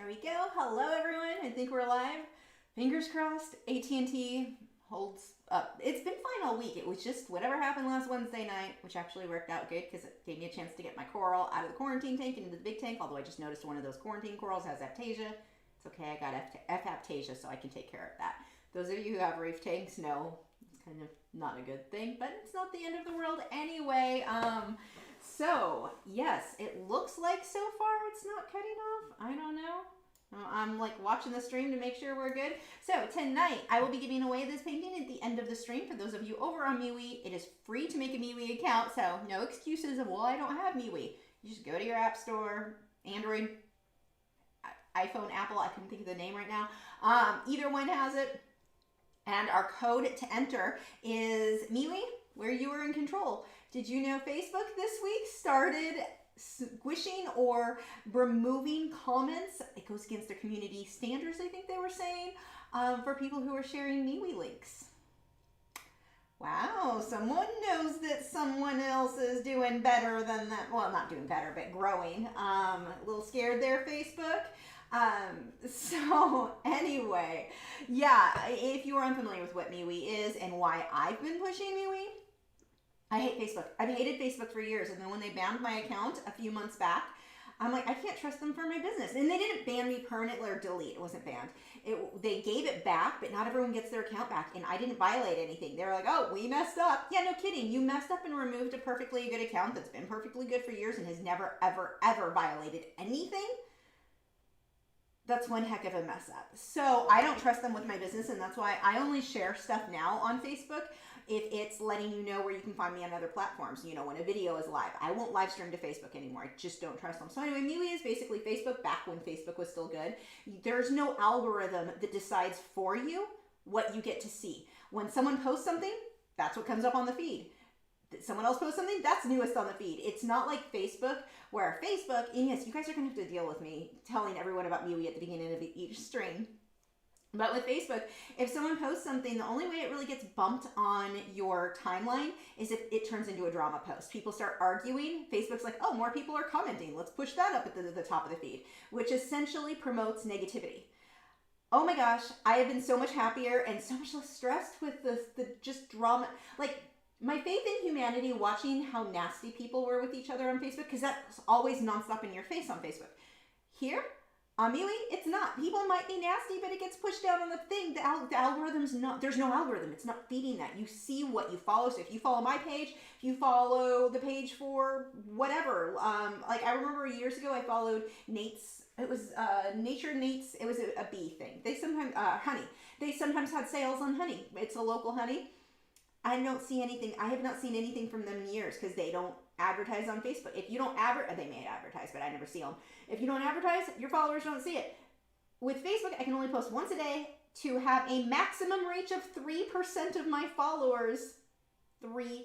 There we go. Hello, everyone. I think we're live. Fingers crossed. AT&T holds up. It's been fine all week. It was just whatever happened last Wednesday night, which actually worked out good because it gave me a chance to get my coral out of the quarantine tank and into the big tank, although I just noticed one of those quarantine corals has aptasia. It's okay. I got aptasia, so I can take care of that. Those of you who have reef tanks know it's kind of not a good thing, but it's not the end of the world anyway. So, yes, it looks like so far it's not cutting off. I don't know. I'm like watching the stream to make sure we're good. So tonight I will be giving away this painting at the end of the stream. For those of you over on MeWe, it is free to make a MeWe account. So no excuses of, well, I don't have MeWe. You just go to your app store, Android, iPhone, Apple. I couldn't think of the name right now. Either one has it. And our code to enter is MeWe, where you are in control. Did you know Facebook this week started squishing or removing comments? It goes against their community standards, I think they were saying, for people who are sharing MeWe links. Wow, someone knows that someone else is doing better than that. Well, not doing better, but growing. A little scared there, Facebook. So anyway, yeah, if you are unfamiliar with what MeWe is and why I've been pushing MeWe, I hate Facebook. I've hated Facebook for years. And then when they banned my account a few months back, I'm like, I can't trust them for my business. And they didn't ban me permanently or delete. It wasn't banned. They gave it back, but not everyone gets their account back. And I didn't violate anything. They were like, oh, we messed up. Yeah, no kidding. You messed up and removed a perfectly good account that's been perfectly good for years and has never, ever, ever violated anything. That's one heck of a mess up. So I don't trust them with my business, and that's why I only share stuff now on Facebook if it's letting you know where you can find me on other platforms. You know, when a video is live. I won't live stream to Facebook anymore. I just don't trust them. So anyway, MeWe is basically Facebook back when Facebook was still good. There's no algorithm that decides for you what you get to see. When someone posts something, that's what comes up on the feed. Someone else posts something, that's newest on the feed. It's not like Facebook, where Facebook, and yes, you guys are going to have to deal with me telling everyone about MeWe at the beginning of each stream. But with Facebook, if someone posts something, the only way it really gets bumped on your timeline is if it turns into a drama post. People start arguing. Facebook's like, oh, more people are commenting. Let's push that up at the top of the feed, which essentially promotes negativity. Oh my gosh, I have been so much happier and so much less stressed with the just drama. Like, my faith in humanity, watching how nasty people were with each other on Facebook, because that's always nonstop in your face on Facebook. Here, on MeWe, it's not. People might be nasty, but it gets pushed down on the thing. The algorithm's not, there's no algorithm. It's not feeding that. You see what you follow. So if you follow my page, if you follow the page for whatever, like I remember years ago, I followed Nate's, it was Nature Nate's, it was a bee thing. They sometimes, honey. They sometimes had sales on honey. It's a local honey. I don't see anything. I have not seen anything from them in years because they don't advertise on Facebook. If you don't advertise, they may advertise, but I never see them. If you don't advertise, your followers don't see it. With Facebook, I can only post once a day to have a maximum reach of 3% of my followers. 3%.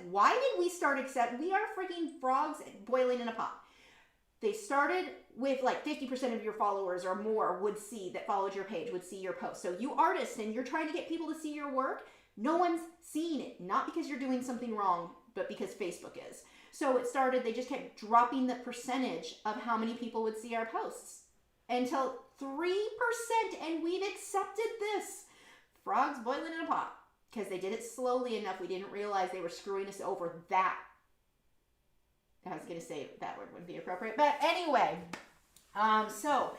Why did we start accept? We are freaking frogs boiling in a pot. They started with like 50% of your followers or more would see that followed your page, would see your post. So you artists and you're trying to get people to see your work, no one's seeing it, not because you're doing something wrong, but because Facebook is. So it started, they just kept dropping the percentage of how many people would see our posts until 3%, and we've accepted this. Frogs boiling in a pot, because they did it slowly enough. We didn't realize they were screwing us over that. I was going to say that word wouldn't be appropriate, but anyway, so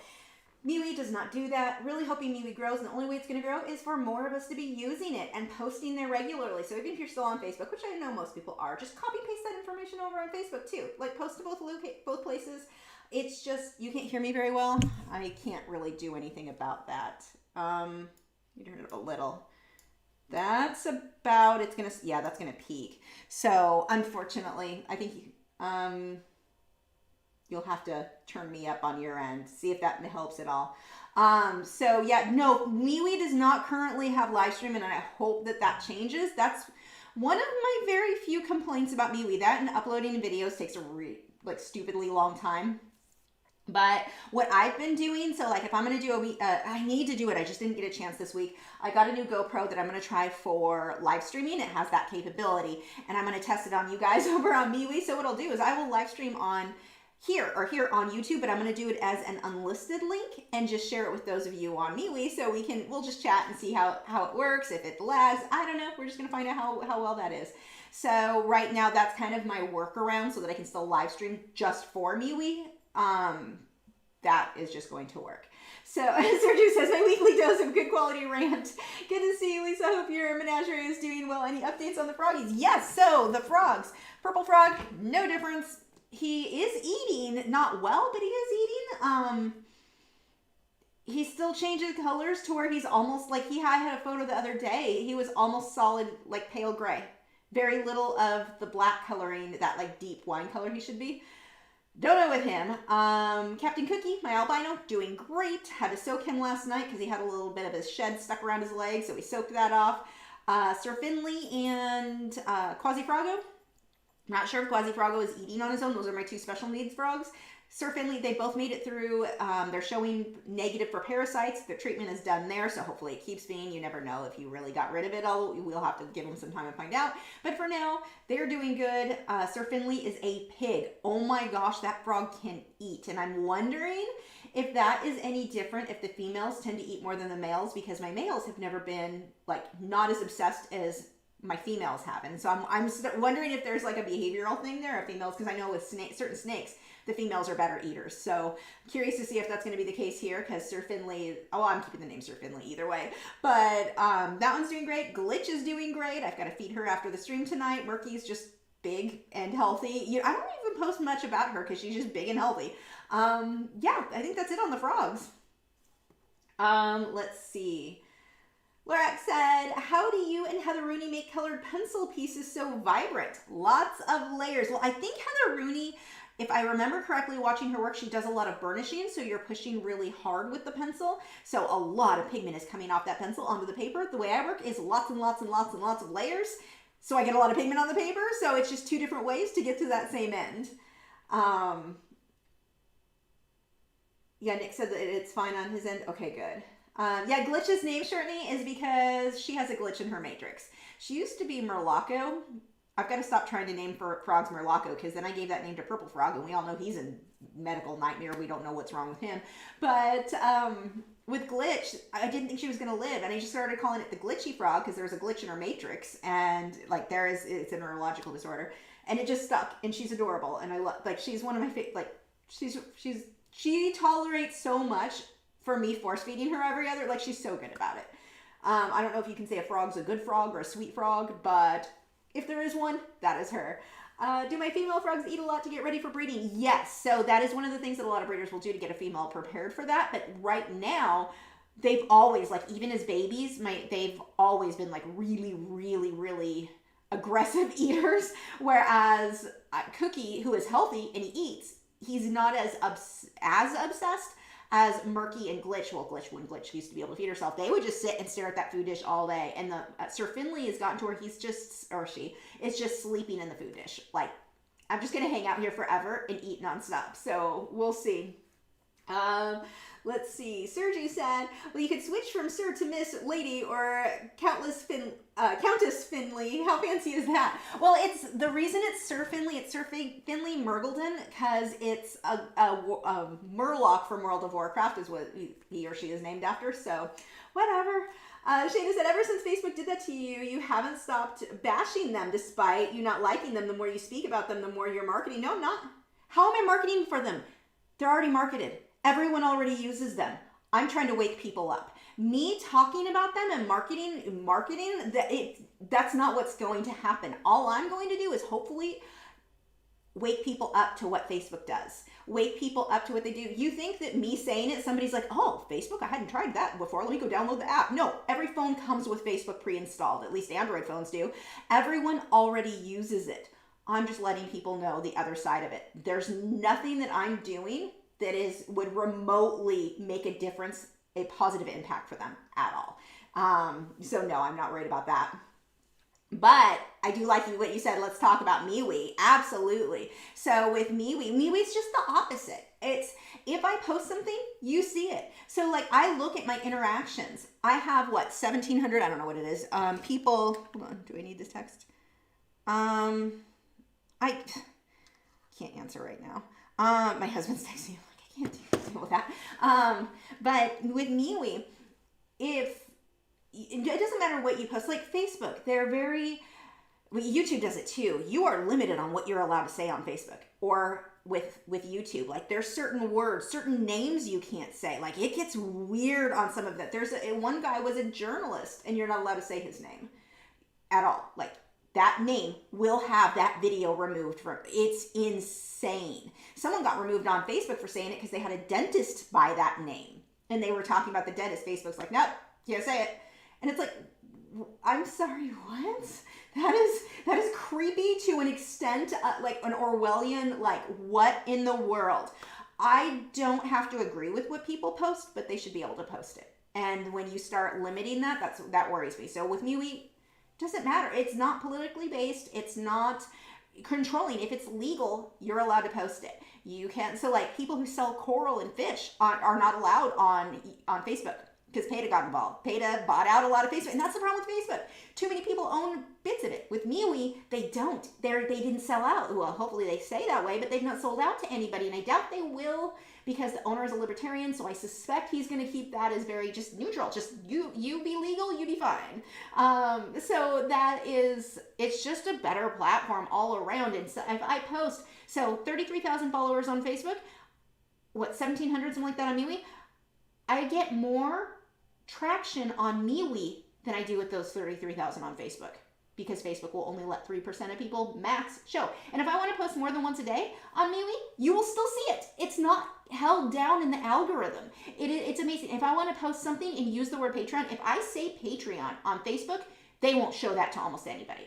MeWe does not do that. Really hoping MeWe grows, and the only way it's going to grow is for more of us to be using it and posting there regularly. So even if you're still on Facebook, which I know most people are, just copy paste that information over on Facebook too. Like post to both places. It's just, you can't hear me very well. I can't really do anything about that. You turn it up a little. That's about, it's going to, yeah, that's going to peak. So unfortunately, I think you'll have to turn me up on your end, see if that helps at all. So yeah, no, MeWe does not currently have live stream, and I hope that that changes. That's one of my very few complaints about MeWe. That and uploading videos takes a stupidly long time. But what I've been doing, so like if I'm going to do I need to do it. I just didn't get a chance this week. I got a new GoPro that I'm going to try for live streaming. It has that capability, and I'm going to test it on you guys over on MeWe. So what I'll do is I will live stream on here on YouTube, but I'm going to do it as an unlisted link and just share it with those of you on MeWe so we'll just chat and see how it works, if it lags. I don't know. We're just going to find out how well that is. So right now that's kind of my workaround so that I can still live stream just for MeWe. That is just going to work. So Sergio says, my weekly dose of good quality rant. Good to see you, Lisa. Hope your menagerie is doing well. Any updates on the froggies? Yes. So the frogs, purple frog, no difference. He is eating, not well, but he is eating. He still changes colors to where he's almost like I had a photo the other day. He was almost solid, like pale gray. Very little of the black coloring, that like deep wine color he should be. Don't know with him. Captain Cookie, my albino, doing great. Had to soak him last night because he had a little bit of his shed stuck around his leg, so we soaked that off. Sir Finley and Quasifrago. Not sure if Quasifrago is eating on his own. Those are my two special needs frogs. Sir Finley, they both made it through. They're showing negative for parasites. The treatment is done there, so hopefully it keeps being. You never know if you really got rid of it all. We'll have to give them some time and find out. But for now, they're doing good. Sir Finley is a pig. Oh my gosh, that frog can eat. And I'm wondering if that is any different, if the females tend to eat more than the males, because my males have never been, like, not as obsessed as my females have. And so I'm wondering if there's like a behavioral thing there of females, because I know with certain snakes, the females are better eaters. So I'm curious to see if that's going to be the case here, because Sir Finley, I'm keeping the name Sir Finley either way. But that one's doing great. Glitch is doing great. I've got to feed her after the stream tonight. Murky's just big and healthy. I don't even post much about her because she's just big and healthy. Yeah, I think that's it on the frogs. Let's see. Lorax said, how do you and Heather Rooney make colored pencil pieces so vibrant? Lots of layers. Well, I think Heather Rooney, if I remember correctly watching her work, she does a lot of burnishing, so you're pushing really hard with the pencil. So a lot of pigment is coming off that pencil onto the paper. The way I work is lots and lots and lots and lots of layers, so I get a lot of pigment on the paper. So it's just two different ways to get to that same end. Yeah, Nick said that it's fine on his end. Okay, good. Yeah, Glitch's name, Shirtney, is because she has a glitch in her matrix. She used to be Murloco. I've got to stop trying to name frogs Murloco, because then I gave that name to Purple Frog, and we all know he's a medical nightmare. We don't know what's wrong with him. But with Glitch, I didn't think she was going to live, and I just started calling it the Glitchy Frog because there was a glitch in her matrix, and like it's a neurological disorder, and it just stuck, and she's adorable, and I love, like, she's one of my favorite, like, she tolerates so much for me force feeding her every other, like, she's so good about it. I don't know if you can say a frog's a good frog or a sweet frog, but if there is one, that is her. Do my female frogs eat a lot to get ready for breeding? Yes. So that is one of the things that a lot of breeders will do to get a female prepared for that. But right now, they've always, like, even as babies, they've always been like really, really, really aggressive eaters. Whereas Cookie, who is healthy and he eats, he's not as obsessed as Murky and Glitch. Well, when Glitch used to be able to feed herself, they would just sit and stare at that food dish all day. And the Sir Finley has gotten to where she is just sleeping in the food dish. Like, I'm just gonna hang out here forever and eat nonstop. So we'll see. Let's see. Sergi said, well, you could switch from Sir to Miss Lady or Countess Finley. How fancy is that? Well, it's the reason it's Sir Finley. It's Sir Finley Murgledon because it's a Murloc from World of Warcraft is what he or she is named after. So whatever. Shayna said, ever since Facebook did that to you, you haven't stopped bashing them despite you not liking them. The more you speak about them, the more you're marketing. No, I'm not. How am I marketing for them? They're already marketed. Everyone already uses them. I'm trying to wake people up. Me talking about them and marketing, that's not what's going to happen. All I'm going to do is hopefully wake people up to what Facebook does. Wake people up to what they do. You think that me saying it, somebody's like, oh, Facebook, I hadn't tried that before. Let me go download the app. No, every phone comes with Facebook pre-installed. At least Android phones do. Everyone already uses it. I'm just letting people know the other side of it. There's nothing that I'm doing that would remotely make a difference, a positive impact for them at all. So no, I'm not worried about that. But I do like what you said. Let's talk about MeWe. Absolutely. So with MeWe's just the opposite. It's if I post something, you see it. So like I look at my interactions. I have 1,700. I don't know what it is. People. Hold on. Do I need this text? I can't answer right now. My husband's texting me, like, I can't deal with that. But with MeWe, if it doesn't matter what you post, like Facebook, they're very, YouTube does it too. You are limited on what you're allowed to say on Facebook or with YouTube. Like there's certain words, certain names you can't say. Like it gets weird on some of that. There's one guy was a journalist and you're not allowed to say his name at all. Like that name will have that video removed from, it's insane. Someone got removed on Facebook for saying it because they had a dentist by that name and they were talking about the dentist. Facebook's like, nope, can't say it. And it's like, I'm sorry, what? That is creepy to an extent, like an Orwellian, like what in the world? I don't have to agree with what people post, but they should be able to post it. And when you start limiting that, that worries me. So with MeWe, doesn't matter. It's not politically based. It's not controlling. If it's legal, you're allowed to post it. You can't. So like people who sell coral and fish are not allowed on Facebook because PETA got involved. PETA bought out a lot of Facebook, and that's the problem with Facebook. Too many people own bits of it. With MeWe, they don't. They didn't sell out. Well, hopefully they say that way, but they've not sold out to anybody, and I doubt they will because the owner is a libertarian, so I suspect he's going to keep that as very just neutral. Just you be legal, you be fine. So that is, it's just a better platform all around. And so if I post, so 33,000 followers on Facebook, what, 1,700, something like that on MeWe, I get more traction on MeWe than I do with those 33,000 on Facebook, because Facebook will only let 3% of people max show. And if I want to post more than once a day on MeWe, you will still see it. It's not held down in the algorithm. It's amazing. If I want to post something and use the word Patreon, if I say Patreon on Facebook, they won't show that to almost anybody.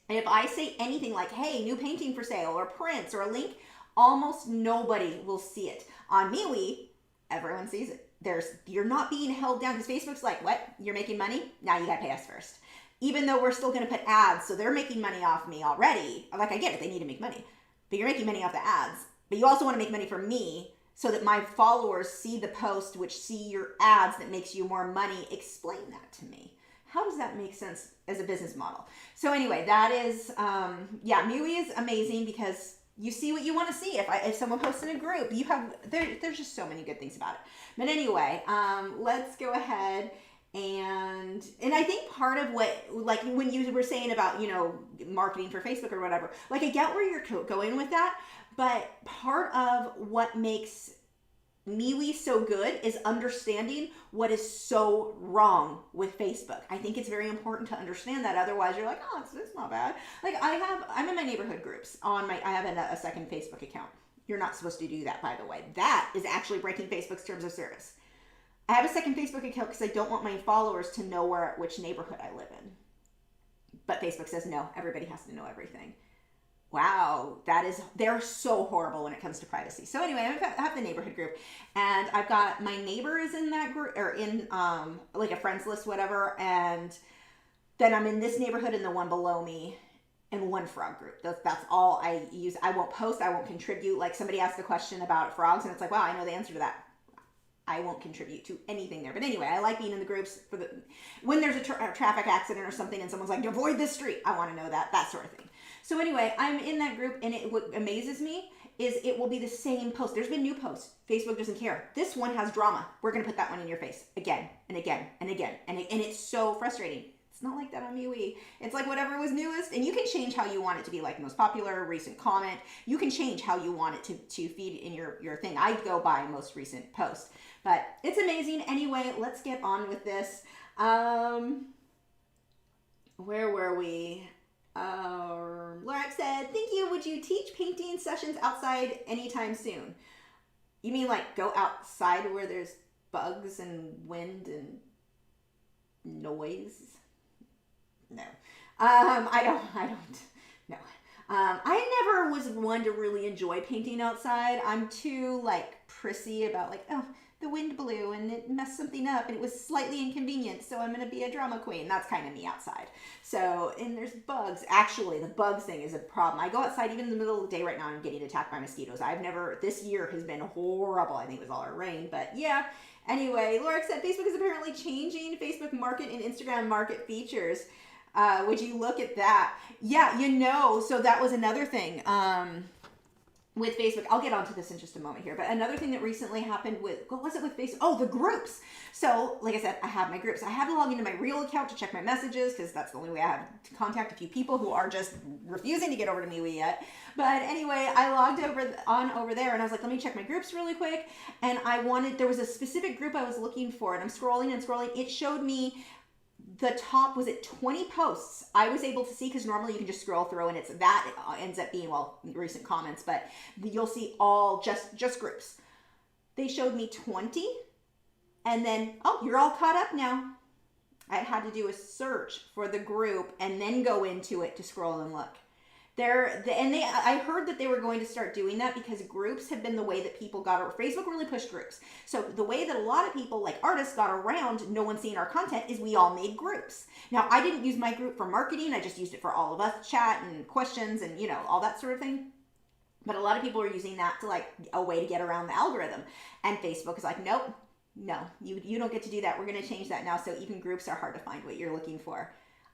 And if I say anything like, hey, new painting for sale or prints or a link, almost nobody will see it. On MeWe, everyone sees it. You're not being held down because Facebook's like, what? You're making money? Now you gotta pay us first. Even though we're still gonna put ads, so they're making money off me already. Like I get it, they need to make money, but you're making money off the ads. But you also want to make money from me so that my followers see the post, which see your ads that makes you more money. Explain that to me. How does that make sense as a business model? So anyway, that is, MeWe is amazing because you see what you want to see. If someone posts in a group, there's just so many good things about it. But anyway, let's go ahead and I think part of what, like when you were saying about, marketing for Facebook or whatever, like I get where you're going with that, but part of what makes MeWe so good is understanding what is so wrong with Facebook. I think it's very important to understand that. Otherwise you're like, oh, it's not bad. Like I'm in my neighborhood groups I have a second Facebook account. You're not supposed to do that, by the way. That is actually breaking Facebook's terms of service. I have a second Facebook account because I don't want my followers to know which neighborhood I live in. But Facebook says no, everybody has to know everything. Wow, they're so horrible when it comes to privacy. So anyway, I have the neighborhood group, and I've got my neighbor is in that group, or in like a friends list, whatever, and then I'm in this neighborhood and the one below me in one frog group. That's all I use. I won't post, I won't contribute. Like somebody asked a question about frogs, and it's like, wow, I know the answer to that. I won't contribute to anything there. But anyway, I like being in the groups when there's a traffic accident or something and someone's like, avoid this street. I want to know that sort of thing. So anyway, I'm in that group, and what amazes me is it will be the same post. There's been new posts. Facebook doesn't care. This one has drama. We're going to put that one in your face again and again and again. And it's so frustrating. It's not like that on MeWe. It's like whatever was newest, and you can change how you want it to be, like most popular, recent comment. You can change how you want it to feed in your thing. I go by most recent post, but it's amazing. Anyway, let's get on with this. Where were we? Lachri said, thank you. Would you teach painting sessions outside anytime soon? You mean like go outside where there's bugs and wind and noise? No. I don't no. I never was one to really enjoy painting outside. I'm too like prissy about like, oh, the wind blew and it messed something up and it was slightly inconvenient, so I'm going to be a drama queen. That's kind of me outside. So, and there's bugs. Actually, the bugs thing is a problem. I go outside even in the middle of the day right now and I'm getting attacked by mosquitoes. This year has been horrible. I think it was all our rain, but yeah. Anyway, Laura said, Facebook is apparently changing Facebook market and Instagram market features. Would you look at that? Yeah, so that was another thing. with Facebook, I'll get onto this in just a moment here, but another thing that recently happened with, what was it with Facebook? Oh, the groups. So like I said, I have my groups. I had to log into my real account to check my messages because that's the only way I have to contact a few people who are just refusing to get over to MeWe yet. But anyway, I logged over there and I was like, let me check my groups really quick. And there was a specific group I was looking for, and I'm scrolling and scrolling. It showed me the top, was it 20 posts I was able to see, because normally you can just scroll through and ends up being, well, recent comments, but you'll see all just groups. They showed me 20, and then, oh, you're all caught up now. I had to do a search for the group and then go into it to scroll and look. I heard that they were going to start doing that because groups have been the way that people got over. Facebook really pushed groups. So the way that a lot of people, like artists, got around no one seeing our content is we all made groups. Now, I didn't use my group for marketing. I just used it for all of us chat and questions and, all that sort of thing. But a lot of people are using that to like a way to get around the algorithm. And Facebook is like, nope, no, you don't get to do that. We're going to change that now. So even groups are hard to find what you're looking for.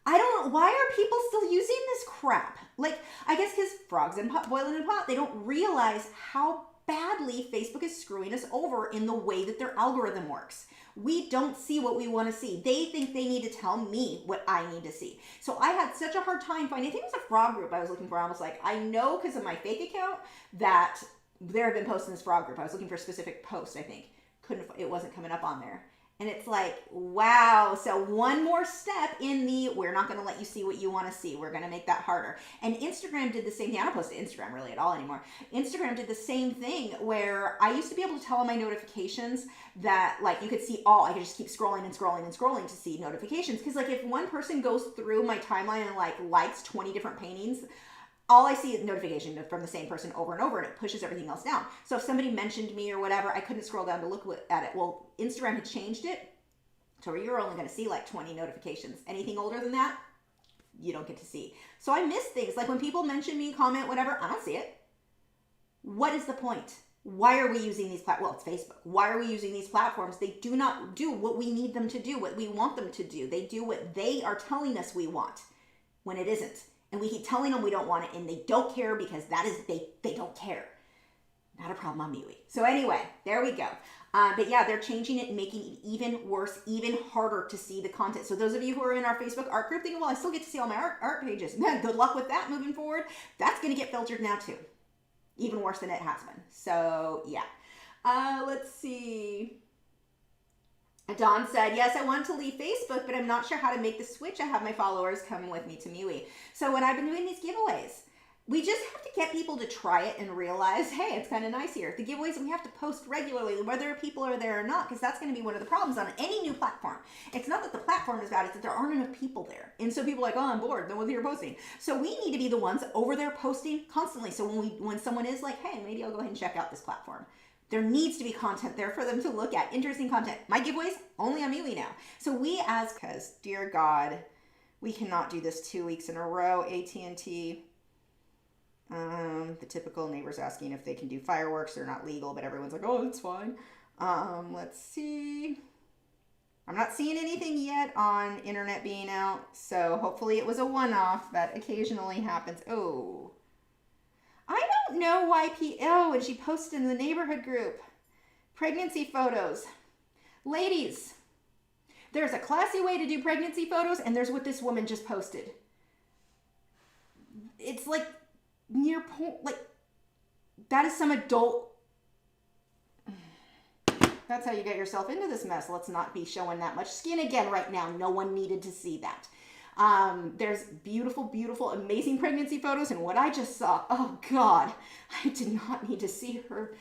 I don't know, why are people still using this crap? Like, I guess because frogs in pot, boiling in pot, they don't realize how badly Facebook is screwing us over in the way that their algorithm works. We don't see what we want to see. They think they need to tell me what I need to see. So I had such a hard time finding, I think it was a frog group I was looking for. I was like, I know because of my fake account that there have been posts in this frog group. I was looking for a specific post, I think. It wasn't coming up on there. And it's like, wow. So one more step in we're not going to let you see what you want to see. We're going to make that harder. And Instagram did the same thing. I don't post to Instagram really at all anymore. Instagram did the same thing where I used to be able to tell on my notifications that like you could see all, I could just keep scrolling and scrolling and scrolling to see notifications. Because like if one person goes through my timeline and like likes 20 different paintings, all I see is notification from the same person over and over, and it pushes everything else down. So if somebody mentioned me or whatever, I couldn't scroll down to look at it. Well, Instagram had changed it to where you're only going to see like 20 notifications. Anything older than that, you don't get to see. So I miss things. Like when people mention me, comment, whatever, I don't see it. What is the point? Why are we using these platforms? Well, it's Facebook. Why are we using these platforms? They do not do what we need them to do, what we want them to do. They do what they are telling us we want when it isn't. And we keep telling them we don't want it, and they don't care because they don't care. Not a problem on MeWe. So anyway, there we go. But yeah, they're changing it and making it even worse, even harder to see the content. So those of you who are in our Facebook art group thinking, well, I still get to see all my art pages. Good luck with that moving forward. That's going to get filtered now too. Even worse than it has been. So yeah. Let's see. Dawn said, yes, I want to leave Facebook, but I'm not sure how to make the switch. I have my followers coming with me to MeWe. So when I've been doing these giveaways, we just have to get people to try it and realize, hey, it's kind of nice here. The giveaways, we have to post regularly, whether people are there or not, because that's going to be one of the problems on any new platform. It's not that the platform is bad, it's that there aren't enough people there. And so people are like, oh, I'm bored, no one's here posting. So we need to be the ones over there posting constantly. So when someone is like, hey, maybe I'll go ahead and check out this platform. There needs to be content there for them to look at. Interesting content. My giveaways, only on MeWe now. So because, dear God, we cannot do this 2 weeks in a row. AT&T, the typical neighbors asking if they can do fireworks. They're not legal, but everyone's like, oh, it's fine. Let's see. I'm not seeing anything yet on internet being out. So hopefully it was a one-off. That occasionally happens. Oh. I don't know why and she posted in the neighborhood group. Pregnancy photos. Ladies, there's a classy way to do pregnancy photos, and there's what this woman just posted. It's like near like that is some adult. That's how you get yourself into this mess. Let's not be showing that much skin again right now. No one needed to see that. There's beautiful, beautiful, amazing pregnancy photos, and what I just saw, oh God, I did not need to see her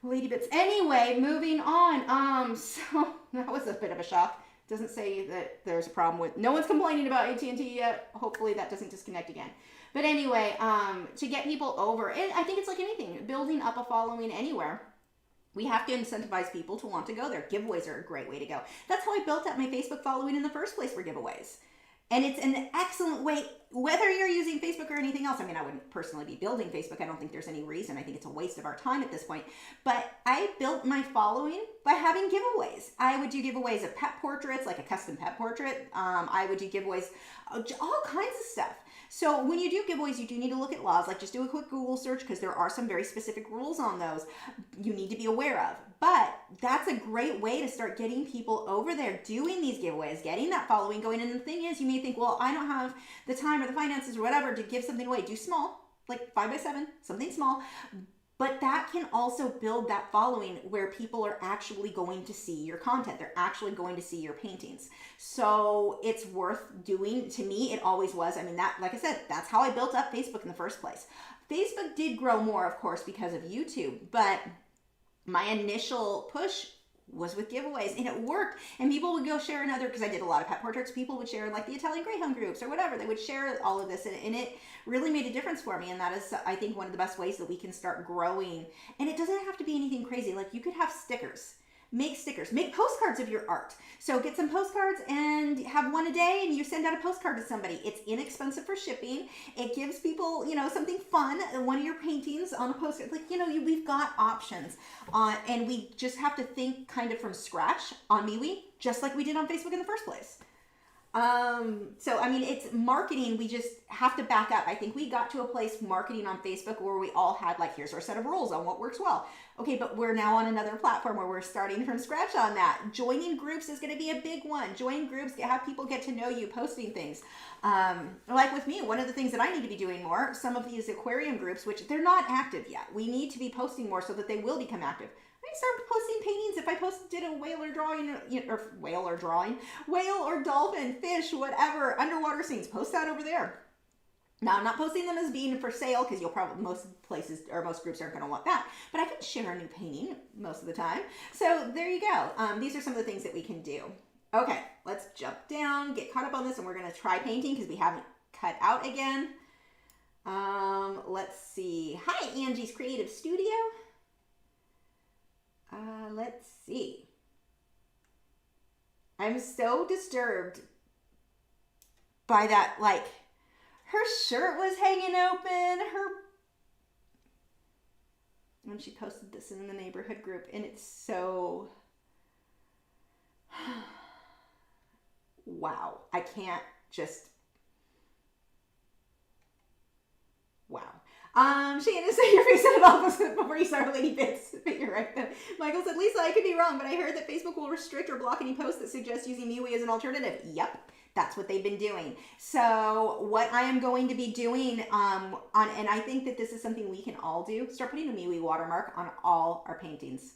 lady bits. Anyway, moving on. So that was a bit of a shock. Doesn't say that there's a problem with, no one's complaining about AT&T yet. Hopefully that doesn't disconnect again. But anyway, to get people over, and I think it's like anything, building up a following anywhere. We have to incentivize people to want to go there. Giveaways are a great way to go. That's how I built up my Facebook following in the first place for giveaways. And it's an excellent way. whether you're using Facebook or anything else, I mean, I wouldn't personally be building Facebook. I don't think there's any reason. I think it's a waste of our time at this point. But I built my following by having giveaways. I would do giveaways of pet portraits, like a custom pet portrait. I would do giveaways, all kinds of stuff. So when you do giveaways, you do need to look at laws. Like just do a quick Google search because there are some very specific rules on those you need to be aware of. But that's a great way to start getting people over there doing these giveaways, getting that following going. And the thing is, you may think, well, I don't have the time or the finances or whatever to give something away. Do small, like 5x7, something small. But that can also build that following where people are actually going to see your content. They're actually going to see your paintings. So it's worth doing. To me, it always was. I mean, that, like I said, that's how I built up Facebook in the first place. Facebook did grow more, of course, because of YouTube, but my initial push was with giveaways, and it worked. And people would go share another, because I did a lot of pet portraits, people would share like the Italian Greyhound groups or whatever. They would share all of this, and it really made a difference for me. And that is, I think, one of the best ways that we can start growing. And it doesn't have to be anything crazy. Like you could have stickers. Make stickers, make postcards of your art. So get some postcards and have one a day, and you send out a postcard to somebody. It's inexpensive for shipping. It gives people, you know, something fun. One of your paintings on a postcard, like, you know, we've got options and we just have to think kind of from scratch on MeWe, just like we did on Facebook in the first place. So, I mean, it's marketing. We just have to back up. I think we got to a place marketing on Facebook where we all had like, here's our set of rules on what works well. Okay, but we're now on another platform where we're starting from scratch on that. Joining groups is going to be a big one. Join groups, have people get to know you, posting things. Like with me, one of the things that I need to be doing more, some of these aquarium groups, which they're not active yet. We need to be posting more so that they will become active. I start posting paintings. If I did a whale or dolphin, fish, whatever, underwater scenes, post that over there. Now, I'm not posting them as being for sale because you'll probably, most places or most groups aren't going to want that, but I can share a new painting most of the time. So there you go. These are some of the things that we can do. Okay, let's jump down, get caught up on this, and we're going to try painting because we haven't cut out again. Let's see. Hi, Angie's Creative Studio. Let's see. I'm so disturbed by that, like, her shirt was hanging open, when she posted this in the neighborhood group, and it's so, wow. I can't just, wow. Shannon said your face said it all before you started Lady Bits, but you're right though. Michael said, Lisa, I could be wrong, but I heard that Facebook will restrict or block any posts that suggest using MeWe as an alternative. Yep, that's what they've been doing. So what I am going to be doing, and I think that this is something we can all do, start putting a MeWe watermark on all our paintings.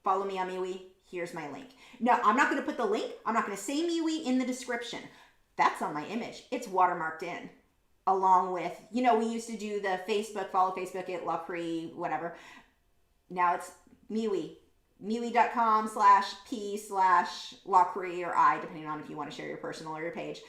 Follow me on MeWe. Here's my link. No, I'm not going to put the link. I'm not going to say MeWe in the description. That's on my image. It's watermarked in. Along with, you know, we used to do the Facebook, follow Facebook at Lachri, whatever. Now it's MeWe. MeWe.com/P/Lachri or I, depending on if you want to share your personal or your page.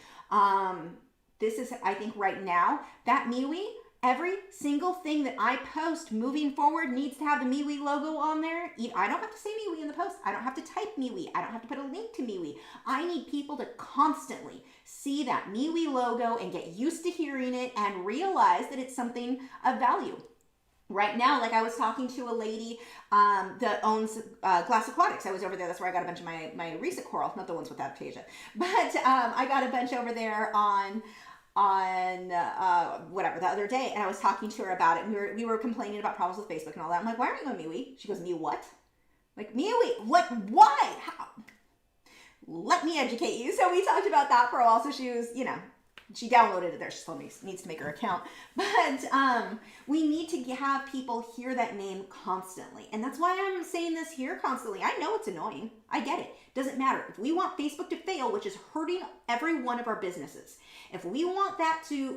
This is, I think right now, that MeWe, every single thing that I post moving forward needs to have the MeWe logo on there. I don't have to say MeWe in the post. I don't have to type MeWe. I don't have to put a link to MeWe. I need people to constantly see that MeWe logo and get used to hearing it and realize that it's something of value. Right now, like I was talking to a lady that owns Glass Aquatics. I was over there. That's where I got a bunch of my recent coral, not the ones with Aptasia. But I got a bunch over there on whatever the other day, and I was talking to her about it, and we were complaining about problems with Facebook and all that. I'm like, why aren't you on MeWe? She goes, Me what? Like, MeWe? What? Why? How? Let me educate you. So we talked about that for a while. So she was, you know, she downloaded it there. She still needs to make her account. But we need to have people hear that name constantly. And that's why I'm saying this here constantly. I know it's annoying. I get it. Doesn't matter. If we want Facebook to fail, which is hurting every one of our businesses, if we want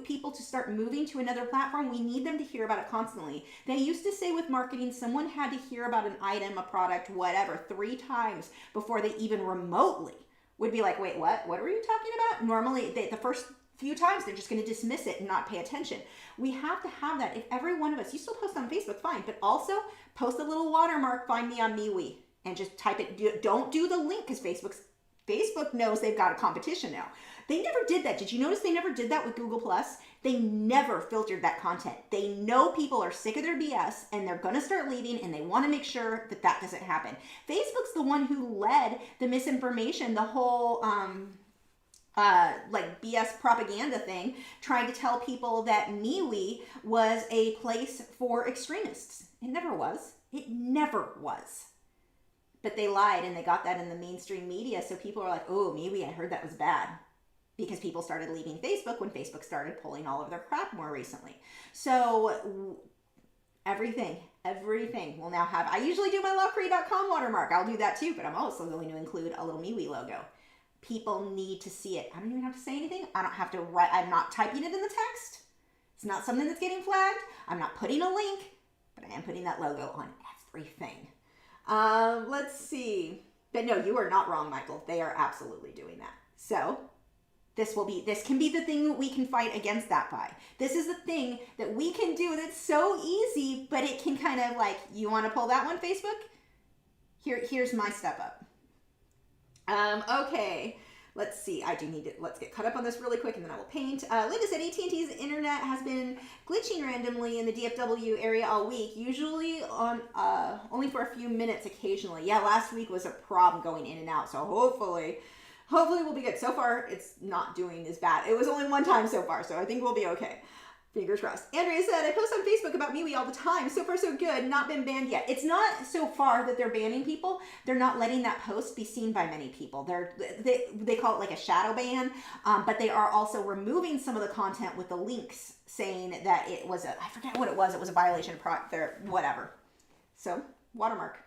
people to start moving to another platform, we need them to hear about it constantly. They used to say with marketing, someone had to hear about an item, a product, whatever, 3 times before they even remotely would be like, wait, what? What were you talking about? Normally, the first few times, they're just going to dismiss it and not pay attention. We have to have that. If every one of us, you still post on Facebook, fine, but also post a little watermark, find me on MeWe, and just type it. Don't do the link because Facebook knows they've got a competition now. They never did that. Did you notice they never did that with Google Plus? They never filtered that content. They know people are sick of their BS and they're going to start leaving, and they want to make sure that that doesn't happen. Facebook's the one who led the misinformation, the whole like BS propaganda thing, trying to tell people that MeWe was a place for extremists. It never was. It never was. But they lied, and they got that in the mainstream media. So people are like, oh, MeWe, I heard that was bad. Because people started leaving Facebook when Facebook started pulling all of their crap more recently. So everything will now have, I usually do my Lachri.com watermark. I'll do that too, but I'm also going to include a little MeWe logo. People need to see it. I don't even have to say anything. I don't have to write, I'm not typing it in the text. It's not something that's getting flagged. I'm not putting a link, but I am putting that logo on everything. Let's see. But no, you are not wrong, Michael. They are absolutely doing that. So this can be the thing that we can fight against that by. This is the thing that we can do that's so easy, but it can kind of like, you want to pull that one, Facebook? Here's my step up. Okay, let's see. Let's get caught up on this really quick and then I will paint. Linda said AT&T's internet has been glitching randomly in the DFW area all week, usually on only for a few minutes occasionally. Yeah, last week was a problem going in and out, so hopefully we'll be good. So far, it's not doing as bad. It was only one time so far, so I think we'll be okay. Fingers crossed. Andrea said, I post on Facebook about MeWe all the time. So far, so good. Not been banned yet. It's not so far that they're banning people. They're not letting that post be seen by many people. They call it like a shadow ban, but they are also removing some of the content with the links saying that it was I forget what it was. It was a violation of their whatever. So, watermark.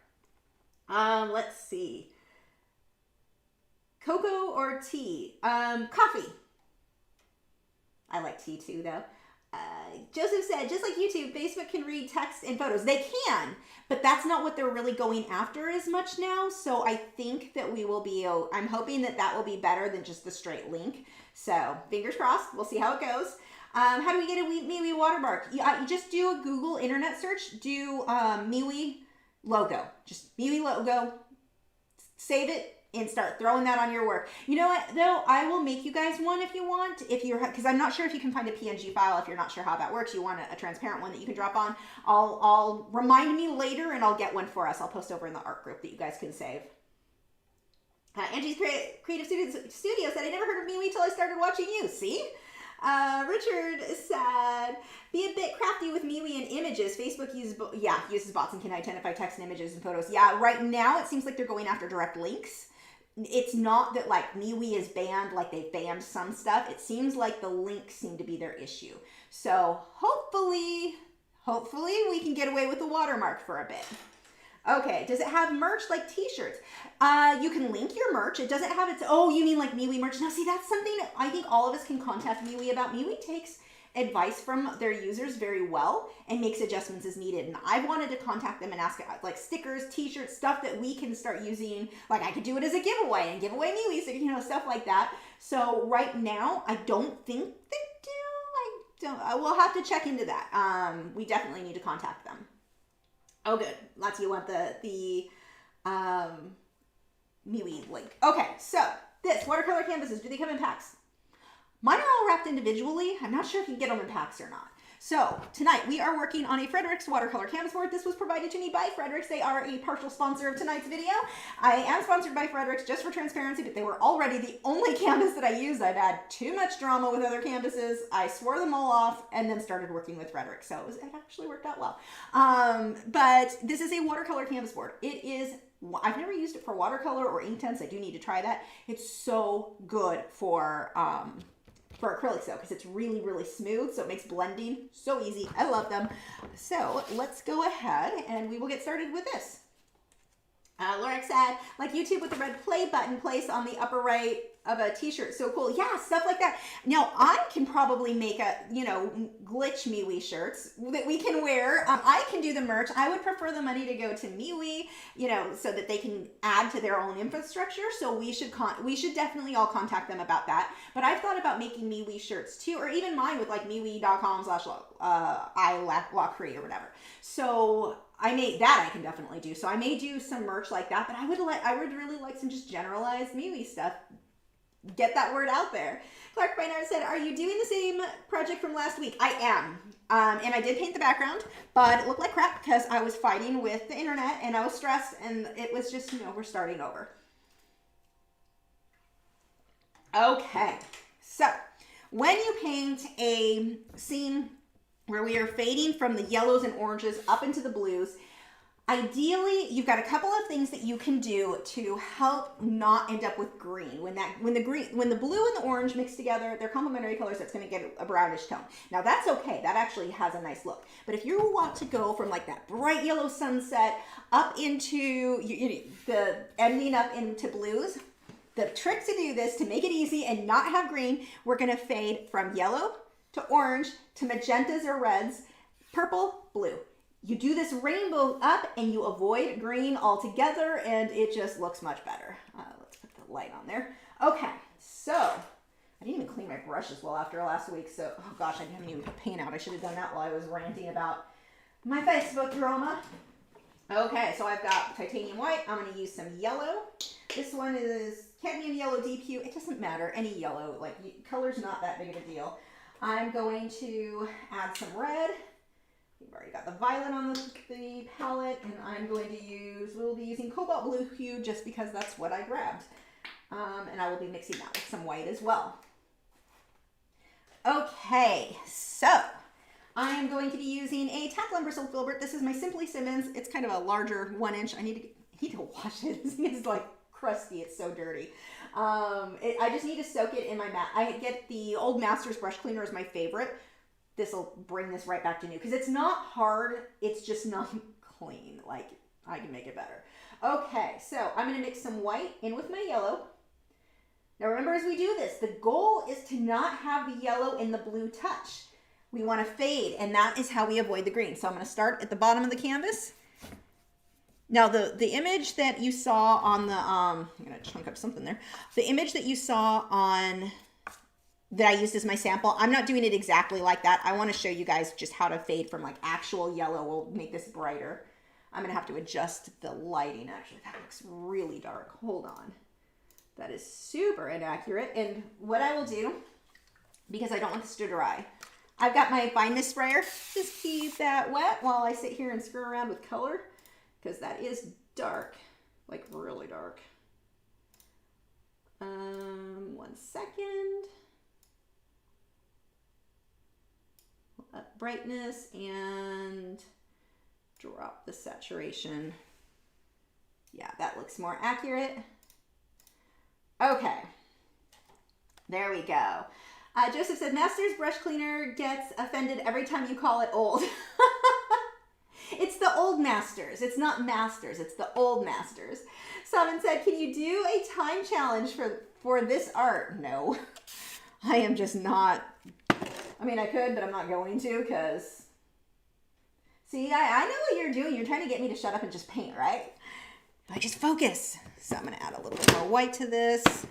Let's see. Cocoa or tea? Coffee. I like tea too, though. Joseph said, just like YouTube, Facebook can read text and photos. They can, but that's not what they're really going after as much now. So I think that we will be, I'm hoping that will be better than just the straight link. So fingers crossed. We'll see how it goes. How do we get a MeWe watermark? You just do a Google internet search, do MeWe logo. Just MeWe logo, save it, and start throwing that on your work. You know what, though? I will make you guys one if you want. Because I'm not sure if you can find a PNG file. If you're not sure how that works, you want a transparent one that you can drop on. I'll remind me later, and I'll get one for us. I'll post over in the art group that you guys can save. Angie's Creative Studio said, I never heard of MeWe till I started watching you. See? Richard said, be a bit crafty with MeWe and images. Facebook uses bots and can identify text and images and photos. Yeah, right now it seems like they're going after direct links. It's not that like MeWe is banned, like they've banned some stuff. It seems like the links seem to be their issue. So hopefully we can get away with the watermark for a bit. Okay, does it have merch like t-shirts? You can link your merch. It doesn't have its, oh, you mean like MeWe merch? Now see, that's something that I think all of us can contact MeWe about. MeWe takes advice from their users very well and makes adjustments as needed. And I've wanted to contact them and ask like stickers, t-shirts, stuff that we can start using. Like I could do it as a giveaway and give away MeWe, so, you know, stuff like that. So right now, I don't think they do. We'll have to check into that. We definitely need to contact them. Oh, good. Lots of you want the MeWe link. Okay, so this watercolor canvases, do they come in packs? Mine are all wrapped individually. I'm not sure if you can get them in packs or not. So tonight we are working on a Frederick's watercolor canvas board. This was provided to me by Frederick's. They are a partial sponsor of tonight's video. I am sponsored by Frederick's just for transparency, but they were already the only canvas that I used. I've had too much drama with other canvases. I swore them all off and then started working with Frederick's. So it actually worked out well. But this is a watercolor canvas board. I've never used it for watercolor or Inktense. I do need to try that. It's so good for acrylics though, because it's really, really smooth, so it makes blending so easy. I love them. So let's go ahead and we will get started with this. Lorik said, like YouTube with the red play button placed on the upper right of a t-shirt. So cool. Yeah, stuff like that. Now I can probably make glitch MeWe shirts that we can wear. I can do the merch. I would prefer the money to go to MeWe, so that they can add to their own infrastructure. So we should definitely all contact them about that. But I've thought about making MeWe shirts too, or even mine with like MeWe.com/Lachri or whatever. So I can definitely do. So I may do some merch like that, but I would really like some just generalized MeWe stuff. get that word out there. Clark Beinart said, are you doing the same project from last week? I am. And I did paint the background, but it looked like crap because I was fighting with the internet and I was stressed and it was just, you know, we're starting over. Okay, so when you paint a scene where we are fading from the yellows and oranges up into the blues, ideally, you've got a couple of things that you can do to help not end up with green. When the blue and the orange mix together, they're complementary colors, that's going to get a brownish tone. Now that's okay. That actually has a nice look. But if you want to go from like that bright yellow sunset up into the ending up into blues, the trick to do this, to make it easy and not have green, we're going to fade from yellow to orange to magentas or reds, purple, blue. You do this rainbow up and you avoid green altogether and it just looks much better. Let's put the light on there. Okay, so I didn't even clean my brushes well after last week, so, oh gosh, I haven't even put paint out. I should have done that while I was ranting about my Facebook drama. Okay, so I've got titanium white. I'm going to use some yellow. This one is cadmium yellow deep hue. It doesn't matter, any yellow, like color's not that big of a deal. I'm going to add some red. We've already got the violet on the palette, and we'll be using cobalt blue hue just because that's what I grabbed. And I will be mixing that with some white as well. Okay, so I am going to be using a tack bristle filbert. This is my Simply Simmons. It's kind of a larger 1 inch. I need to wash it. This thing is like crusty. It's so dirty. I just need to soak it in my mat. I get the Old Masters brush cleaner as my favorite. This will bring this right back to new because it's not hard. It's just not clean. Like, I can make it better. Okay, so I'm going to mix some white in with my yellow. Now remember, as we do this, the goal is to not have the yellow and the blue touch. We want to fade, and that is how we avoid the green. So I'm going to start at the bottom of the canvas. Now the image that you saw on the, I'm going to chunk up something there. The image that you saw on, that I used as my sample, I'm not doing it exactly like that. I want to show you guys just how to fade from like actual yellow. We'll make this brighter. I'm going to have to adjust the lighting. Actually, that looks really dark. Hold on. That is super inaccurate. And what I will do, because I don't want this to dry, I've got my fineness sprayer. Just keep that wet while I sit here and screw around with color, because that is dark, like really dark. 1 second. Up brightness and drop the saturation. Yeah, that looks more accurate. Okay, there we go. Joseph said, Masters brush cleaner gets offended every time you call it old. It's the Old Masters. It's not Masters. It's the Old Masters. Someone said, can you do a time challenge for this art? No, I am just not. I mean, I could, but I'm not going to because, see, I know what you're doing. You're trying to get me to shut up and just paint, right? I just focus. So I'm going to add a little bit more white to this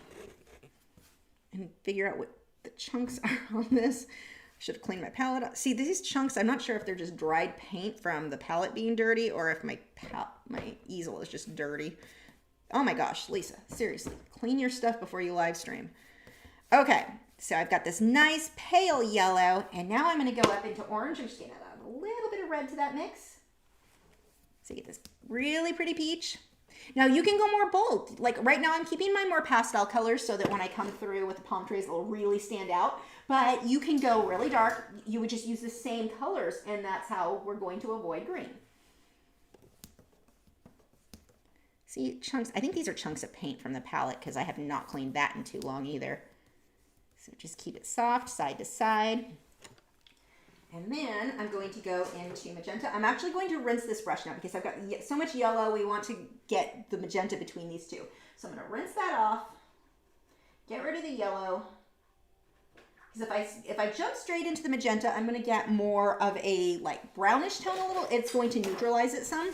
and figure out what the chunks are on this. I should have cleaned my palette up. See, these chunks, I'm not sure if they're just dried paint from the palette being dirty or if my easel is just dirty. Oh my gosh, Lisa, seriously, clean your stuff before you live stream. Okay, so I've got this nice pale yellow, and now I'm going to go up into orange. I'm just going to add a little bit of red to that mix. So you get this really pretty peach. Now you can go more bold. Like right now I'm keeping my more pastel colors so that when I come through with the palm trees, it'll really stand out. But you can go really dark. You would just use the same colors, and that's how we're going to avoid green. See, chunks, I think these are chunks of paint from the palette because I have not cleaned that in too long either. So just keep it soft, side to side. And then I'm going to go into magenta. I'm actually going to rinse this brush now because I've got so much yellow. We want to get the magenta between these two. So I'm going to rinse that off, get rid of the yellow. Because if I jump straight into the magenta, I'm going to get more of a like brownish tone a little. It's going to neutralize it some.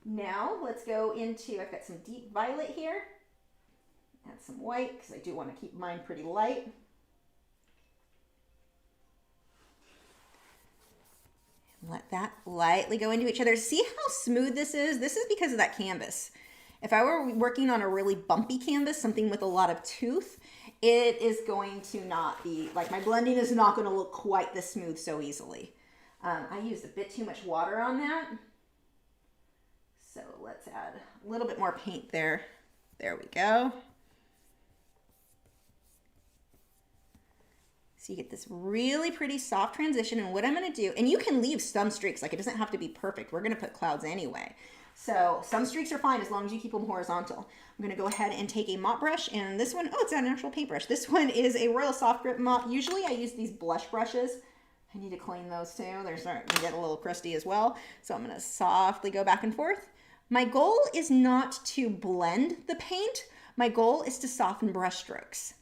Now let's go into, I've got some deep violet here. Add some white because I do want to keep mine pretty light. Let that lightly go into each other. See how smooth this is? This is because of that canvas. If I were working on a really bumpy canvas, something with a lot of tooth, it is going to not be, like my blending is not going to look quite this smooth so easily. I used a bit too much water on that. So let's add a little bit more paint there. There we go. So you get this really pretty soft transition. And what I'm going to do, and you can leave some streaks, like it doesn't have to be perfect. We're going to put clouds anyway. So some streaks are fine as long as you keep them horizontal. I'm going to go ahead and take a mop brush, and this one, oh, it's an actual paintbrush. This one is a Royal Soft Grip mop. Usually I use these blush brushes. I need to clean those too. They're starting to get a little crusty as well. So I'm going to softly go back and forth. My goal is not to blend the paint. My goal is to soften brush strokes.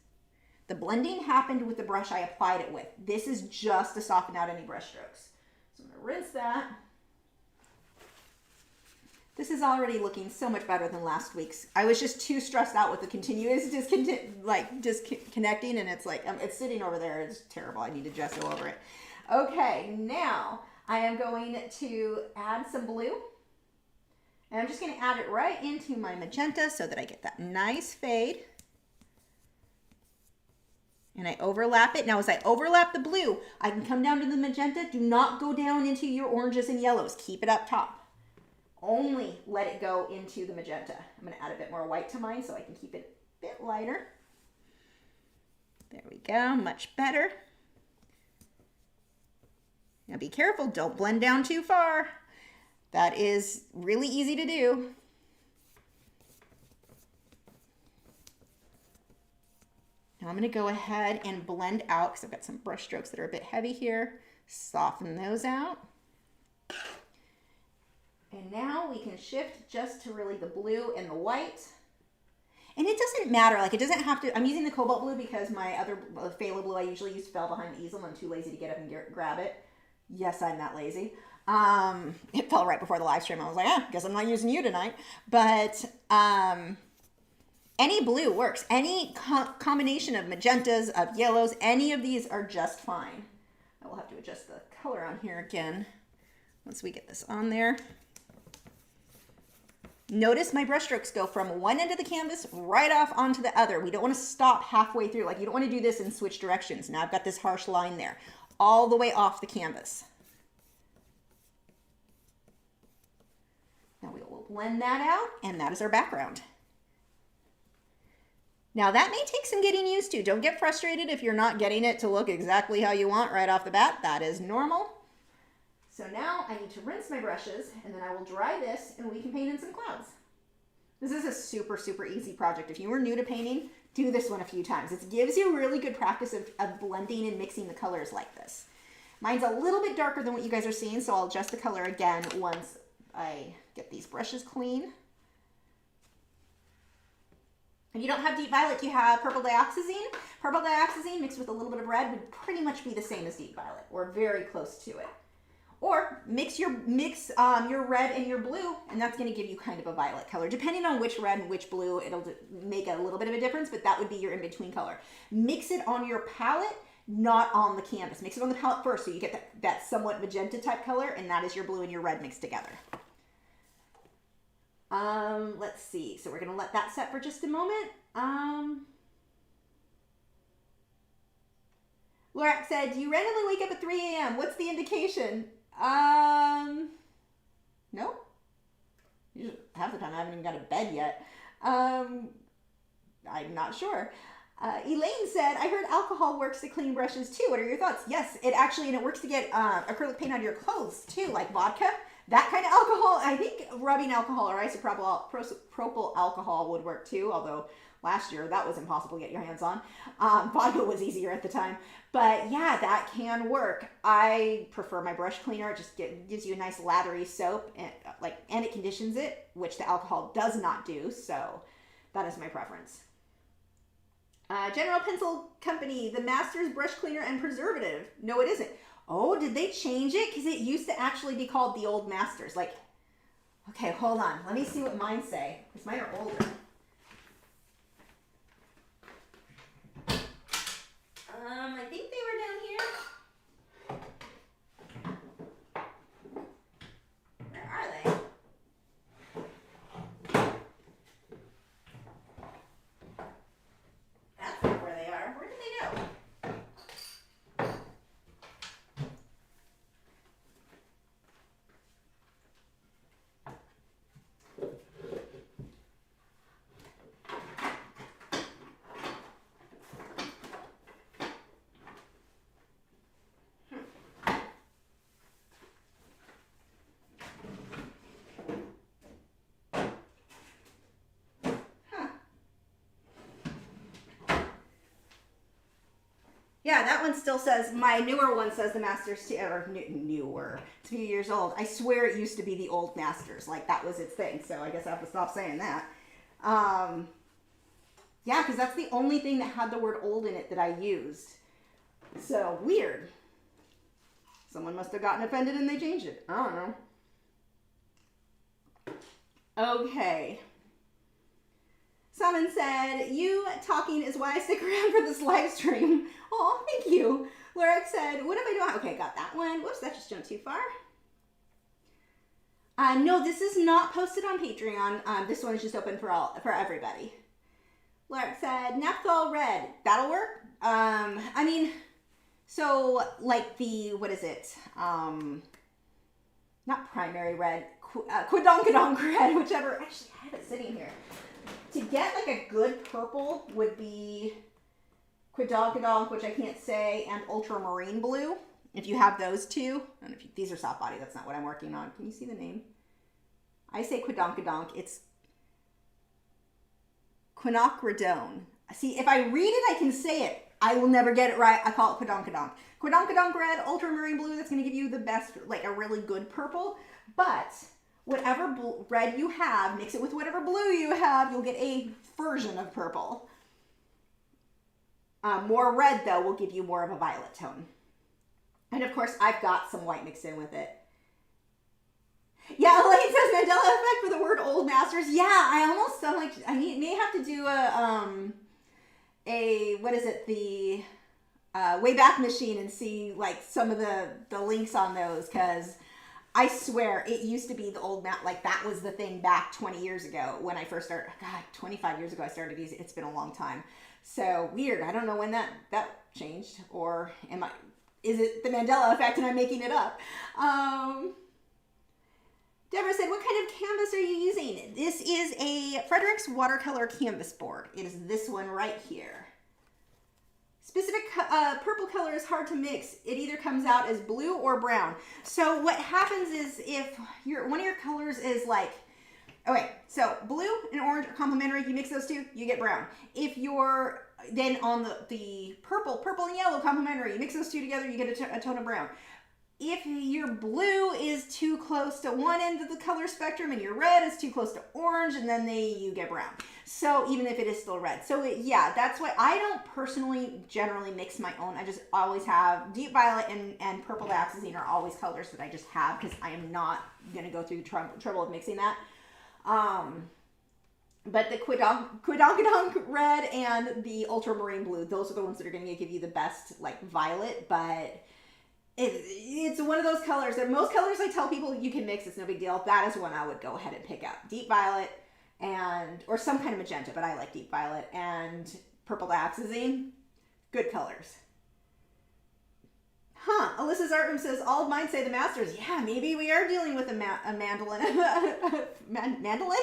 The blending happened with the brush I applied it with. This is just to soften out any brush strokes. So I'm going to rinse that. This is already looking so much better than last week's. I was just too stressed out with the continuous disconnecting, and it's like, it's sitting over there. It's terrible. I need to gesso over it. Okay, now I am going to add some blue. And I'm just going to add it right into my magenta so that I get that nice fade. And I overlap it. Now as I overlap the blue, I can come down to the magenta. Do not go down into your oranges and yellows. Keep it up top. Only let it go into the magenta. I'm going to add a bit more white to mine so I can keep it a bit lighter. There we go, much better. Now be careful, don't blend down too far. That is really easy to do. Now I'm going to go ahead and blend out because I've got some brush strokes that are a bit heavy here. Soften those out. And now we can shift just to really the blue and the white. And it doesn't matter, like it doesn't have to, I'm using the cobalt blue because my other phthalo blue I usually use fell behind the easel and I'm too lazy to get up and grab it. Yes, I'm that lazy. It fell right before the live stream. I was like, guess I'm not using you tonight. But any blue works. Any combination of magentas, of yellows, any of these are just fine. I will have to adjust the color on here again once we get this on there. Notice my brush strokes go from one end of the canvas right off onto the other. We don't want to stop halfway through. Like you don't want to do this and switch directions. Now I've got this harsh line there, all the way off the canvas. Now we will blend that out, and that is our background. Now that may take some getting used to. Don't get frustrated if you're not getting it to look exactly how you want right off the bat. That is normal. So now I need to rinse my brushes, and then I will dry this, and we can paint in some clouds. This is a super, super easy project. If you were new to painting, do this one a few times. It gives you really good practice of blending and mixing the colors like this. Mine's a little bit darker than what you guys are seeing, so I'll adjust the color again once I get these brushes clean. If you don't have deep violet, you have purple dioxazine. Purple dioxazine mixed with a little bit of red would pretty much be the same as deep violet, or very close to it. Or mix your red and your blue, and that's going to give you kind of a violet color. Depending on which red and which blue, it'll make a little bit of a difference, but that would be your in-between color. Mix it on your palette, not on the canvas. Mix it on the palette first, so you get that somewhat magenta type color, and that is your blue and your red mixed together. Let's see. So we're going to let that set for just a moment. Lorax said, do you randomly wake up at 3 a.m.? What's the indication? No. Usually, half the time I haven't even got to bed yet. I'm not sure. Elaine said, I heard alcohol works to clean brushes too. What are your thoughts? Yes, it actually, and it works to get acrylic paint on your clothes too, like vodka. That kind of alcohol, I think rubbing alcohol or isopropyl alcohol would work too, although last year that was impossible to get your hands on. Vodka was easier at the time. But yeah, that can work. I prefer my brush cleaner. It just gives you a nice lathery soap, and it conditions it, which the alcohol does not do. So that is my preference. General Pencil Company, the Masters Brush Cleaner and Preservative. No, it isn't. Oh, did they change it? Because it used to actually be called the Old Masters. Like, okay, hold on. Let me see what mine say, because mine are older. I think they were down here. Where are they? Yeah, that one still says, my newer one says the Masters, or newer, it's a few years old. I swear it used to be the old Masters, like that was its thing, so I guess I have to stop saying that. Yeah, because that's the only thing that had the word old in it that I used. So, weird. Someone must have gotten offended and they changed it. I don't know. Okay. Someone said, you talking is why I stick around for this live stream. Oh, thank you. Lorick said, what if I don't? Okay, got that one. Whoops, that just jumped too far. No, this is not posted on Patreon. This one is just open for everybody. Lorick said, Naphthol red. That'll work. I mean, so like the, what is it? Not primary red, Quadonkadonk red, whichever. Actually, I have it sitting here. To get like a good purple would be Quadonkadonk, which I can't say, and ultramarine blue. If you have those two, I don't know if these are soft body, that's not what I'm working on. Can you see the name? I say Quadonkadonk, it's Quinacridone. See, if I read it, I can say it. I will never get it right. I call it Quadonkadonk. Quadonkadonk red, ultramarine blue, that's going to give you the best, like a really good purple. But whatever red you have, mix it with whatever blue you have, you'll get a version of purple. More red, though, will give you more of a violet tone. And of course, I've got some white mixed in with it. Yeah, Elaine says Mandela effect for the word old masters. Yeah, I almost sound like I may have to do a what is it, the Wayback Machine and see like some of the links on those, because I swear it used to be the old mat, like that was the thing back 20 years ago when I first started. God, 25 years ago I started using it. It's been a long time. So weird. I don't know when that changed, or is it the Mandela effect and I'm making it up? Deborah said, what kind of canvas are you using? This is a Frederick's watercolor canvas board. It is this one right here. Specific purple color is hard to mix. It either comes out as blue or brown. So what happens is if one of your colors is like, okay, so blue and orange are complementary. You mix those two, you get brown. If you're then on the purple and yellow complementary, you mix those two together, you get a tone of brown. If your blue is too close to one end of the color spectrum and your red is too close to orange, and then you get brown. So even if it is still red. So yeah, that's why I don't personally generally mix my own. I just always have deep violet and purple dioxazine are always colors that I just have, because I am not going to go through the trouble of mixing that. But the Quadonkadonk red and the ultramarine blue, those are the ones that are going to give you the best like violet, but it's one of those colors that most colors I tell people you can mix, it's no big deal. That is one I would go ahead and pick up. Deep violet or some kind of magenta, but I like deep violet, and purple dioxazine, good colors. Alyssa's art room says, all of mine say the masters. Yeah, maybe we are dealing with a mandolin, Mandela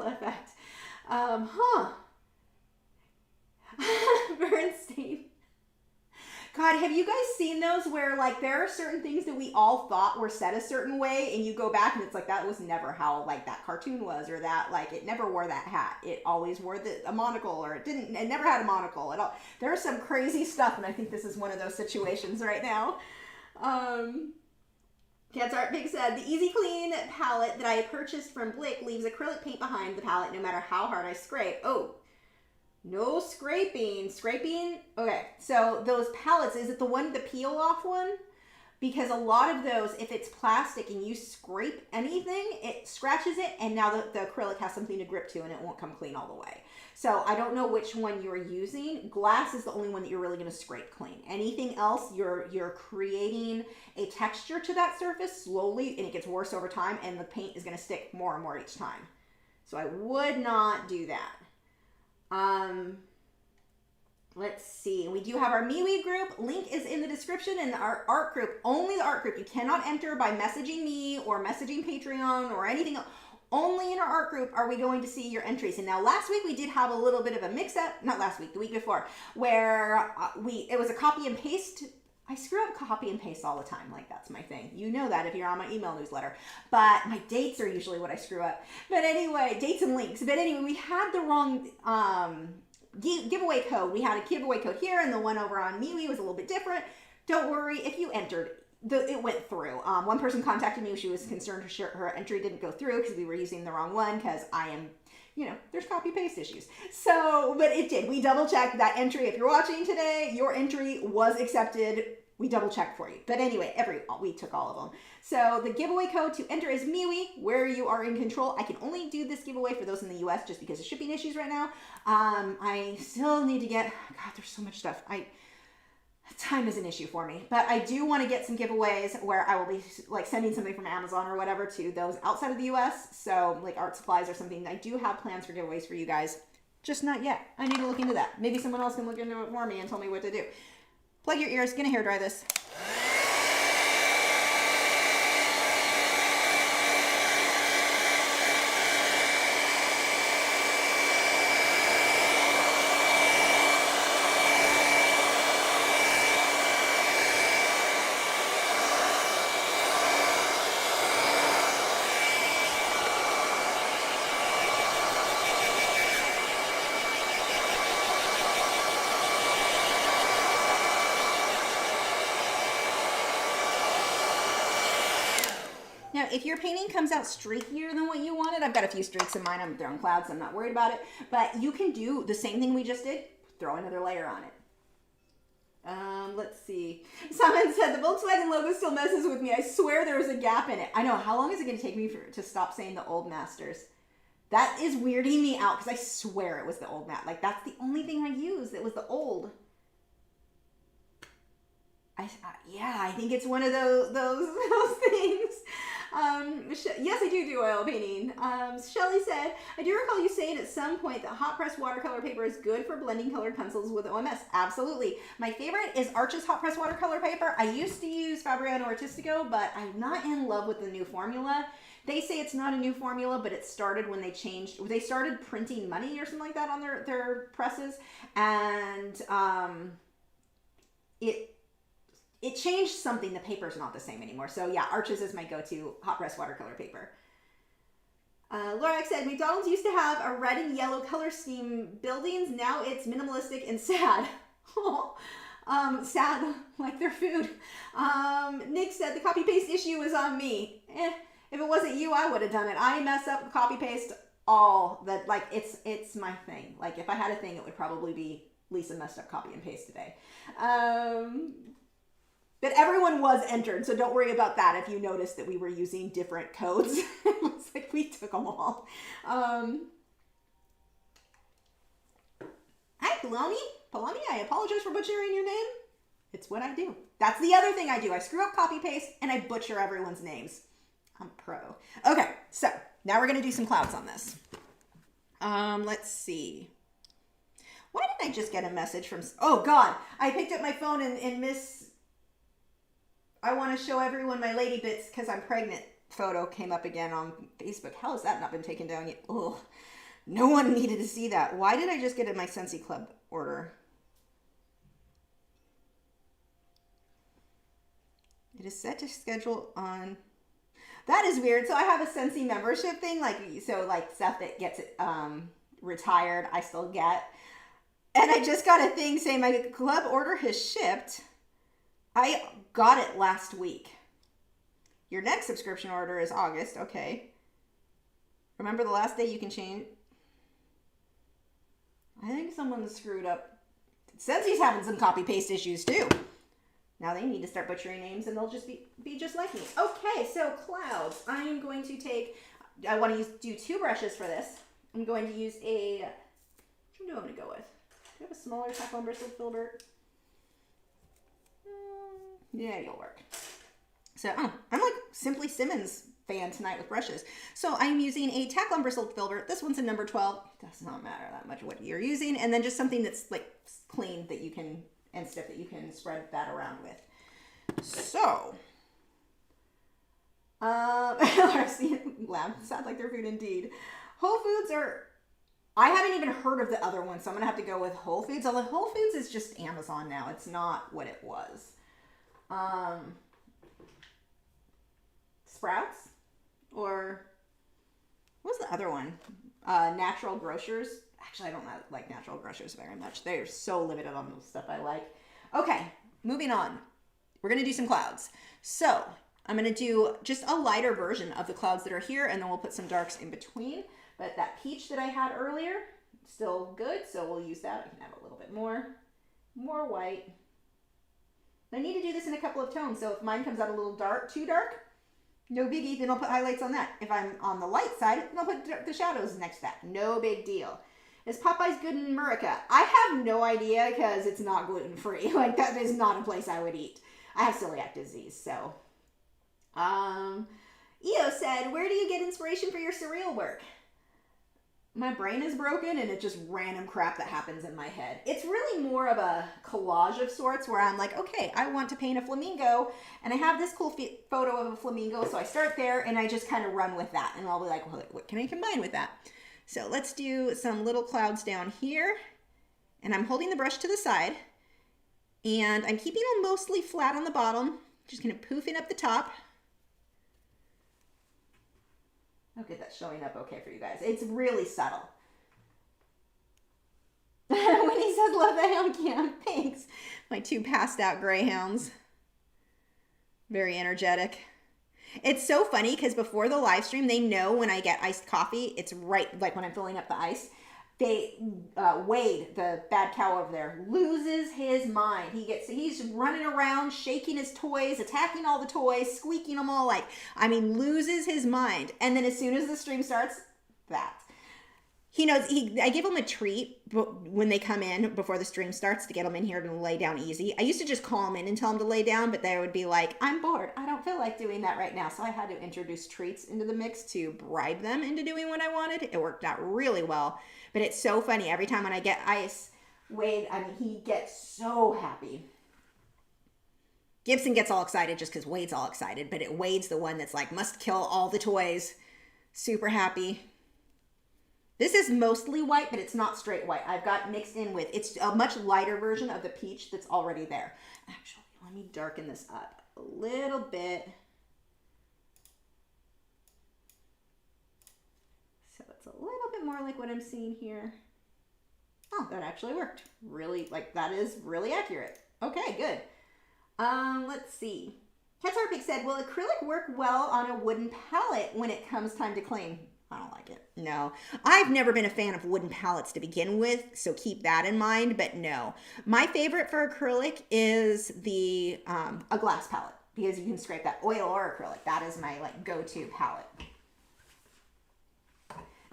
effect. Bernstein. God, have you guys seen those where like there are certain things that we all thought were said a certain way, and you go back and it's like that was never how like that cartoon was, or that like it never wore that hat. It always wore a monocle, or it never had a monocle at all. There's some crazy stuff, and I think this is one of those situations right now. Cat's Art Pig said, the Easy Clean palette that I purchased from Blick leaves acrylic paint behind the palette no matter how hard I scrape. Oh, no scraping. Okay, so those palettes, is it the peel off one? Because a lot of those, if it's plastic and you scrape anything, it scratches it, and now the acrylic has something to grip to and it won't come clean all the way. So I don't know which one you're using. Glass is the only one that you're really going to scrape clean. Anything else, you're creating a texture to that surface slowly, and it gets worse over time, and the paint is going to stick more and more each time. So I would not do that. Let's see. We do have our MeWe group. Link is in the description, and our art group, only the art group. You cannot enter by messaging me or messaging Patreon or anything else. Only in our art group are we going to see your entries. And now last week we did have a little bit of a mix-up, not last week, the week before, where it was a copy and paste. I screw up copy and paste all the time. Like, that's my thing. You know that if you're on my email newsletter. But my dates are usually what I screw up. But anyway, dates and links. But anyway, we had the wrong giveaway code. We had a giveaway code here, and the one over on MeWe was a little bit different. Don't worry, if you entered, it went through. One person contacted me. She was concerned her entry didn't go through because we were using the wrong one, because I am, you know, there's copy paste issues. So, but it did. We double checked that entry. If you're watching today, your entry was accepted. We double checked for you. But anyway, we took all of them. So the giveaway code to enter is MeWe, where you are in control. I can only do this giveaway for those in the US just because of shipping issues right now. I still need to get, God, there's so much stuff. Time is an issue for me, but I do want to get some giveaways where I will be like sending something from Amazon or whatever to those outside of the US. So like art supplies or something. I do have plans for giveaways for you guys, just not yet. I need to look into that. Maybe someone else can look into it for me and tell me what to do. Plug your ears, gonna hair dry this. Now, if your painting comes out streakier than what you wanted, I've got a few streaks in mine. I'm throwing clouds, so I'm not worried about it. But you can do the same thing we just did, throw another layer on it. Let's see. Someone said the Volkswagen logo still messes with me. I swear there was a gap in it. I know. How long is it going to take me to stop saying the old masters? That is weirding me out because I swear it was the old mat. Like, that's the only thing I used. It was the old. Yeah, I think it's one of those things. Yes, I do oil painting. Shelly said, I do recall you saying at some point that hot press watercolor paper is good for blending colored pencils with OMS. Absolutely. My favorite is Arch's hot press watercolor paper. I used to use Fabriano Artistico, but I'm not in love with the new formula. They say it's not a new formula, but it started when they started printing money or something like that on their presses, and it changed something. The paper's not the same anymore. So yeah, Arches is my go-to hot press watercolor paper. Lorax said, McDonald's used to have a red and yellow color scheme buildings. Now it's minimalistic and sad. Sad like their food. Nick said, the copy paste issue is on me. If it wasn't you, I would have done it. I mess up copy paste all that. Like it's my thing. Like if I had a thing, it would probably be Lisa messed up copy and paste today. But everyone was entered, so don't worry about that if you noticed that we were using different codes. It was like we took them all. Hi, Palami, I apologize for butchering your name. It's what I do. That's the other thing I do. I screw up copy paste and I butcher everyone's names. I'm pro. Okay, so now we're gonna do some clouds on this. Let's see. Why did I just get a message from, oh God, I picked up my phone and I want to show everyone my lady bits because I'm pregnant photo came up again on Facebook. How has that not been taken down yet? Oh, no one needed to see that. Why did I just get in my Scentsy Club order? It is set to schedule on... That is weird. So I have a Scentsy membership thing. Like stuff that gets retired, I still get. And I just got a thing saying my club order has shipped. I got it last week. Your next subscription order is August. Okay. Remember the last day you can change? I think someone screwed up. Scensy's having some copy paste issues too. Now they need to start butchering names and they'll just be just like me. Okay, so clouds. I am going to take, I want to do two brushes for this. I'm going to use a, what do I want to go with? Do you have a smaller tack bristle filbert? Yeah, you'll work. So, I'm like Simply Simmons fan tonight with brushes. So I'm using a tack bristle filbert. This one's a number 12. It does not matter that much what you're using. And then just something that's like clean that you can, and stuff that you can spread that around with. So, sounds like their food indeed. Whole Foods are, I haven't even heard of the other one, so I'm going to have to go with Whole Foods. Although Whole Foods is just Amazon now. It's not what it was. Sprouts? Or what was the other one? Natural Grocers. Actually, I don't like natural brushes very much. They're so limited on the stuff I like. Okay, moving on. We're going to do some clouds. So I'm going to do just a lighter version of the clouds that are here, and then we'll put some darks in between. But that peach that I had earlier, still good, so we'll use that. I can add a little bit more white. I need to do this in a couple of tones, so if mine comes out a little dark, too dark, no biggie, then I'll put highlights on that. If I'm on the light side, then I'll put the shadows next to that. No big deal. Is Popeye's good in America? I have no idea because it's not gluten-free. Like, that is not a place I would eat. I have celiac disease, so. Eo said, where do you get inspiration for your surreal work? My brain is broken and it's just random crap that happens in my head. It's really more of a collage of sorts where I'm like, okay, I want to paint a flamingo and I have this cool photo of a flamingo. So I start there and I just kind of run with that and I'll be like, well, what can I combine with that? So let's do some little clouds down here and I'm holding the brush to the side and I'm keeping them mostly flat on the bottom, just kind of poofing up the top. Okay, that's showing up okay for you guys. It's really subtle. Winnie says, love the hound cam. Thanks. My two passed out greyhounds. Very energetic. It's so funny because before the live stream, they know when I get iced coffee, it's right, like when I'm filling up the ice. Wade, the bad cow over there, loses his mind. He's running around, shaking his toys, attacking all the toys, squeaking them all, loses his mind. And then as soon as the stream starts, he knows, I give him a treat when they come in before the stream starts to get them in here to lay down easy. I used to just call them in and tell them to lay down, but they would be like, I'm bored. I don't feel like doing that right now. So I had to introduce treats into the mix to bribe them into doing what I wanted. It worked out really well. But it's so funny. Every time when I get ice, Wade, he gets so happy. Gibson gets all excited just because Wade's all excited, but Wade's the one that's like, must kill all the toys. Super happy. This is mostly white, but it's not straight white. I've got mixed in with, it's a much lighter version of the peach that's already there. Actually, let me darken this up a little bit. So it's a little bit more like what I'm seeing here. Oh, that actually worked. Really, that is really accurate. Okay, good. Let's see. Catsarpig said, will acrylic work well on a wooden palette when it comes time to clean? I don't like it. No. I've never been a fan of wooden palettes to begin with, so keep that in mind, but no. My favorite for acrylic is a glass palette because you can scrape that, oil or acrylic. That is my go-to palette.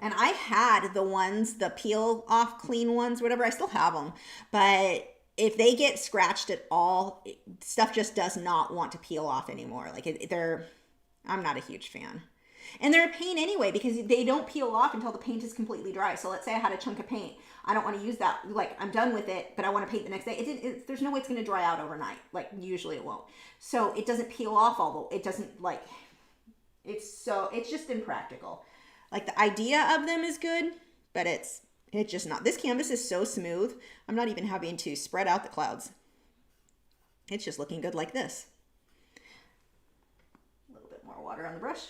And I had the ones, the peel off clean ones, whatever, I still have them, but if they get scratched at all, stuff just does not want to peel off anymore. I'm not a huge fan. And they're a pain anyway because they don't peel off until the paint is completely dry. So let's say I had a chunk of paint. I don't want to use that. I'm done with it, but I want to paint the next day. There's no way it's going to dry out overnight. Usually it won't. So it doesn't peel off, although it doesn't it's just impractical. The idea of them is good, but it's just not. This canvas is so smooth. I'm not even having to spread out the clouds. It's just looking good like this. A little bit more water on the brush.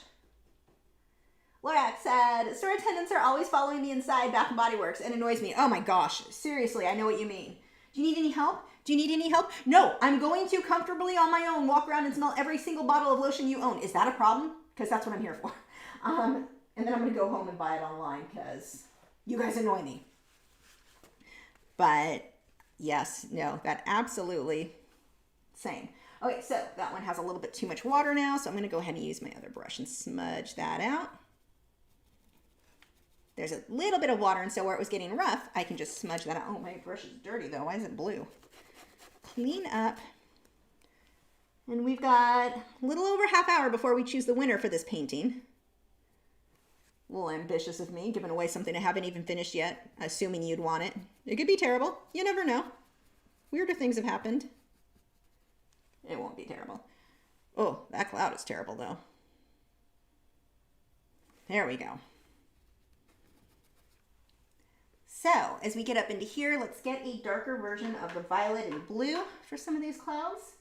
Lorak said, store attendants are always following me inside Bath & Body Works and annoys me. Oh my gosh, seriously, I know what you mean. Do you need any help? Do you need any help? No, I'm going to comfortably on my own walk around and smell every single bottle of lotion you own. Is that a problem? Because that's what I'm here for. And then I'm going to go home and buy it online because you guys annoy me. But yes, no, that absolutely same. Okay, so that one has a little bit too much water now, so I'm going to go ahead and use my other brush and smudge that out. There's a little bit of water, and so where it was getting rough, I can just smudge that out. Oh, my brush is dirty, though. Why is it blue? Clean up. And we've got a little over half hour before we choose the winner for this painting. A little ambitious of me, giving away something I haven't even finished yet, assuming you'd want it. It could be terrible. You never know. Weirder things have happened. It won't be terrible. Oh, that cloud is terrible, though. There we go. So, as we get up into here, let's get a darker version of the violet and blue for some of these clouds.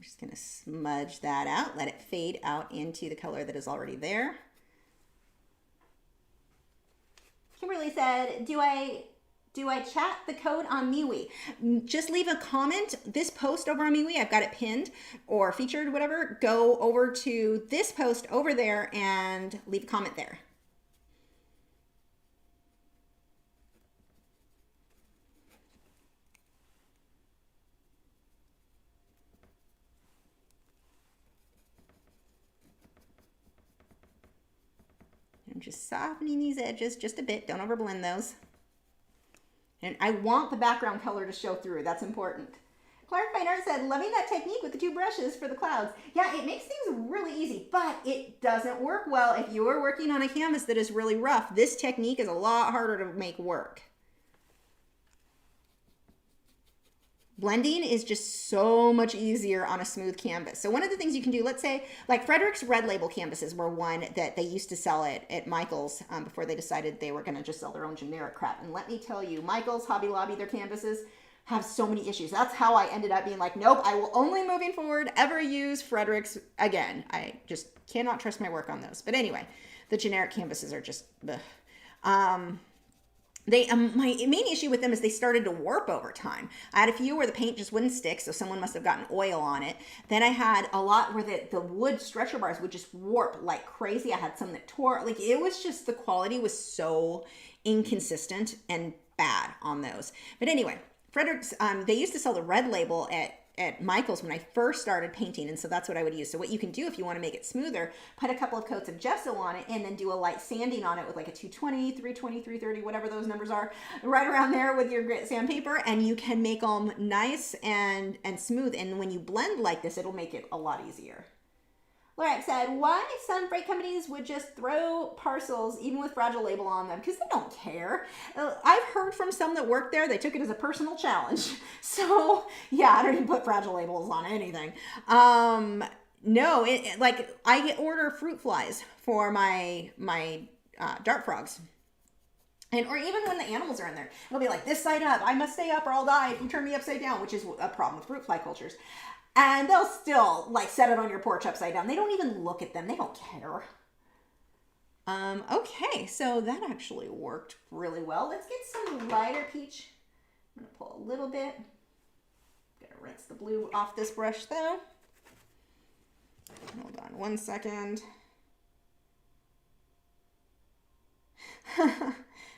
I'm just going to smudge that out, let it fade out into the color that is already there. Kimberly said, do I chat the code on MeWe? Just leave a comment. This post over on MeWe, I've got it pinned or featured, whatever. Go over to this post over there and leave a comment there. I'm just softening these edges just a bit. Don't overblend those. And I want the background color to show through. That's important. Clark Fine Art said, loving that technique with the 2 brushes for the clouds. Yeah, it makes things really easy, but it doesn't work well if you are working on a canvas that is really rough. This technique is a lot harder to make work. Blending is just so much easier on a smooth canvas. So one of the things you can do, let's say, like Frederick's Red Label canvases were one that they used to sell at Michael's before they decided they were going to just sell their own generic crap. And let me tell you, Michael's, Hobby Lobby, their canvases have so many issues. That's how I ended up being like, nope, I will only moving forward ever use Frederick's again. I just cannot trust my work on those. But anyway, the generic canvases are just, ugh. My main issue with them is they started to warp over time. I had a few where the paint just wouldn't stick, so someone must have gotten oil on it. Then I had a lot where the wood stretcher bars would just warp like crazy. I had some that tore. Like, it was just, the quality was so inconsistent and bad on those. But anyway, Frederick's, they used to sell the Red Label at Michael's when I first started painting, and so that's what I would use. So what you can do if you want to make it smoother, put a couple of coats of gesso on it and then do a light sanding on it with like a 220, 320, 330, whatever those numbers are, right around there with your grit sandpaper, and you can make them nice and smooth. And when you blend like this, it'll make it a lot easier. Lorax said, why some freight companies would just throw parcels even with fragile label on them? Because they don't care. I've heard from some that work there, they took it as a personal challenge. So yeah, I don't even put fragile labels on anything. No, like I order fruit flies for my dart frogs. Or even when the animals are in there, it'll be like, this side up, I must stay up or I'll die if you turn me upside down, which is a problem with fruit fly cultures. And they'll still like set it on your porch upside down. They don't even look at them. They don't care. Okay, so that actually worked really well. Let's get some lighter peach. I'm gonna pull a little bit. Gotta rinse the blue off this brush though. Hold on one second.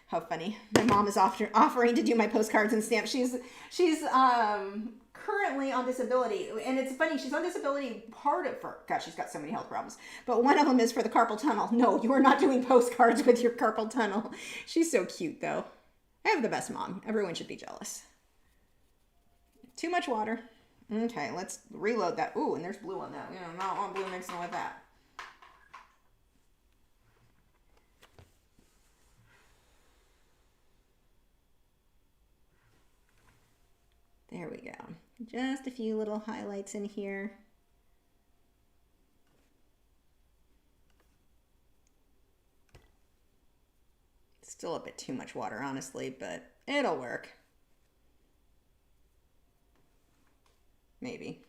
How funny. My mom is offering to do my postcards and stamps. She's currently on disability, and it's funny, she's on disability part of her, gosh, she's got so many health problems, but one of them is for the carpal tunnel. No, you are not doing postcards with your carpal tunnel. She's so cute though. I have the best mom. Everyone should be jealous. Too much water. Okay, let's reload that. Ooh, and there's blue on that. You know, not want blue mixing with that. There we go. Just a few little highlights in here. Still a bit too much water, honestly, but it'll work. Maybe.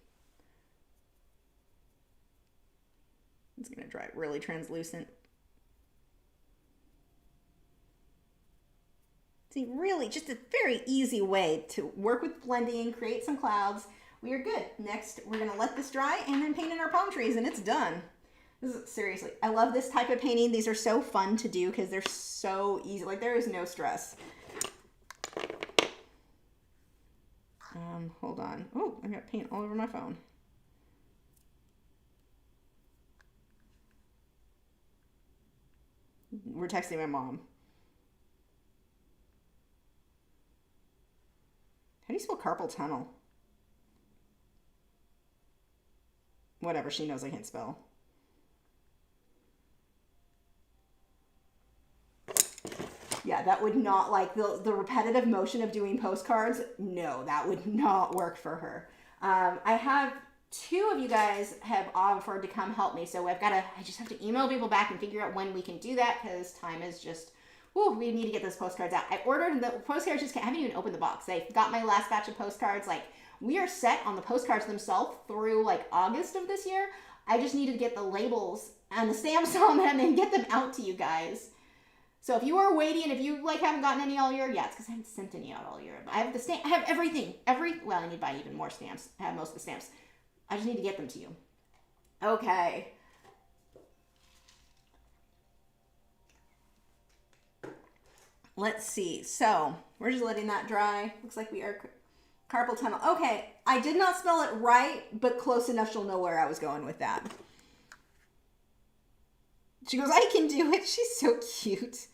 It's gonna dry really translucent. See, really just a very easy way to work with blending, create some clouds. We are good. Next, we're gonna let this dry and then paint in our palm trees, and it's done. This is seriously, I love this type of painting. These are so fun to do because they're so easy. Like, there is no stress. Hold on. Oh, I got paint all over my phone. We're texting my mom. How do you spell carpal tunnel? Whatever, she knows I can't spell. Yeah, that would not, like, the repetitive motion of doing postcards, no, that would not work for her. I have two of you guys have offered to come help me, so I just have to email people back and figure out when we can do that, because time is just, whew, we need to get those postcards out. I ordered the postcards, I haven't even opened the box. I got my last batch of postcards like we are set on the postcards themselves through like August of this year. I just needed to get the labels and the stamps on them and get them out to you guys. So if you are waiting, if you like haven't gotten any all year, yeah, it's because I haven't sent any out all year. I have the stamp, I have everything. Well, I need to buy even more stamps. I have most of the stamps. I just need to get them to you. Okay. Let's see. So we're just letting that dry. Looks like we are carpal tunnel. Okay. I did not spell it right, but close enough she'll know where I was going with that. She goes, I can do it. She's so cute.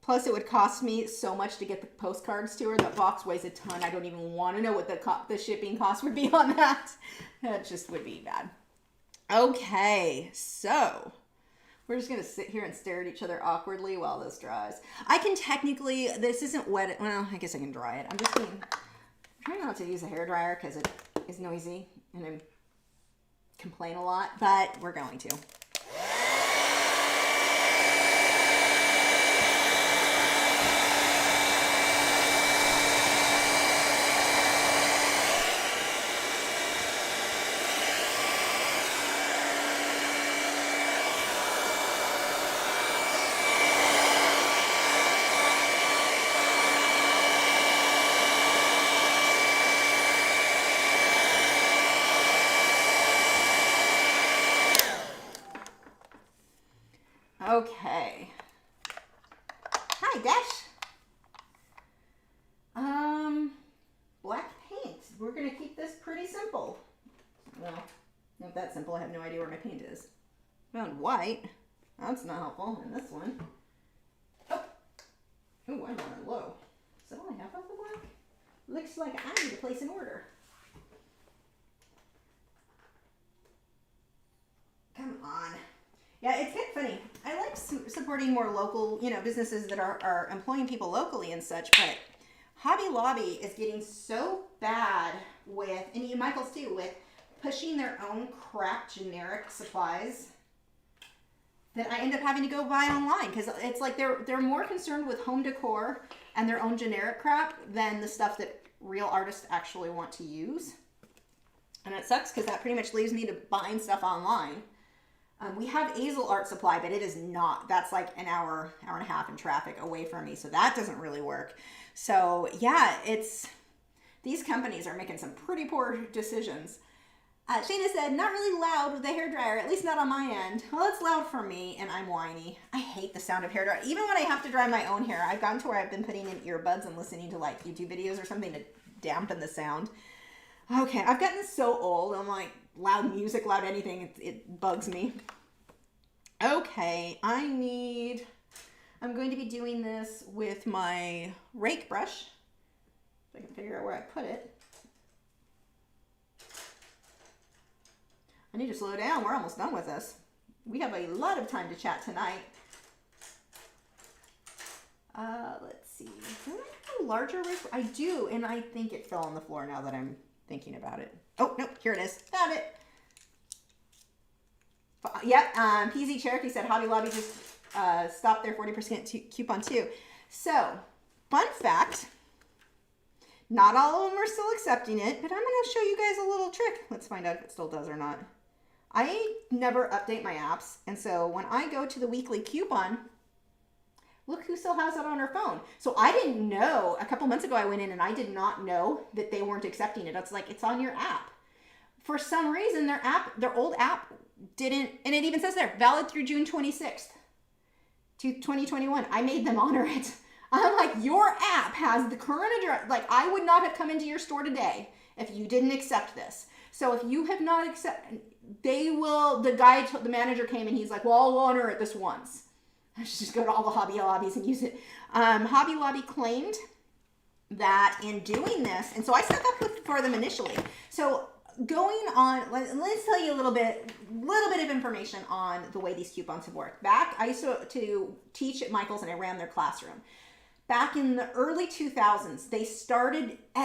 Plus, it would cost me so much to get the postcards to her. That box weighs a ton. I don't even want to know what the shipping cost would be on that. That just would be bad. Okay, so we're just going to sit here and stare at each other awkwardly while this dries. I can technically, this isn't wet. Well, I guess I can dry it. I'm trying not to use a hairdryer because it is noisy and I complain a lot, but we're going to. Okay. Hi, Dash. Black paint. We're going to keep this pretty simple. Well, not that simple. I have no idea where my paint is. Found white. That's not helpful. And this one. Oh, I'm on it low. Is that all I have of the black? Looks like I need to place an order. Come on. Yeah, it's kind of funny. I like supporting more local, businesses that are employing people locally and such, but Hobby Lobby is getting so bad with, and Michael's too, with pushing their own crap generic supplies that I end up having to go buy online because it's like they're more concerned with home decor and their own generic crap than the stuff that real artists actually want to use. And it sucks because that pretty much leaves me to buying stuff online. We have Azel Art Supply, but it is not. That's like an hour and a half in traffic away from me, so that doesn't really work. So yeah, these companies are making some pretty poor decisions. Shayna said, not really loud with the hairdryer, at least not on my end. Well, it's loud for me, and I'm whiny. I hate the sound of hairdryer. Even when I have to dry my own hair, I've gotten to where I've been putting in earbuds and listening to like YouTube videos or something to dampen the sound. Okay, I've gotten so old. I'm like, loud music, loud anything, it bugs me. Okay, I'm going to be doing this with my rake brush. If I can figure out where I put it. I need to slow down. We're almost done with this. We have a lot of time to chat tonight. Let's see. Do I have a larger rake? I do, and I think it fell on the floor now that I'm thinking about it. Oh, no, here it is. Found it. Yep, PZ Cherokee said Hobby Lobby just stopped their 40% coupon too. So, fun fact, not all of them are still accepting it, but I'm going to show you guys a little trick. Let's find out if it still does or not. I never update my apps, and so when I go to the weekly coupon, look who still has it on her phone. So I didn't know, a couple months ago I went in and I did not know that they weren't accepting it. It's like, it's on your app. For some reason, their old app didn't, and it even says there, valid through June 26th to 2021. I made them honor it. I'm like, your app has the current address. Like, I would not have come into your store today if you didn't accept this. So if you have not accepted, the manager came and he's like, well, I'll honor it this once. I should just go to all the Hobby Lobbies and use it. Hobby Lobby claimed that in doing this, and so I stuck up for them initially. So going on, let's tell you a little bit of information on the way these coupons have worked. Back, I used to teach at Michael's and I ran their classroom. back in the early 2000s, they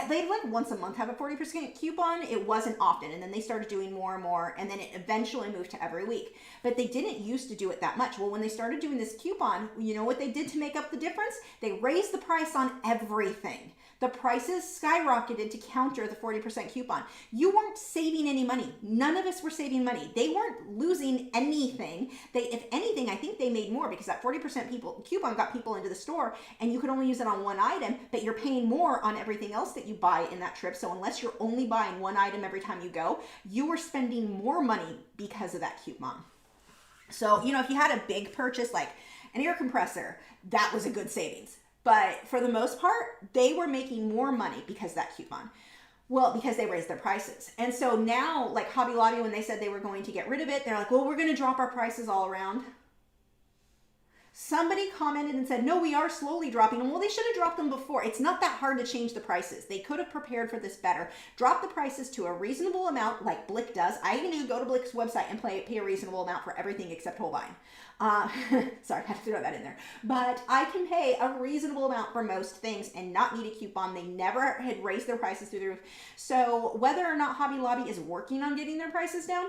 they'd like once a month have a 40% coupon. It wasn't often. And then they started doing more and more. And then it eventually moved to every week. But they didn't used to do it that much. Well, when they started doing this coupon, you know what they did to make up the difference? They raised the price on everything. The prices skyrocketed to counter the 40% coupon. You weren't saving any money. None of us were saving money. They weren't losing anything. If anything, I think they made more because that 40% coupon got people into the store and you could only use it on one item, but you're paying more on everything else that you buy in that trip. So unless you're only buying one item every time you go, you were spending more money because of that coupon. So, you know, if you had a big purchase like an air compressor, that was a good savings. But for the most part, they were making more money because of that coupon. Well, because they raised their prices. And so now, like Hobby Lobby, when they said they were going to get rid of it, they're like, well, we're going to drop our prices all around. Somebody commented and said, no, we are slowly dropping them. Well, they should have dropped them before. It's not that hard to change the prices. They could have prepared for this better. Drop the prices to a reasonable amount like Blick does. I even go to Blick's website and pay a reasonable amount for everything except Holbein. Sorry, I had to throw that in there. But I can pay a reasonable amount for most things and not need a coupon. They never had raised their prices through the roof. So whether or not Hobby Lobby is working on getting their prices down,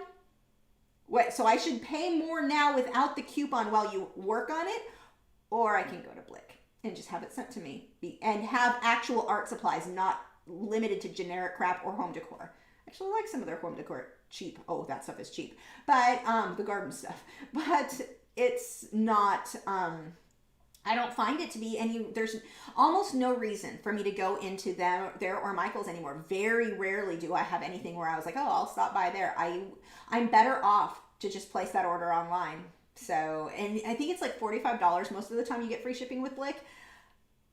so I should pay more now without the coupon while you work on it, or I can go to Blick and just have it sent to me and have actual art supplies, not limited to generic crap or home decor. Actually, I like some of their home decor cheap. Oh, that stuff is cheap. But the garden stuff. But it's not, I don't find it to be there's almost no reason for me to go into there or Michael's anymore. Very rarely do I have anything where I was like, oh, I'll stop by there. I'm better off to just place that order online. So, and I think it's like $45 most of the time you get free shipping with Blick.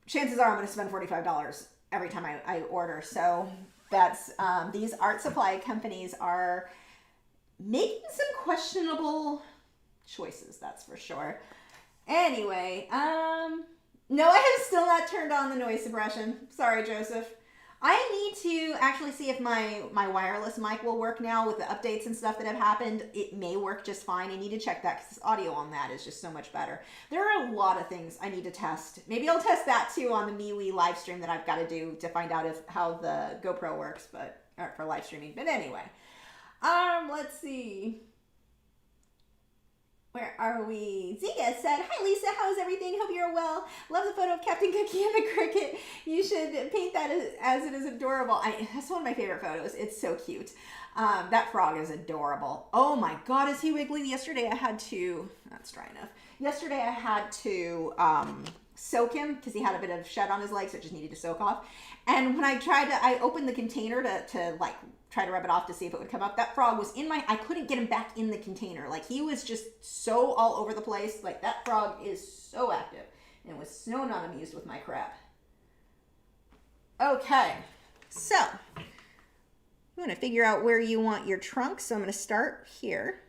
Chances are I'm going to spend $45 every time I order. So that's, these art supply companies are making some questionable choices, that's for sure. Anyway, no, I have still not turned on the noise suppression. Sorry, Joseph. I need to actually see if my wireless mic will work now with the updates and stuff that have happened. It may work just fine. I need to check that because audio on that is just so much better. There are a lot of things I need to test. Maybe I'll test that too on the MeWe live stream that I've got to do to find out how the GoPro works, or for live streaming. But anyway, let's see. Where are we? Ziga said, hi Lisa, how's everything? Hope you're well. Love the photo of Captain Cookie and the cricket. You should paint that as it is adorable. That's one of my favorite photos. It's so cute. That frog is adorable. Oh my God, is he wiggly? Yesterday I had to, that's dry enough. Yesterday I had to soak him because he had a bit of shed on his legs, so it just needed to soak off. And when I opened the container to like try to rub it off to see if it would come up, that frog was I couldn't get him back in the container. Like he was just so all over the place. Like that frog is so active and was so not amused with my crap. Okay, so you want to figure out where you want your trunk. So I'm going to start here.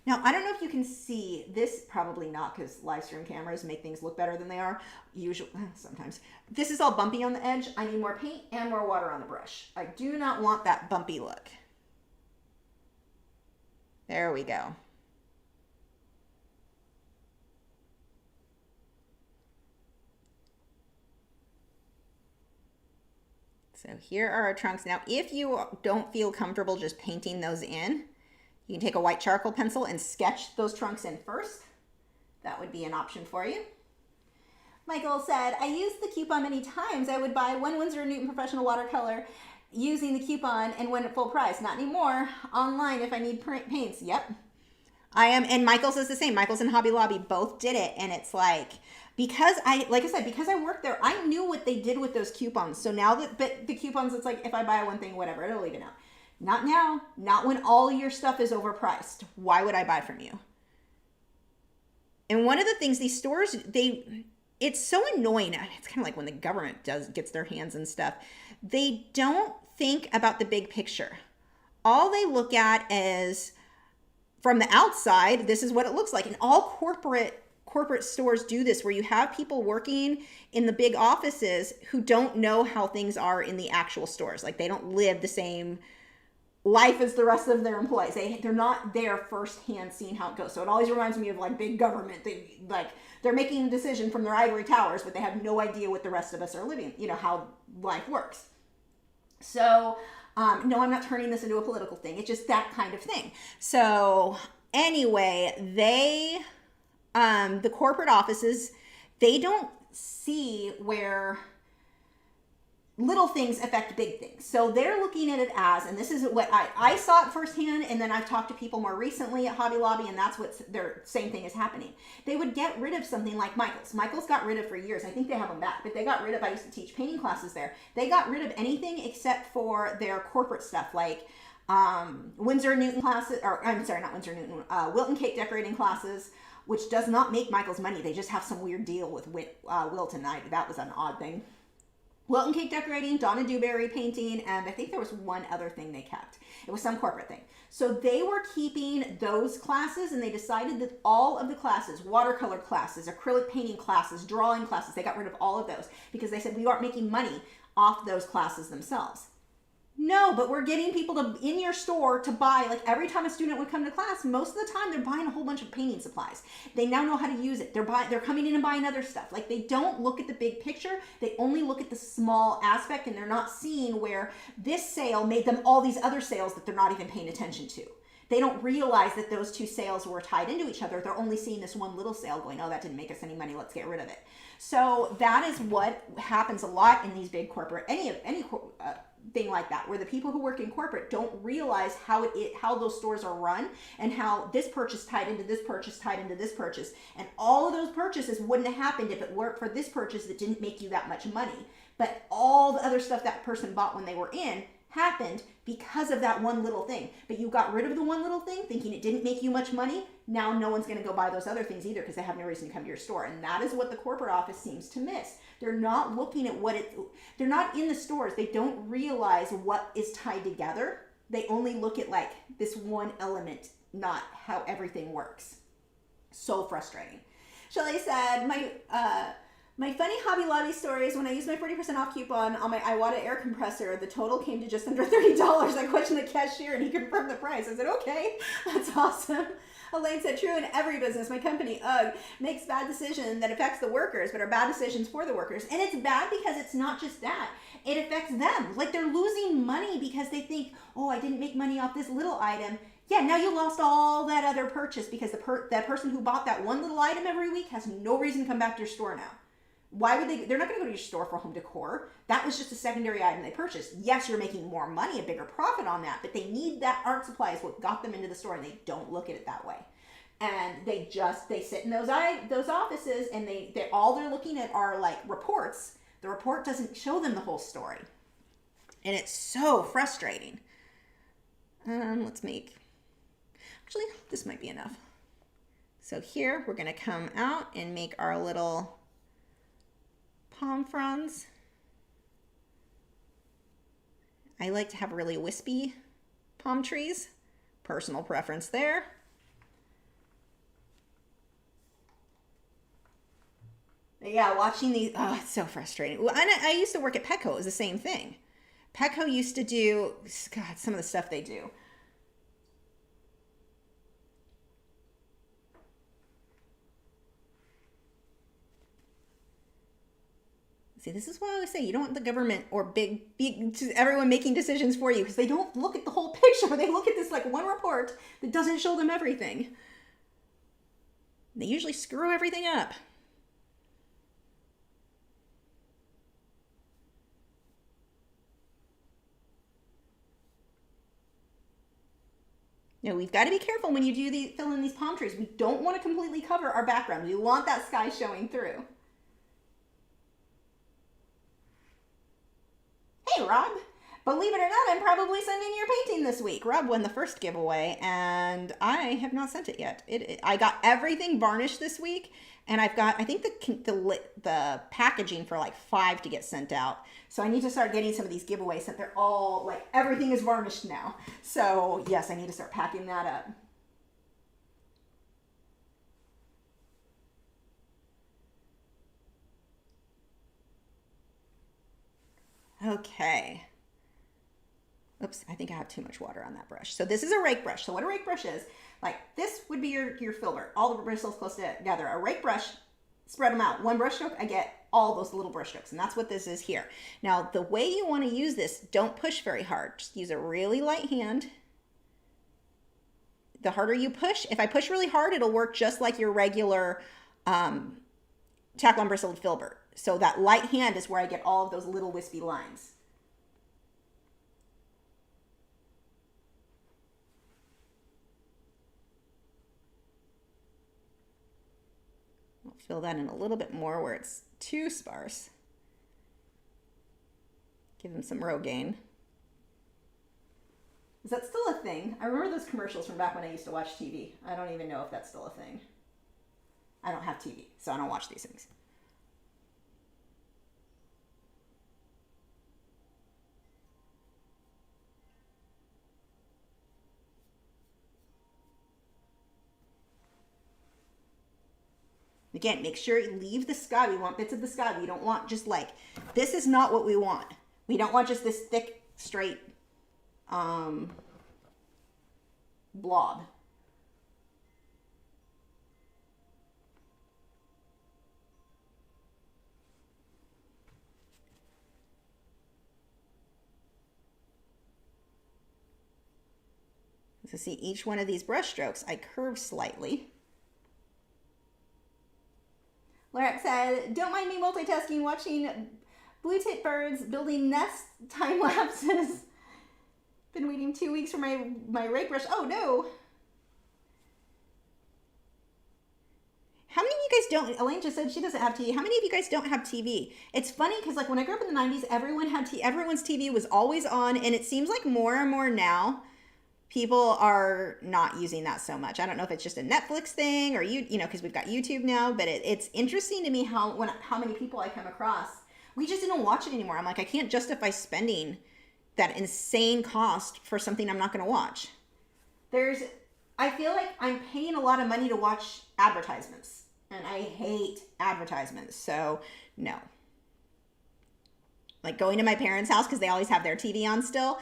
Now, I don't know if you can see this, probably not because live stream cameras make things look better than they are. Usually, sometimes. This is all bumpy on the edge. I need more paint and more water on the brush. I do not want that bumpy look. There we go. So here are our trunks. Now, if you don't feel comfortable just painting those in, you can take a white charcoal pencil and sketch those trunks in first. That would be an option for you. Michael said, I used the coupon many times. I would buy one Winsor & Newton professional watercolor using the coupon and win at full price. Not anymore. Online if I need paints. Yep. I am, and Michael says the same. Michael's and Hobby Lobby both did it, and it's like, because I worked there, I knew what they did with those coupons. So now but the coupons, it's like, if I buy one thing, whatever, it'll even out. Not now, not when all your stuff is overpriced. Why would I buy from you? And one of the things these stores, it's so annoying. It's kind of like when the government gets their hands and stuff. They don't think about the big picture. All they look at is from the outside, this is what it looks like. And all corporate stores do this, where you have people working in the big offices who don't know how things are in the actual stores. Like they don't live the same life as the rest of their employees. They're not there firsthand seeing how it goes. So it always reminds me of like big government. They're making a decision from their ivory towers, but they have no idea what the rest of us are living, how life works. So no, I'm not turning this into a political thing. It's just that kind of thing. So anyway, the corporate offices, they don't see where little things affect big things. So they're looking at it as, and this is what I saw it firsthand, and then I've talked to people more recently at Hobby Lobby, and that's what their same thing is happening. They would get rid of something like Michael's. Michael's got rid of for years. I think they have them back, but they got rid of, I used to teach painting classes there. They got rid of anything except for their corporate stuff, like Winsor Newton classes, or I'm sorry, not Winsor Newton, Wilton cake decorating classes, which does not make Michael's money. They just have some weird deal with Wilton. That was an odd thing. Wilton cake decorating, Donna Dewberry painting, and I think there was one other thing they kept. It was some corporate thing. So they were keeping those classes, and they decided that all of the classes, watercolor classes, acrylic painting classes, drawing classes, they got rid of all of those because they said we aren't making money off those classes themselves. No, but we're getting people in your store to buy, like every time a student would come to class, most of the time they're buying a whole bunch of painting supplies. They now know how to use it. They're coming in and buying other stuff. Like they don't look at the big picture. They only look at the small aspect, and they're not seeing where this sale made them all these other sales that they're not even paying attention to. They don't realize that those two sales were tied into each other. They're only seeing this one little sale going, oh, that didn't make us any money. Let's get rid of it. So that is what happens a lot in these big corporate, any thing like that, where the people who work in corporate don't realize how those stores are run, and how this purchase tied into this purchase tied into this purchase, and all of those purchases wouldn't have happened if it weren't for this purchase that didn't make you that much money. But all the other stuff that person bought when they were in happened because of that one little thing. But you got rid of the one little thing thinking it didn't make you much money. Now no one's going to go buy those other things either because they have no reason to come to your store. And that is what the corporate office seems to miss. They're not looking at they're not in the stores. They don't realize what is tied together. They only look at like this one element, not how everything works. So frustrating. Shelley said, my funny Hobby Lobby story is when I used my 40% off coupon on my Iwata air compressor, the total came to just under $30. I questioned the cashier and he confirmed the price. I said, okay, that's awesome. Elaine said, true in every business. My company, UGG, makes bad decisions that affects the workers, but are bad decisions for the workers. And it's bad because it's not just that. It affects them. Like they're losing money because they think, oh, I didn't make money off this little item. Yeah, now you lost all that other purchase because that person who bought that one little item every week has no reason to come back to your store now. Why would they're not going to go to your store for home decor. That was just a secondary item they purchased. Yes, you're making more money, a bigger profit on that, but they need that art supply is what got them into the store, and they don't look at it that way. And they sit in those offices, and they all they're looking at are like reports. The report doesn't show them the whole story. And it's so frustrating. Actually, this might be enough. So here we're going to come out and make our little palm fronds. I like to have really wispy palm trees. Personal preference there. Yeah, watching these, oh, it's so frustrating. Well, I used to work at Petco. It was the same thing. Petco used to do, God, some of the stuff they do. See, this is why I always say you don't want the government or big everyone making decisions for you, because they don't look at the whole picture. They look at this like one report that doesn't show them everything. They usually screw everything up. Now, we've got to be careful when you do fill in these palm trees. We don't want to completely cover our background. We want that sky showing through. Hey, Rob. Believe it or not, I'm probably sending your painting this week. Rob won the first giveaway, and I have not sent it yet. I got everything varnished this week, and I've got, I think, the packaging for like 5 to get sent out. So I need to start getting some of these giveaways sent. They're all, like, everything is varnished now. So, yes, I need to start packing that up. Okay. Oops, I think I have too much water on that brush. So this is a rake brush. So what a rake brush is, like this would be your filbert, all the bristles close together. A rake brush, spread them out. One brush stroke, I get all those little brush strokes, and that's what this is here. Now, the way you want to use this, don't push very hard. Just use a really light hand. The harder you push, if I push really hard, it'll work just like your regular tack-on bristled filbert. So that light hand is where I get all of those little wispy lines. Fill that in a little bit more where it's too sparse. Give them some Rogaine. Is that still a thing? I remember those commercials from back when I used to watch TV. I don't even know if that's still a thing. I don't have TV, so I don't watch these things. Again, make sure you leave the sky. We want bits of the sky. We don't want just like, this is not what we want. We don't want just this thick, straight blob. So see, each one of these brush strokes, I curve slightly. Lorax said, don't mind me multitasking, watching blue-tip birds building nest time lapses. Been waiting 2 weeks for my rake brush. Oh no. How many of you guys don't, Elaine just said she doesn't have TV. How many of you guys don't have TV? It's funny because like when I grew up in the 90s, everyone had everyone's TV was always on, and it seems like more and more now people are not using that so much. I don't know if it's just a Netflix thing or you know, because we've got YouTube now, but it's interesting to me how many people I come across, we just don't watch it anymore. I'm like, I can't justify spending that insane cost for something I'm not going to watch. I feel like I'm paying a lot of money to watch advertisements, and I hate advertisements. So no. Like going to my parents' house because they always have their TV on still.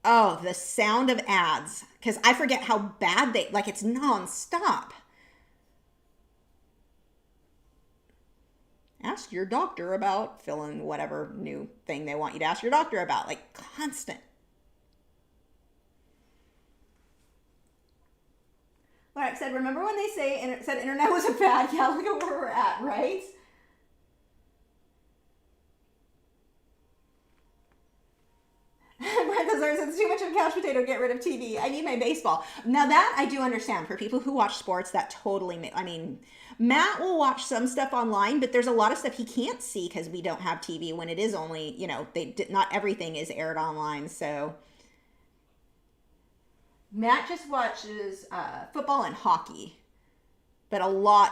Oh, the sound of ads. Because I forget how bad like it's nonstop. Ask your doctor about, fill in whatever new thing they want you to ask your doctor about. Like constant. Like I said, remember when they said internet was a fad? Yeah, look at where we're at, right? It's too much of a couch potato, get rid of TV. I need my baseball. Now that I do understand. For people who watch sports, that totally, I mean, Matt will watch some stuff online, but there's a lot of stuff he can't see because we don't have TV when it is only, you know, not everything is aired online. So Matt just watches football and hockey, but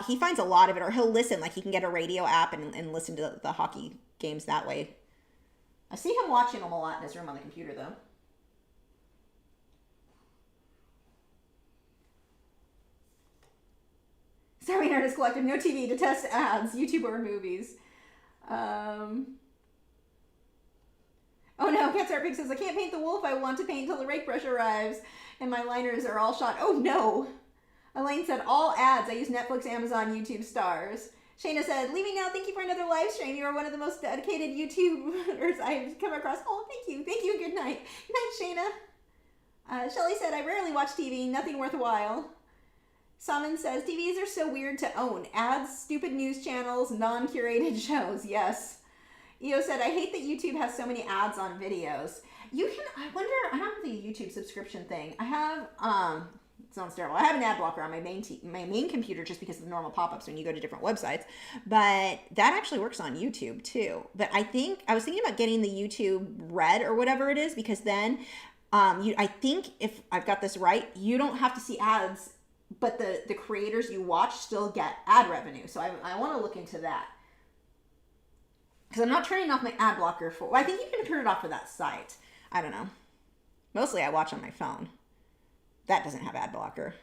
he finds a lot of it, or he'll listen, like he can get a radio app and listen to the hockey games that way. I see him watching them a lot in his room on the computer, though. Starving Artist Collective, no TV to test ads, YouTube or movies. Oh no, Cat's Pig says, I can't paint the wolf I want to paint until the rake brush arrives, and my liners are all shot. Oh no! Elaine said, all ads. I use Netflix, Amazon, YouTube stars. Shayna said, leaving now, thank you for another live stream. You are one of the most dedicated YouTubers I've come across. Oh, thank you. Thank you. Good night. Good night, Shayna. Shelly said, I rarely watch TV. Nothing worthwhile. Salmon says, TVs are so weird to own. Ads, stupid news channels, non-curated shows. Yes. Eo said, I hate that YouTube has so many ads on videos. I wonder, I don't have the YouTube subscription thing. I have, it sounds terrible. I have an ad blocker on my main computer just because of the normal pop-ups when you go to different websites. But that actually works on YouTube too. But I was thinking about getting the YouTube Red or whatever it is, because then I think if I've got this right, you don't have to see ads, but the creators you watch still get ad revenue. So I want to look into that. Because I'm not turning off my ad blocker for, well, I think you can turn it off for that site. I don't know. Mostly I watch on my phone. That doesn't have ad blocker.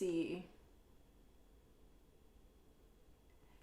see.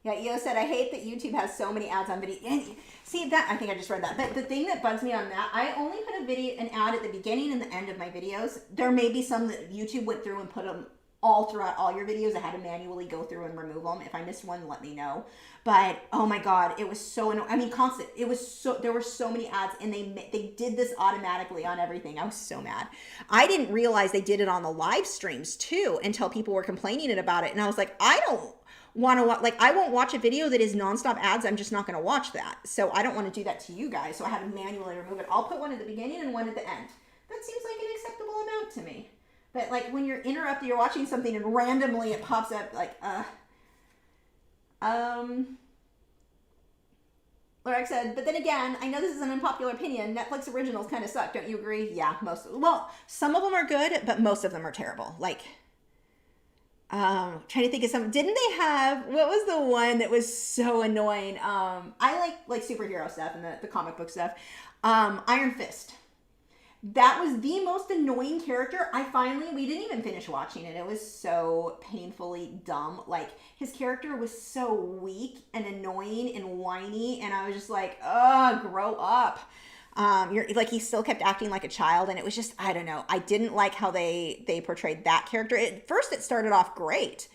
Yeah, Io said, I hate that YouTube has so many ads on video. And see, that, I think I just read that. But the thing that bugs me on that, I only put an ad at the beginning and the end of my videos. There may be some that YouTube went through and put them all throughout all your videos. I had to manually go through and remove them. If I missed one, let me know. But, oh my God, it was so annoying. I mean, constant. It was so, there were so many ads, and they did this automatically on everything. I was so mad. I didn't realize they did it on the live streams too until people were complaining about it. And I was like, I don't want to watch, like, I won't watch a video that is nonstop ads. I'm just not going to watch that. So I don't want to do that to you guys. So I had to manually remove it. I'll put one at the beginning and one at the end. That seems like an acceptable amount to me. But like when you're interrupted, you're watching something and randomly it pops up like, Lorek said, but then again, I know this is an unpopular opinion. Netflix originals kind of suck. Don't you agree? Yeah, well, some of them are good, but most of them are terrible. Like, trying to think of some, didn't they have, what was the one that was so annoying? I like superhero stuff and the comic book stuff. Iron Fist. That was the most annoying character. We didn't even finish watching it. It was so painfully dumb. Like, his character was so weak and annoying and whiny, and I was just like, ugh, grow up. He still kept acting like a child, and it was just, I don't know. I didn't like how they portrayed that character. At first, it started off great,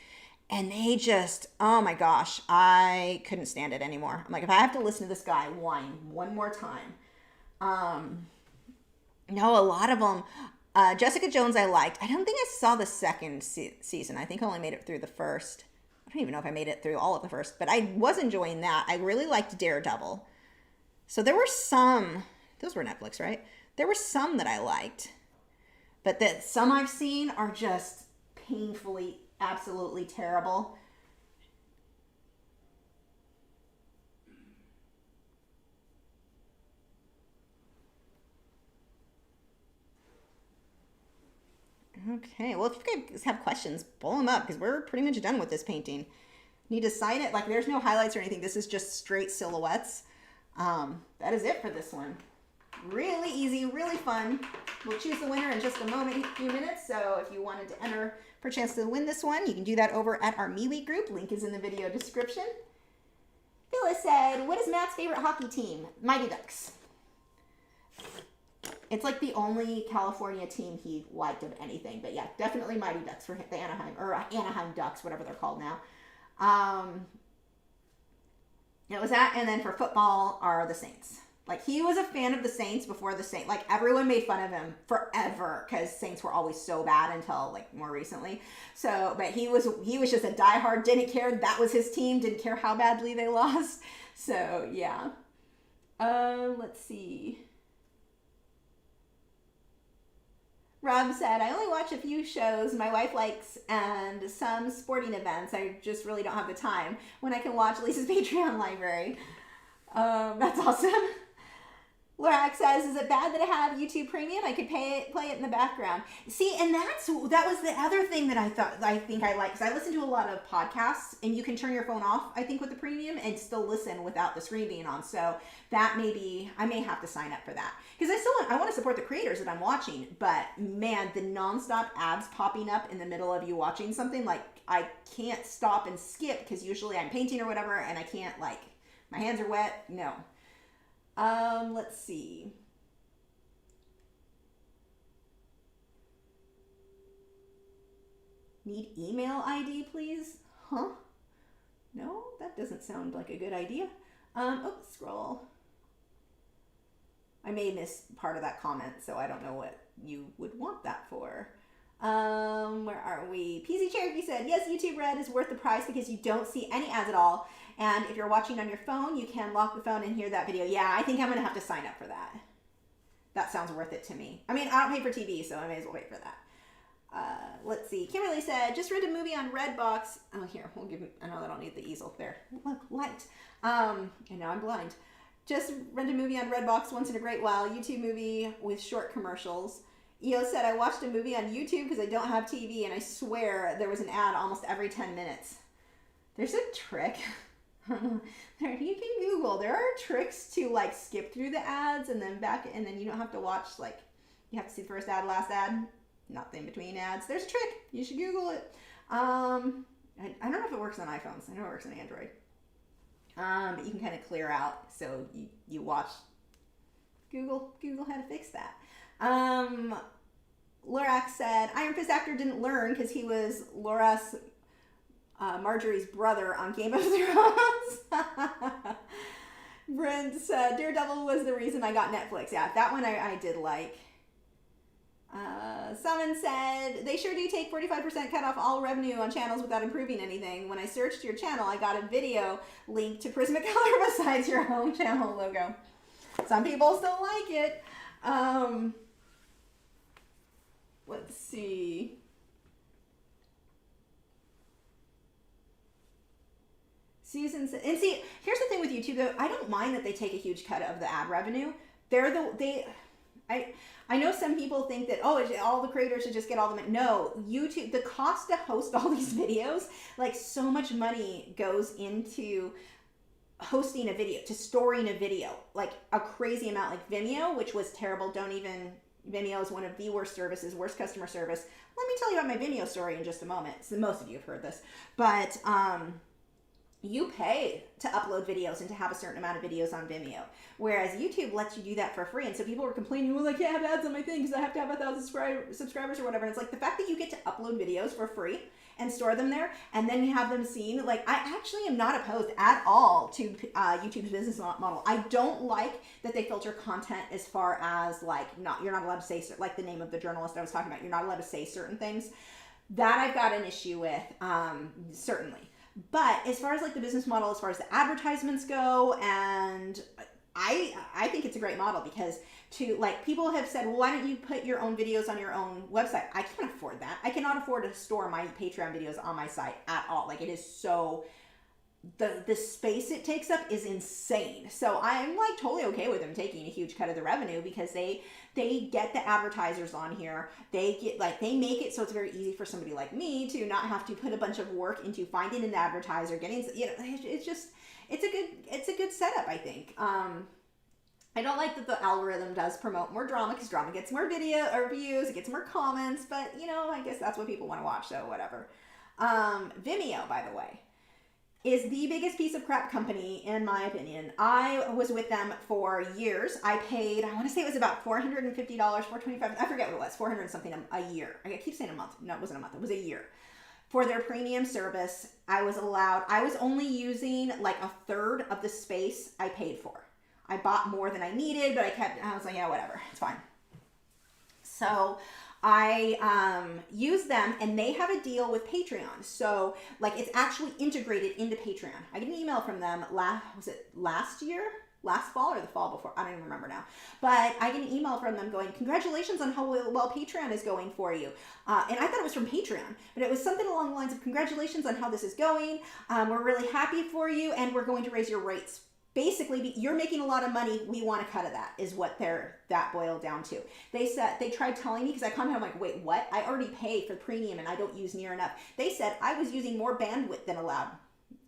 and they just, oh my gosh, I couldn't stand it anymore. I'm like, if I have to listen to this guy whine one more time, no, a lot of them. Jessica Jones I liked. I don't think I saw the second season. I think I only made it through the first. I don't even know if I made it through all of the first, but I was enjoying that. I really liked Daredevil. So there were some, those were Netflix, right? There were some that I liked, but that some I've seen are just painfully, absolutely terrible. Okay, well, if you guys have questions, pull them up because we're pretty much done with this painting. Need to sign it. Like, there's no highlights or anything. This is just straight silhouettes. That is it for this one. Really easy, really fun. We'll choose the winner in just a few minutes. So if you wanted to enter for a chance to win this one, you can do that over at our MeWe group. Link is in the video description. Phyllis said, what is Matt's favorite hockey team? Mighty Ducks. It's like the only California team he liked of anything. But yeah, definitely Mighty Ducks for the Anaheim Ducks, whatever they're called now. It was that, and then for football are the Saints. Like, he was a fan of the Saints before the Saints. Like, everyone made fun of him forever because Saints were always so bad until, like, more recently. So, but he was just a diehard, didn't care. That was his team, didn't care how badly they lost. So, yeah. Let's see. Rob said, I only watch a few shows my wife likes and some sporting events. I just really don't have the time when I can watch Lisa's Patreon library. That's awesome. Lorax says, is it bad that I have YouTube Premium? I could play it in the background. See, and that was the other thing that I think I like, because I listen to a lot of podcasts, and you can turn your phone off, I think, with the Premium and still listen without the screen being on. So that I may have to sign up for that, because I want to support the creators that I'm watching. But man, the nonstop ads popping up in the middle of you watching something, like, I can't stop and skip because usually I'm painting or whatever, and I can't, like, my hands are wet. No. Let's see. Need email ID, please? Huh? No, that doesn't sound like a good idea. Scroll. I may miss part of that comment, so I don't know what you would want that for. Where are we? PZ Cherokee said, yes, YouTube Red is worth the price because you don't see any ads at all. And if you're watching on your phone, you can lock the phone and hear that video. Yeah, I think I'm going to have to sign up for that. That sounds worth it to me. I mean, I don't pay for TV, so I may as well wait for that. Let's see. Kimberly said, just rent a movie on Redbox. Oh, here, we'll give him, I know I don't need the easel there. Look, light. And now I'm blind. Just rent a movie on Redbox once in a great while. YouTube movie with short commercials. EO said, I watched a movie on YouTube because I don't have TV, and I swear there was an ad almost every 10 minutes. There's a trick. There, you can Google. There are tricks to, like, skip through the ads and then back, and then you don't have to watch, like, you have to see the first ad, last ad, not the in-between ads. There's a trick. You should Google it. I don't know if it works on iPhones. I know it works on Android. But you can kind of clear out, so you watch. Google how to fix that. Lorax said Iron Fist actor didn't learn because he was Loras Marjorie's brother on Game of Thrones. Brent said Daredevil was the reason I got Netflix. Yeah, that one I did like. Someone said, they sure do take 45% cut off all revenue on channels without improving anything. When I searched your channel, I got a video link to Prismacolor besides your home channel logo. Some people still like it. Let's see. Susan said, and see, here's the thing with YouTube though, I don't mind that they take a huge cut of the ad revenue. I know some people think that, oh, all the creators should just get all the money. No, YouTube, the cost to host all these videos, like so much money goes into hosting a video, to storing a video, like a crazy amount. Like Vimeo, which was terrible. Vimeo is one of the worst services, worst customer service. Let me tell you about my Vimeo story in just a moment. So most of you have heard this, but you pay to upload videos and to have a certain amount of videos on Vimeo, whereas YouTube lets you do that for free. And so people were complaining, well, I can't have ads on my thing because I have to have 1,000 subscribers or whatever. And it's like the fact that you get to upload videos for free and store them there and then you have them seen. Like, I actually am not opposed at all to YouTube's business model. I don't like that they filter content as far as like, you're not allowed to say, like the name of the journalist I was talking about, you're not allowed to say certain things. That I've got an issue with, certainly. But as far as like the business model, as far as the advertisements go, and I think it's a great model because people have said, well, why don't you put your own videos on your own website? I can't afford that. I cannot afford to store my Patreon videos on my site at all. Like, it is so, the space it takes up is insane. So I'm like totally okay with them taking a huge cut of the revenue because they get the advertisers on here. They make it so it's very easy for somebody like me to not have to put a bunch of work into finding an advertiser, getting, it's a good setup, I think. I don't like that the algorithm does promote more drama because drama gets more video or views, it gets more comments, but I guess that's what people want to watch, so whatever. Vimeo, by the way, is the biggest piece of crap company, in my opinion. I was with them for years. I paid, I want to say it was about $450, $425, I forget what it was, 400 something a year. I keep saying a month. No, it wasn't a month. It was a year. For their premium service, I was only using like a third of the space I paid for. I bought more than I needed, but I was like, yeah, whatever, it's fine. So I use them, and they have a deal with Patreon. So like it's actually integrated into Patreon. I get an email from them was it last year? Last fall or the fall before? I don't even remember now. But I get an email from them going, congratulations on how well Patreon is going for you. And I thought it was from Patreon, but it was something along the lines of congratulations on how this is going. We're really happy for you, and we're going to raise your rates. Basically, you're making a lot of money. We want a cut of that, is what that boiled down to. They tried telling me, because I commented, I'm like, wait, what? I already pay for premium and I don't use near enough. They said I was using more bandwidth than allowed.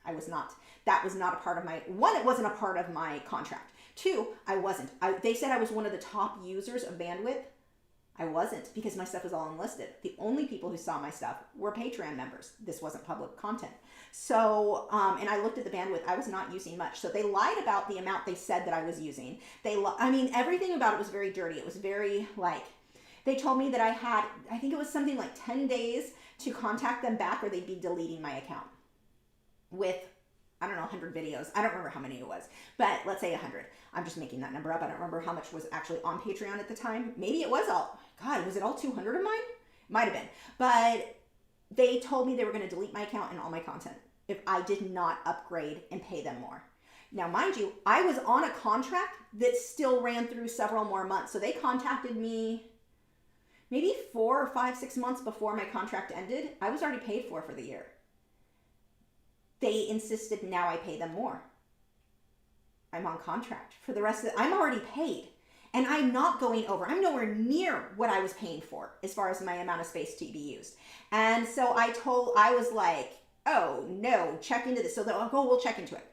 I was not. That was not a part of it wasn't a part of my contract. 2, I wasn't. They said I was one of the top users of bandwidth. I wasn't, because my stuff was all unlisted. The only people who saw my stuff were Patreon members. This wasn't public content. So, and I looked at the bandwidth. I was not using much. So they lied about the amount they said that I was using. Everything about it was very dirty. It was very they told me that I think it was something like 10 days to contact them back or they'd be deleting my account with, I don't know, 100 videos. I don't remember how many it was, but let's say 100. I'm just making that number up. I don't remember how much was actually on Patreon at the time. Maybe it was was it all 200 of mine? Might have been. But they told me they were going to delete my account and all my content if I did not upgrade and pay them more. Now, mind you, I was on a contract that still ran through several more months. So they contacted me maybe 4 or 5, 6 months before my contract ended. I was already paid for the year. They insisted now I pay them more. I'm on contract for the rest of I'm already paid. And I'm not going over. I'm nowhere near what I was paying for as far as my amount of space to be used. And so I was like, oh no, check into this. So they'll go, we'll check into it.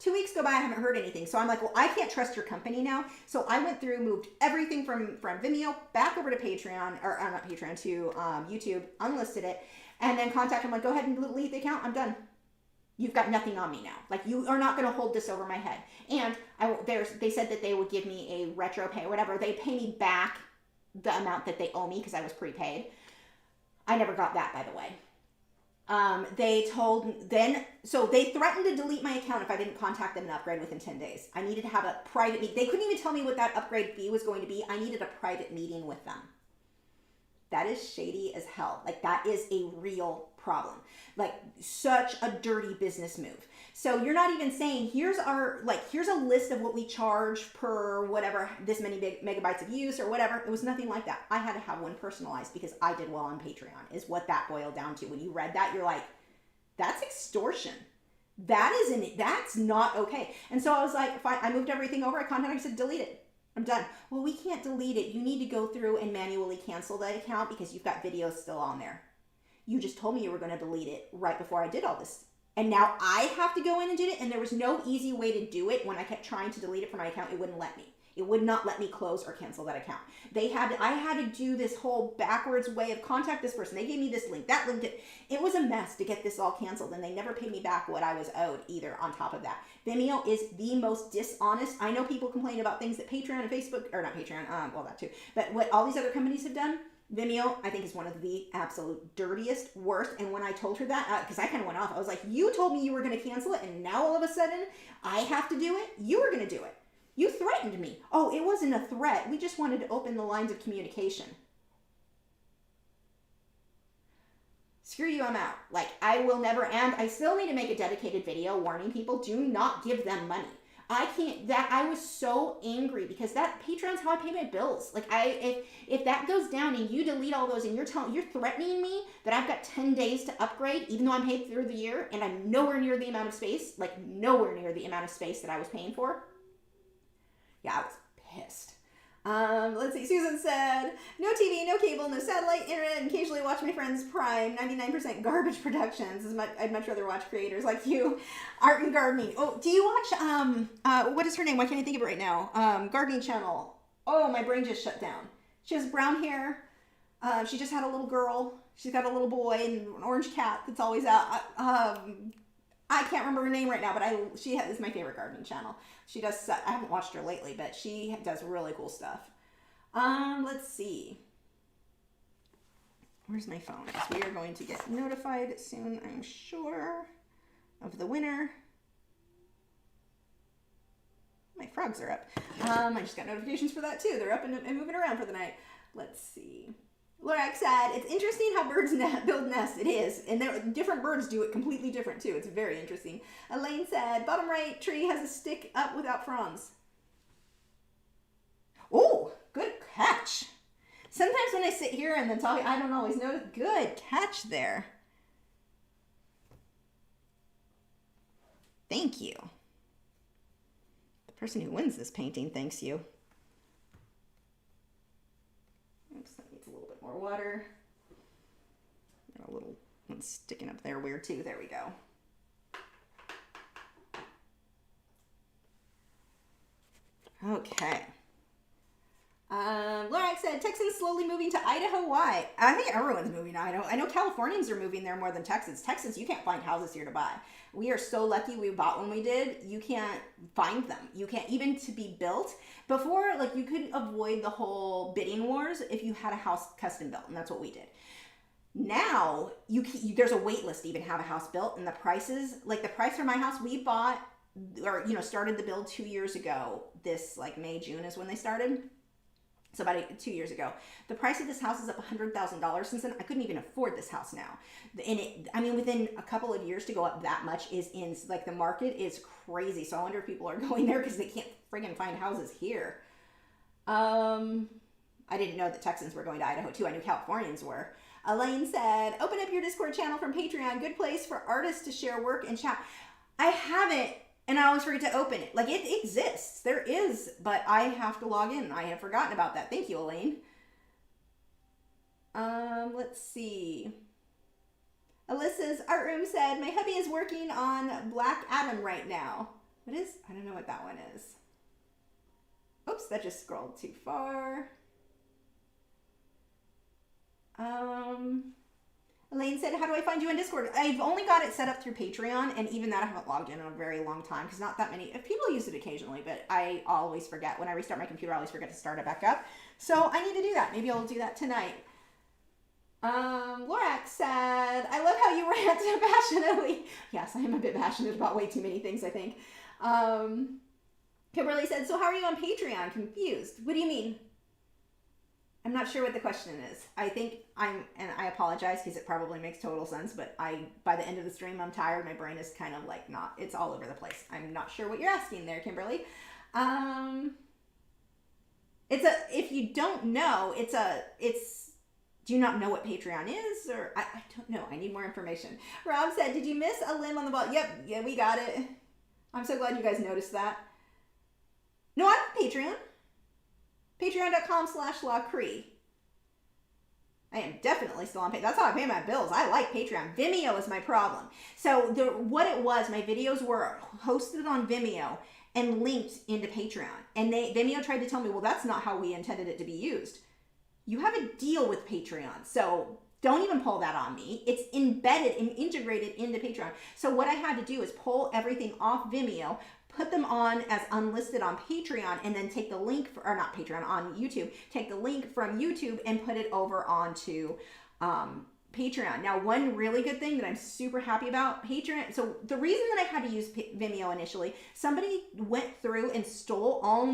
2 weeks go by, I haven't heard anything. So I'm like, well, I can't trust your company now. So I went through, moved everything from Vimeo back over to Patreon, or not Patreon, to YouTube, unlisted it, and then contacted them like, go ahead and delete the account. I'm done. You've got nothing on me now. Like, you are not going to hold this over my head. And they said that they would give me a retro pay or whatever. They pay me back the amount that they owe me because I was prepaid. I never got that, by the way. So they threatened to delete my account if I didn't contact them and upgrade within 10 days. I needed to have a private meeting. They couldn't even tell me what that upgrade fee was going to be. I needed a private meeting with them. That is shady as hell. Like, that is a real problem. Like, such a dirty business move. So you're not even saying, here's a list of what we charge per whatever, this many megabytes of use or whatever. It was nothing like that. I had to have one personalized because I did well on Patreon, is what that boiled down to. When you read that, you're like, that's extortion. That's not okay. And so I was like, fine, I moved everything over. I contacted, I said, delete it. I'm done. Well, we can't delete it. You need to go through and manually cancel the account because you've got videos still on there. You just told me you were going to delete it right before I did all this. And now I have to go in and do it. And there was no easy way to do it. When I kept trying to delete it from my account, it wouldn't let me. It would not let me close or cancel that account. I had to do this whole backwards way of contact this person. They gave me this link, that link. It was a mess to get this all canceled, and they never paid me back what I was owed either on top of that. Vimeo is the most dishonest. I know people complain about things that Patreon and Facebook, or not Patreon, well, that too, but what all these other companies have done, Vimeo, I think, is one of the absolute dirtiest, worst. And when I told her that, because I kind of went off, I was like, you told me you were going to cancel it, and now all of a sudden I have to do it? You were going to do it. You threatened me. Oh, it wasn't a threat. We just wanted to open the lines of communication. Screw you, I'm out. Like, I will never, and I still need to make a dedicated video warning people, do not give them money. I was so angry because that Patreon's how I pay my bills. Like, if that goes down and you delete all those and you're threatening me that I've got 10 days to upgrade, even though I'm paid through the year and I'm nowhere near the amount of space, like nowhere near the amount of space that I was paying for. Yeah, I was pissed. Let's see. Susan said, no TV, no cable, no satellite, internet, and occasionally watch my friends Prime. 99% garbage productions. I'd much rather watch creators like you. Art and gardening. Oh, do you watch, what is her name? Why can't I think of it right now? Gardening channel. Oh, my brain just shut down. She has brown hair. She just had a little girl. She's got a little boy and an orange cat that's always out. I can't remember her name right now, but she is my favorite gardening channel. She does, I haven't watched her lately, but she does really cool stuff. Let's see. Where's my phone? Because we are going to get notified soon, I'm sure, of the winner. My frogs are up. I just got notifications for that too. They're up and moving around for the night. Let's see. Lorax said, it's interesting how birds build nests. It is. And different birds do it completely different too. It's very interesting. Elaine said, bottom right tree has a stick up without fronds. Oh, good catch. Sometimes when I sit here and then talk, I don't always notice. Good catch there. Thank you. The person who wins this painting thanks you. Oops, that needs a little bit more water. A little one's sticking up there weird too. There we go. Okay. Lorax said, Texans slowly moving to Idaho. Why? I think everyone's moving to Idaho. I know Californians are moving there more than Texans. Texans, you can't find houses here to buy. We are so lucky we bought when we did. You can't find them. You can't even to be built. Before, like, you could avoid the whole bidding wars if you had a house custom built, and that's what we did. Now, there's a wait list to even have a house built, and the prices, like the price for my house, we bought, or, started the build 2 years ago. This, like, May, June is when they started. So about 2 years ago. The price of this house is up $100,000 since then. I couldn't even afford this house now. And within a couple of years to go up that much is like, the market is crazy. So I wonder if people are going there because they can't friggin' find houses here. I didn't know that Texans were going to Idaho too. I knew Californians were. Elaine said, open up your Discord channel from Patreon. Good place for artists to share work and chat. I haven't. And I always forget to open it. Like, it exists. There is, but I have to log in. I have forgotten about that. Thank you, Elaine. Let's see. Alyssa's art room said, my hubby is working on Black Adam right now. What is, I don't know what that one is. Oops, that just scrolled too far. Elaine said, how do I find you in Discord? I've only got it set up through Patreon, and even that I haven't logged in a very long time because not that many people use it occasionally, but I always forget. When I restart my computer, I always forget to start it back up. So I need to do that. Maybe I'll do that tonight. Lorax said, I love how you rant passionately. Yes, I am a bit passionate about way too many things, I think. Kimberly said, so how are you on Patreon? Confused. What do you mean? I'm not sure what the question is. I think and I apologize because it probably makes total sense, but by the end of the stream, I'm tired. My brain is kind of like it's all over the place. I'm not sure what you're asking there, Kimberly. If you don't know, do you not know what Patreon is? Or I don't know. I need more information. Rob said, did you miss a limb on the ball? Yep. Yeah, we got it. I'm so glad you guys noticed that. No, I'm on Patreon. Patreon.com/Lachri. I am definitely still on Patreon. That's how I pay my bills. I like Patreon. Vimeo is my problem. So what it was, my videos were hosted on Vimeo and linked into Patreon. And Vimeo tried to tell me, well, that's not how we intended it to be used. You have a deal with Patreon. So don't even pull that on me. It's embedded and integrated into Patreon. So what I had to do is pull everything off Vimeo, put them on as unlisted on Patreon, and then take the link, not Patreon, on YouTube, take the link from YouTube and put it over onto Patreon. Now, one really good thing that I'm super happy about, Patreon, so the reason that I had to use Vimeo initially, somebody went through and stole all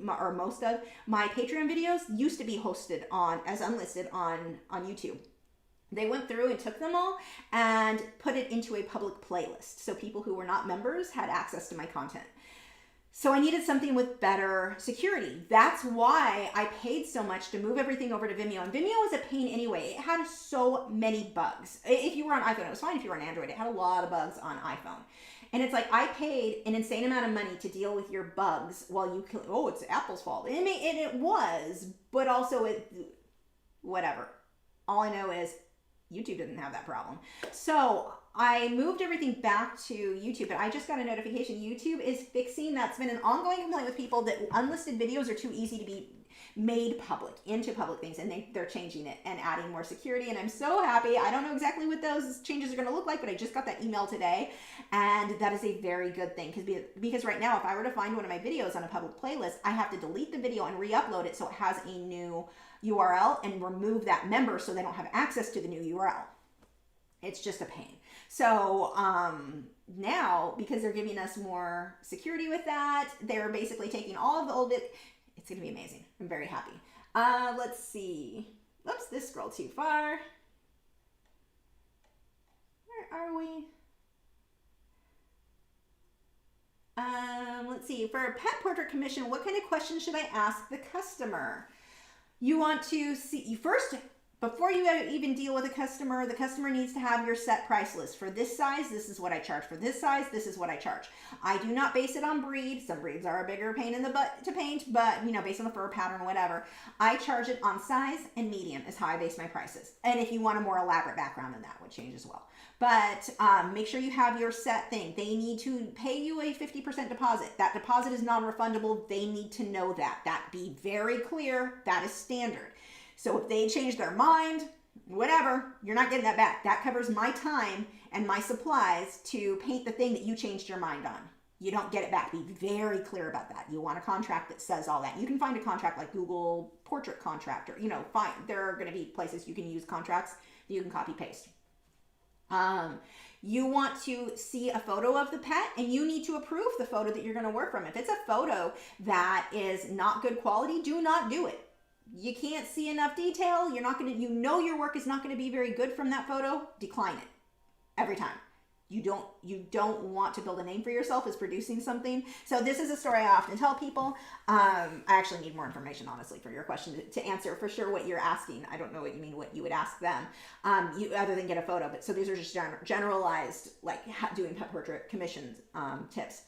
or most of my Patreon videos used to be hosted as unlisted on YouTube. They went through and took them all and put it into a public playlist. So people who were not members had access to my content. So I needed something with better security. That's why I paid so much to move everything over to Vimeo. And Vimeo was a pain anyway. It had so many bugs. If you were on iPhone, it was fine. If you were on Android, it had a lot of bugs on iPhone. And it's like I paid an insane amount of money to deal with your bugs while you can, it's Apple's fault. And it was, but also whatever. All I know is YouTube didn't have that problem. So I moved everything back to YouTube, but I just got a notification. YouTube is fixing, that's been an ongoing complaint with people, that unlisted videos are too easy to be made public, into public things, and they're changing it and adding more security, and I'm so happy. I don't know exactly what those changes are going to look like, but I just got that email today, and that is a very good thing, because right now, if I were to find one of my videos on a public playlist, I have to delete the video and re-upload it so it has a new URL and remove that member so they don't have access to the new URL. It's just a pain. So now, because they're giving us more security with that, they're basically taking all of the old bit. It's going to be amazing. I'm very happy. Let's see. Oops, this scrolled too far. Where are we? Let's see. For a pet portrait commission, what kind of questions should I ask the customer? You want to see, first, before you even deal with a customer, the customer needs to have your set price list. For this size, this is what I charge. For this size, this is what I charge. I do not base it on breed. Some breeds are a bigger pain in the butt to paint, but based on the fur pattern, whatever. I charge it on size and medium is how I base my prices. And if you want a more elaborate background, then that would change as well. But make sure you have your set thing. They need to pay you a 50% deposit. That deposit is non-refundable. They need to know that. That be very clear. That is standard. So if they change their mind, whatever, you're not getting that back. That covers my time and my supplies to paint the thing that you changed your mind on. You don't get it back. Be very clear about that. You want a contract that says all that. You can find a contract like Google Portrait Contractor. Fine. There are going to be places you can use contracts that you can copy paste. You want to see a photo of the pet, and you need to approve the photo that you're going to work from. If it's a photo that is not good quality, do not do it. You can't see enough detail. You're not going to, your work is not going to be very good from that photo. Decline it every time. You don't want to build a name for yourself as producing something. So this is a story I often tell people. I actually need more information, honestly, for your question to answer for sure what you're asking. I don't know what you mean, what you would ask them, other than get a photo. But so these are just generalized, like doing pet portrait commissions tips.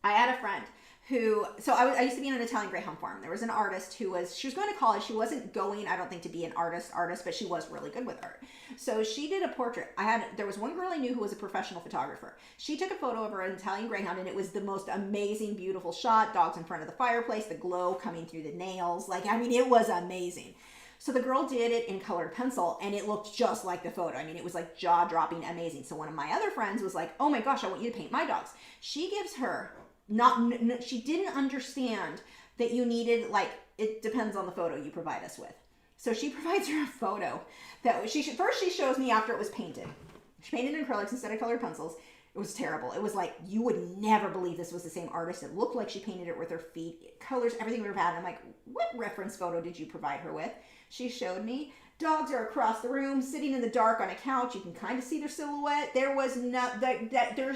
I had a friend so I used to be in an Italian Greyhound farm. There was an artist she was going to college. She wasn't going, I don't think, to be an artist, but she was really good with art. So she did a portrait. There was one girl I knew who was a professional photographer. She took a photo of her Italian Greyhound, and it was the most amazing, beautiful shot. Dogs in front of the fireplace, the glow coming through the nails. Like, I mean, it was amazing. So the girl did it in colored pencil, and it looked just like the photo. I mean, it was like jaw-dropping amazing. So one of my other friends was like, oh my gosh, I want you to paint my dogs. She gives her, she didn't understand that you needed, like, it depends on the photo you provide us with. So she provides her a photo that she shows me after it was painted. She painted in acrylics instead of colored pencils. It was terrible. It was like, you would never believe this was the same artist. It looked like she painted it with her feet, colors, everything we ever had. And I'm like, what reference photo did you provide her with? She showed me. Dogs are across the room, sitting in the dark on a couch. You can kind of see their silhouette. There's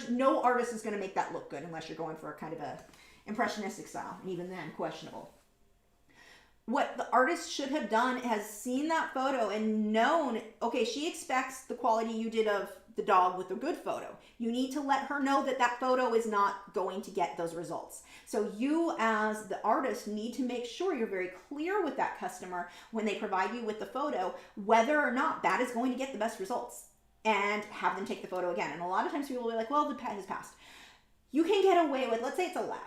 no artist is going to make that look good unless you're going for a kind of a impressionistic style, and even then, questionable. What the artist should have done has seen that photo and known, okay, she expects the quality you did of the dog with a good photo. You need to let her know that that photo is not going to get those results. So you as the artist need to make sure you're very clear with that customer when they provide you with the photo, whether or not that is going to get the best results, and have them take the photo again. And a lot of times people will be like, well, the pet has passed. You can get away with, let's say it's a lab,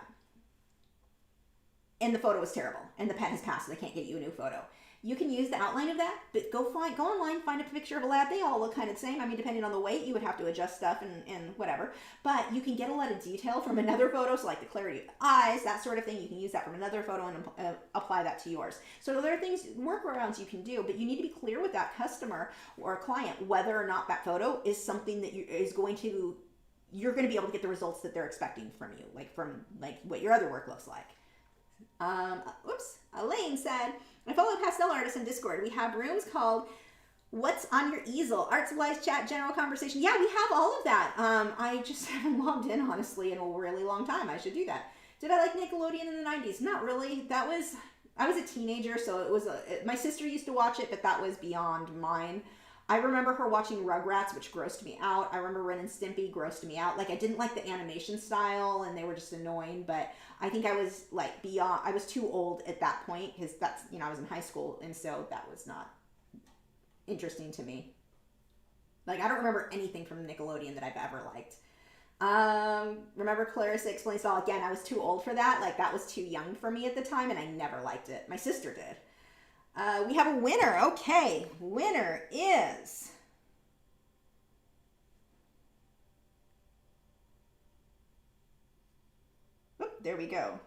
and the photo is terrible, and the pet has passed, so they can't get you a new photo. You can use the outline of that, but go online, find a picture of a lab. They all look kind of the same. I mean, depending on the weight, you would have to adjust stuff and whatever. But you can get a lot of detail from another photo, so like the clarity of the eyes, that sort of thing. You can use that from another photo and apply that to yours. So there are things, workarounds you can do, but you need to be clear with that customer or client whether or not that photo is something that you're going to be able to get the results that they're expecting from you, like from what your other work looks like. Elaine said, I follow pastel artists in Discord. We have rooms called What's on Your Easel? Art supplies, chat, general conversation. Yeah, we have all of that. I just haven't logged in, honestly, in a really long time. I should do that. Did I like Nickelodeon in the 90s? Not really. I was a teenager, so my sister used to watch it, but that was beyond mine. I remember her watching Rugrats, which grossed me out. I remember Ren and Stimpy, grossed me out. Like, I didn't like the animation style, and they were just annoying, but I think I was, like, beyond, I was too old at that point, because that's, I was in high school, and so that was not interesting to me. Like, I don't remember anything from Nickelodeon that I've ever liked. Remember Clarissa Explains It All? Again, I was too old for that. Like, that was too young for me at the time, and I never liked it. My sister did. We have a winner. Okay. Winner is... Oop, there we go.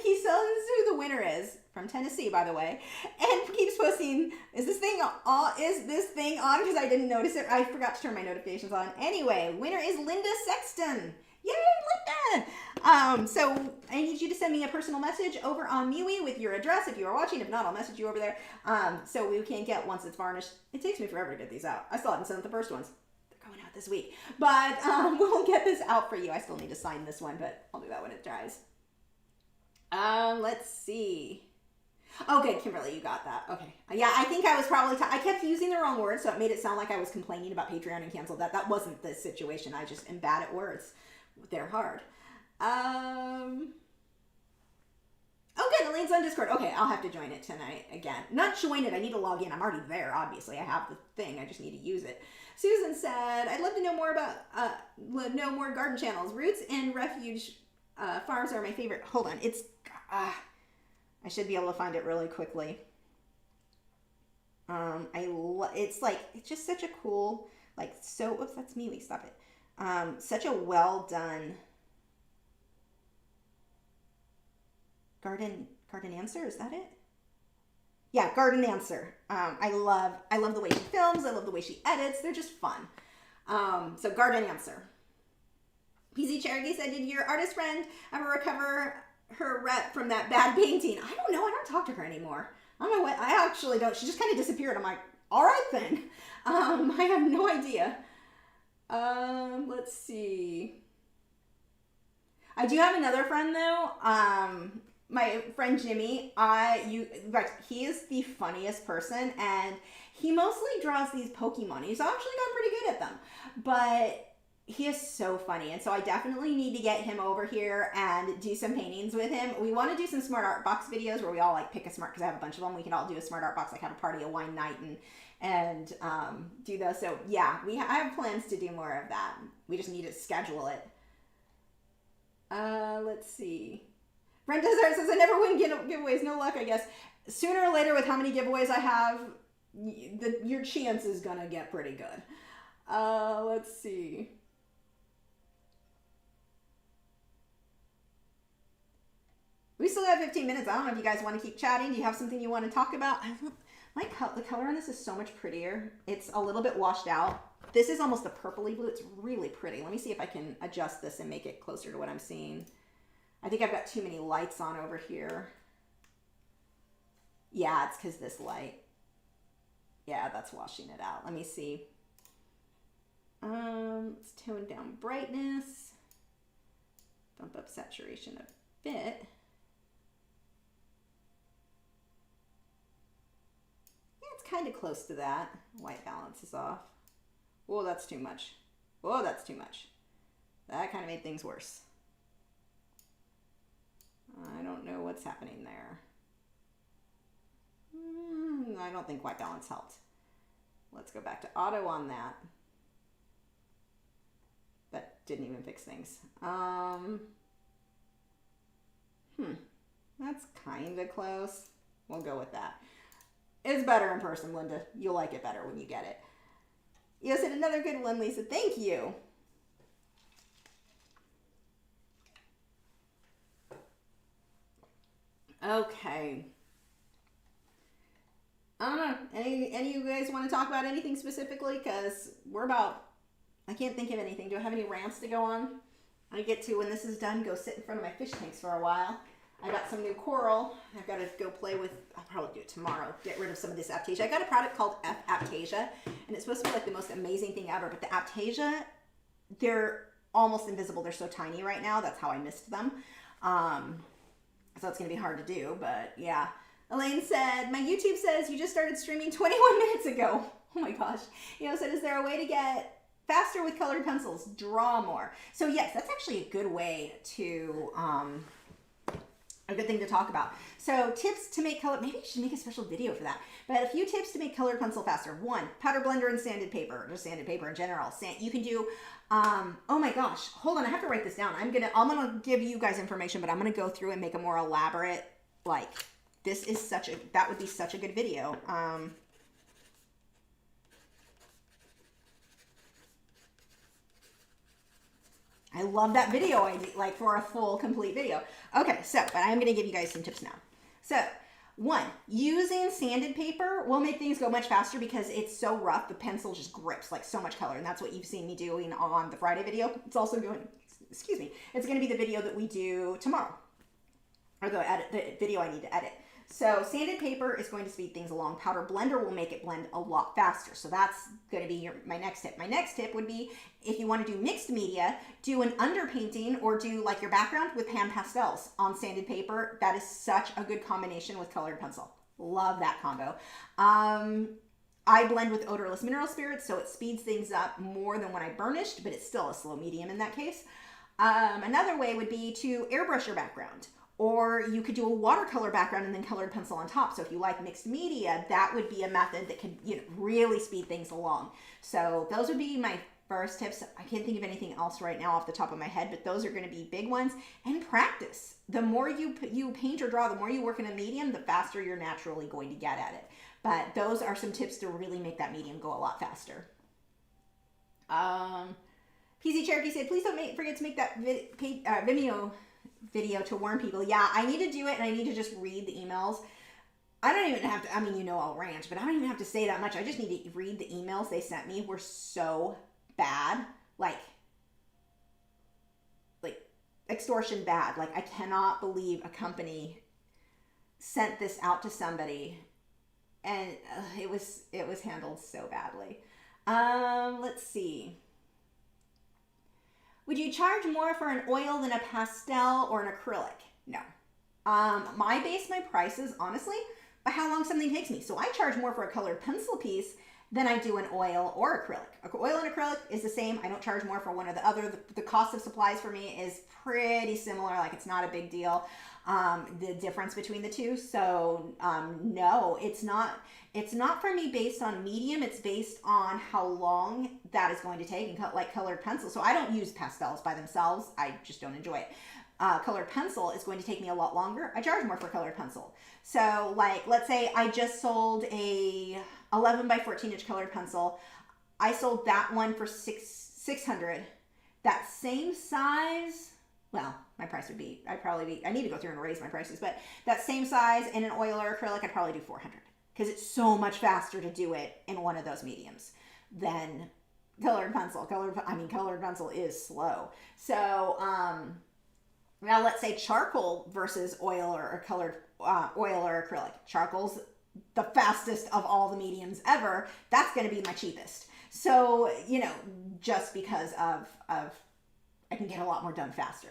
He tells us who the winner is, from Tennessee, by the way, and keeps posting, is this thing on? Because I didn't notice it. I forgot to turn my notifications on. Anyway, winner is Linda Sexton. Yay, Linda! So I need you to send me a personal message over on MeWe with your address if you are watching. If not, I'll message you over there. So we can get, once it's varnished, it takes me forever to get these out. I still haven't sent the first ones. They're going out this week. But we'll get this out for you. I still need to sign this one, but I'll do that when it dries. Let's see. Oh, good, Kimberly, you got that. Okay. Yeah, I think I was probably, I kept using the wrong word, so it made it sound like I was complaining about Patreon and canceled that. That wasn't the situation. I just am bad at words. They're hard. Oh, good, Elaine's on Discord. Okay, I'll have to join it tonight again. Not join it, I need to log in. I'm already there, obviously. I have the thing, I just need to use it. Susan said, I'd love to know more about, know more garden channels. Roots and refuge farms are my favorite. Hold on, it's, I should be able to find it really quickly. It's like, it's just such a cool, like, so, oops, that's MeWe, stop it. Such a well done garden answer, is that it? Yeah, garden answer. I love the way she films, I love the way she edits, they're just fun. So garden answer. PZ Cherokee said, did your artist friend ever recover her rep from that bad painting? I don't know, I don't talk to her anymore. I don't know what, I actually don't, she just kind of disappeared. I'm like, all right then. I have no idea. Let's see. I do have another friend though. My friend Jimmy, he is the funniest person, and he mostly draws these Pokemon. He's actually gotten pretty good at them, but he is so funny. And so I definitely need to get him over here and do some paintings with him. We want to do some smart art box videos where we all like pick a smart, because I have a bunch of them. We can all do a smart art box, like have a party, a wine night, and do those. So yeah, I have plans to do more of that. We just need to schedule it. Let's see. Brent Desert says, I never win giveaways. No luck, I guess. Sooner or later, with how many giveaways I have, your chance is going to get pretty good. Let's see. We still have 15 minutes. I don't know if you guys want to keep chatting. Do you have something you want to talk about? The color on this is so much prettier. It's a little bit washed out. This is almost a purpley blue. It's really pretty. Let me see if I can adjust this and make it closer to what I'm seeing. I think I've got too many lights on over here. Yeah, it's because this light. Yeah, that's washing it out. Let me see. Let's tone down brightness. Bump up saturation a bit. Kind of close to that. White balance is off. Whoa, that's too much. Whoa, that's too much. That kind of made things worse. I don't know what's happening there. I don't think white balance helped. Let's go back to auto on that. That didn't even fix things. That's kind of close. We'll go with that. It's better in person, Linda. You'll like it better when you get it. You said another good one, Lisa. Thank you. Okay. I don't know. Any of you guys want to talk about anything specifically? Because I can't think of anything. Do I have any rants to go on? I get to, when this is done, go sit in front of my fish tanks for a while. I got some new coral. I've got to go play with. I'll probably do it tomorrow. Get rid of some of this Aptasia. I got a product called Aptasia, and it's supposed to be like the most amazing thing ever. But the Aptasia, they're almost invisible. They're so tiny right now. That's how I missed them. So it's going to be hard to do. But yeah. Elaine said, my YouTube says you just started streaming 21 minutes ago. Oh my gosh. Said, is there a way to get faster with colored pencils? Draw more. So yes, that's actually a good way to... a good thing to talk about. So tips to make color, maybe I should make a special video for that. But a few tips to make colored pencil faster. One, powder blender and sanded paper, just sanded paper in general. You can do, oh my gosh, hold on, I have to write this down. I'm gonna give you guys information, but I'm gonna go through and make a more elaborate, like, that would be such a good video. I love that video idea, like for a full, complete video. Okay, but I'm going to give you guys some tips now. So, one, using sanded paper will make things go much faster because it's so rough. The pencil just grips like so much color, and that's what you've seen me doing on the Friday video. It's also going, it's going to be the video that we do tomorrow, or the video I need to edit. So sanded paper is going to speed things along. Powder blender will make it blend a lot faster. So that's going to be my next tip. My next tip would be, if you want to do mixed media, do an underpainting or do like your background with pan pastels on sanded paper. That is such a good combination with colored pencil. Love that combo. I blend with odorless mineral spirits, so it speeds things up more than when I burnished, but it's still a slow medium in that case. Another way would be to airbrush your background. Or you could do a watercolor background and then colored pencil on top. So if you like mixed media, that would be a method that could really speed things along. So those would be my first tips. I can't think of anything else right now off the top of my head, but those are going to be big ones. And practice. The more you paint or draw, the more you work in a medium, the faster you're naturally going to get at it. But those are some tips to really make that medium go a lot faster. PZ Cherokee said, please don't forget to make that Vimeo video to warn people. Yeah, I need to do it, and I need to just read the emails. I don't even have to, I'll rant, but I don't even have to say that much. I just need to read the emails they sent me. Were so bad. Like extortion bad. Like, I cannot believe a company sent this out to somebody, and it was handled so badly. Let's see. Would you charge more for an oil than a pastel or an acrylic? No. I base my prices, honestly, by how long something takes me. So I charge more for a colored pencil piece then I do an oil or acrylic. Oil and acrylic is the same. I don't charge more for one or the other. The cost of supplies for me is pretty similar. Like, it's not a big deal, the difference between the two. So no, it's not for me based on medium. It's based on how long that is going to take, and like colored pencil. So I don't use pastels by themselves. I just don't enjoy it. Colored pencil is going to take me a lot longer. I charge more for colored pencil. So like, let's say I just sold a 11 by 14 inch colored pencil. I sold that one for $600. That same size, well, my price would be, I need to go through and raise my prices, but that same size in an oil or acrylic, I'd probably do $400, because it's so much faster to do it in one of those mediums than colored pencil. Colored pencil is slow. So, now let's say charcoal versus oil or colored oil or acrylic. Charcoal's the fastest of all the mediums ever. That's going to be my cheapest. So, you know, just because of I can get a lot more done faster.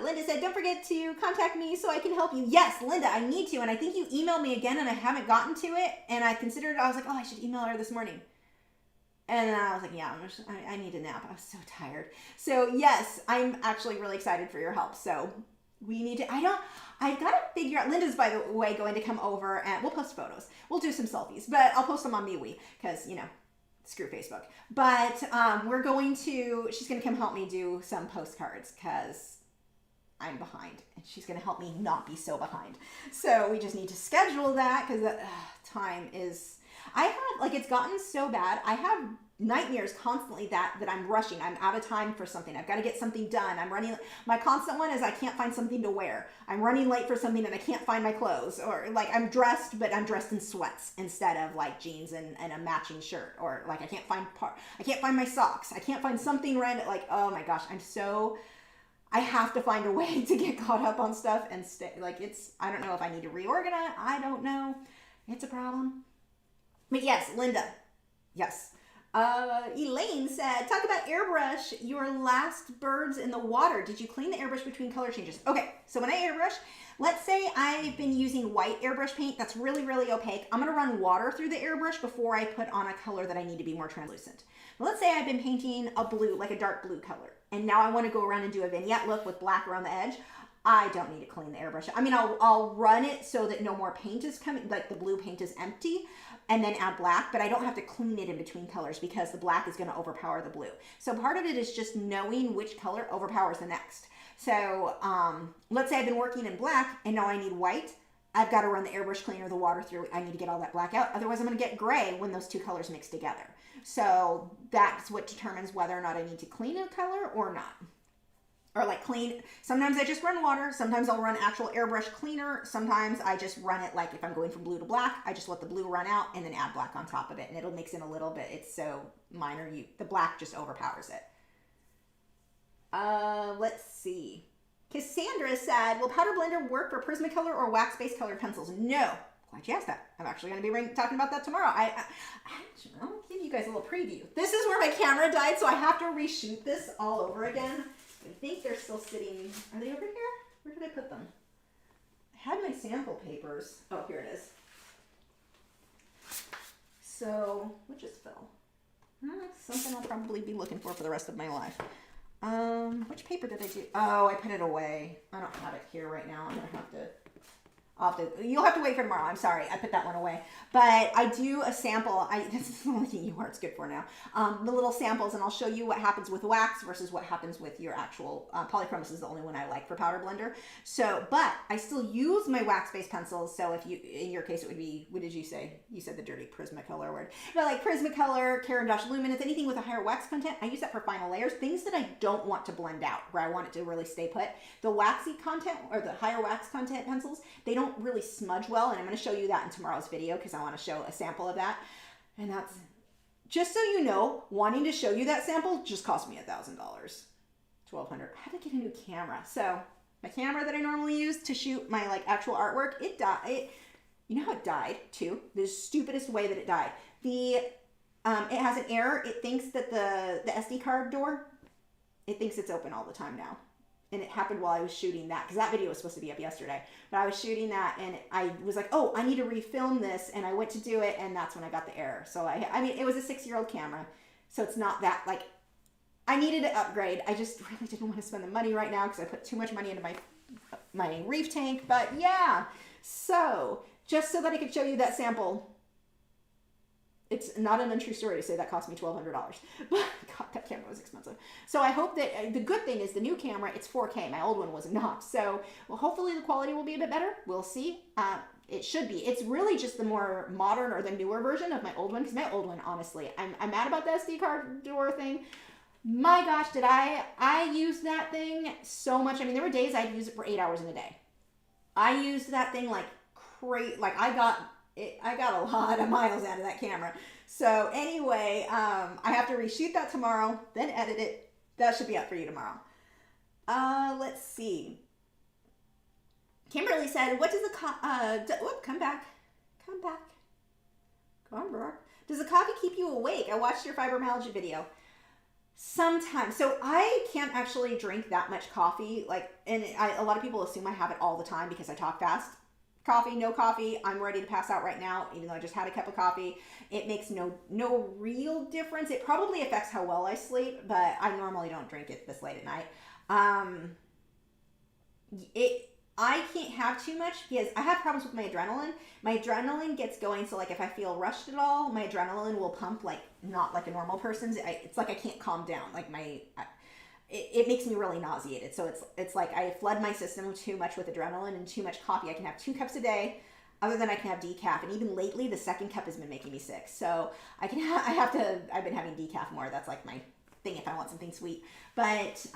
Linda said, don't forget to contact me so I can help you. Yes, Linda, I need to. And I think you emailed me again and I haven't gotten to it. And I considered, I was like, oh, I should email her this morning. And then I was like, yeah, I need a nap. I was so tired. So yes, I'm actually really excited for your help. So we need to, I've got to figure out, Linda's, by the way, going to come over and we'll post photos. We'll do some selfies, but I'll post them on MeWe because, you know, screw Facebook. But she's going to come help me do some postcards because I'm behind and she's going to help me not be so behind. So we just need to schedule that because time is, it's gotten so bad. I have nightmares constantly that I'm rushing. I'm out of time for something. I've got to get something done. I'm running. My constant one is I can't find something to wear. I'm running late for something and I can't find my clothes, or like I'm dressed, but I'm dressed in sweats instead of like jeans and a matching shirt, or like I can't find my socks. I can't find something random. Like, oh my gosh, I have to find a way to get caught up on stuff and stay. Like, I don't know if I need to reorganize. I don't know. It's a problem. But yes, Linda. Yes. Elaine said, talk about airbrush your last birds in the water. Did you clean the airbrush between color changes? Okay, so when I airbrush, let's say I've been using white airbrush paint that's really, really opaque. I'm going to run water through the airbrush before I put on a color that I need to be more translucent. But let's say I've been painting a blue, like a dark blue color, and now I want to go around and do a vignette look with black around the edge. I don't need to clean the airbrush. I mean, I'll run it so that no more paint is coming, like the blue paint is empty, and then add black, but I don't have to clean it in between colors because the black is going to overpower the blue. So part of it is just knowing which color overpowers the next. So let's say I've been working in black and now I need white. I've got to run the airbrush cleaner, the water through. I need to get all that black out. Otherwise I'm going to get gray when those two colors mix together. So that's what determines whether or not I need to clean a color or not. Or like clean, sometimes I just run water, sometimes I'll run actual airbrush cleaner, sometimes I just run it like if I'm going from blue to black, I just let the blue run out and then add black on top of it and it'll mix in a little bit. It's so minor, the black just overpowers it. Let's see. Cassandra said, will powder blender work for Prismacolor or wax-based colored pencils? No. Glad you asked that. I'm actually going to be talking about that tomorrow. I'll give you guys a little preview. This is where my camera died, so I have to reshoot this all over again. I think they're still sitting. Are they over here? Where did I put them? I had my sample papers. Oh, here it is. So, what just fell? Something I'll probably be looking for the rest of my life. Which paper did I do? Oh, I put it away. I don't have it here right now. I'm going to have to you'll have to wait for tomorrow. I'm sorry. I put that one away. But I do a sample. This is the only thing UArt's good for now. The little samples, and I'll show you what happens with wax versus what happens with your actual polychromos is the only one I like for powder blender. So, but I still use my wax-based pencils. So if you, in your case, it would be, what did you say? You said the dirty Prismacolor word. But like Prismacolor, Caran d'Ache Luminance, anything with a higher wax content, I use that for final layers. Things that I don't want to blend out, where I want it to really stay put. The waxy content, or the higher wax content pencils, they don't really smudge well, and I'm going to show you that in tomorrow's video because I want to show a sample of that. And that's, just so you know, wanting to show you that sample just cost me $1,000, $1,200. I had to get a new camera. So my camera that I normally use to shoot my like actual artwork, it died. You know how it died too? The stupidest way that it died. It has an error. It thinks that the SD card door, it thinks it's open all the time now. and it happened while I was shooting that, because that video was supposed to be up yesterday, but I was shooting that and I was like, oh, I need to refilm this, and I went to do it, and that's when I got the error. So I mean, it was a 6-year-old camera, so it's not that, like, I needed to upgrade. I just really didn't want to spend the money right now because I put too much money into my reef tank. But yeah, so just so that I could show you that sample, it's not an untrue story to say that cost me $1,200, but God, that camera was expensive. So I hope that, the good thing is the new camera, it's 4K. My old one was not. So well, hopefully the quality will be a bit better. We'll see. It should be. It's really just the more modern or the newer version of my old one, because my old one, honestly, I'm mad about the SD card door thing. My gosh, did I use that thing so much. I mean, there were days I'd use it for 8 hours in a day. I used that thing like crazy. Like I got a lot of miles out of that camera. So anyway, I have to reshoot that tomorrow, then edit it. That should be up for you tomorrow. Let's see. Kimberly said, what does the come back. Does the coffee keep you awake? I watched your fibromyalgia video. Sometimes. So I can't actually drink that much coffee. Like, and a lot of people assume I have it all the time because I talk fast. Coffee, no coffee, I'm ready to pass out right now, even though I just had a cup of coffee. It makes no real difference. It probably affects how well I sleep, but I normally don't drink it this late at night. I can't have too much because I have problems with my adrenaline. My adrenaline gets going, so like if I feel rushed at all, my adrenaline will pump like not like a normal person's. It's like I can't calm down. Like it makes me really nauseated. So it's like I flood my system too much with adrenaline and too much coffee. I can have 2 cups a day. Other than I can have decaf, and even lately the second cup has been making me sick. So I've been having decaf more. That's like my thing if I want something sweet. But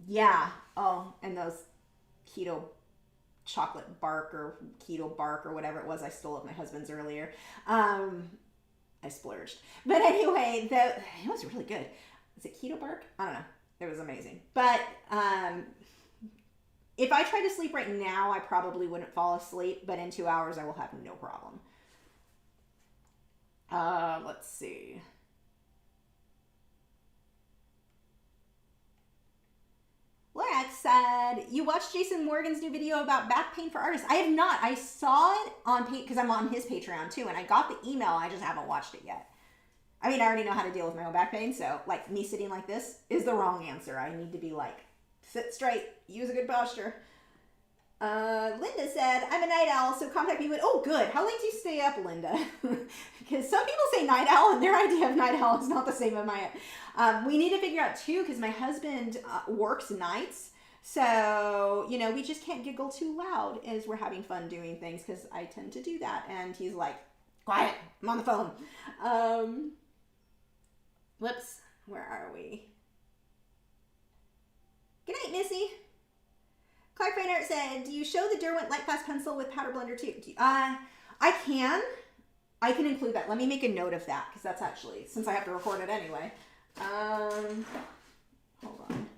yeah. Oh, and those keto chocolate bark or keto bark or whatever it was I stole of my husband's earlier. I splurged. But anyway, it was really good. Is it keto bark? I don't know. It was amazing. But if I tried to sleep right now, I probably wouldn't fall asleep, but in 2 hours I will have no problem. Let's see. Lex said, you watched Jason Morgan's new video about back pain for artists. I have not. I saw it on because I'm on his Patreon too, and I got the email. I just haven't watched it yet. I mean, I already know how to deal with my own back pain, so like me sitting like this is the wrong answer. I need to be like, sit straight, use a good posture. Linda said, I'm a night owl, so contact me with, oh good, how late do you stay up, Linda? Because some people say night owl, and their idea of night owl is not the same as mine. We need to figure out too, because my husband works nights, so, you know, we just can't giggle too loud as we're having fun doing things, because I tend to do that, and he's like, quiet, I'm on the phone. Whoops, where are we? Good night, Missy. Clark Reinhardt said, do you show the Derwent Light Class pencil with powder blender too? I can include that. Let me make a note of that, because that's actually, since I have to record it anyway. Hold on.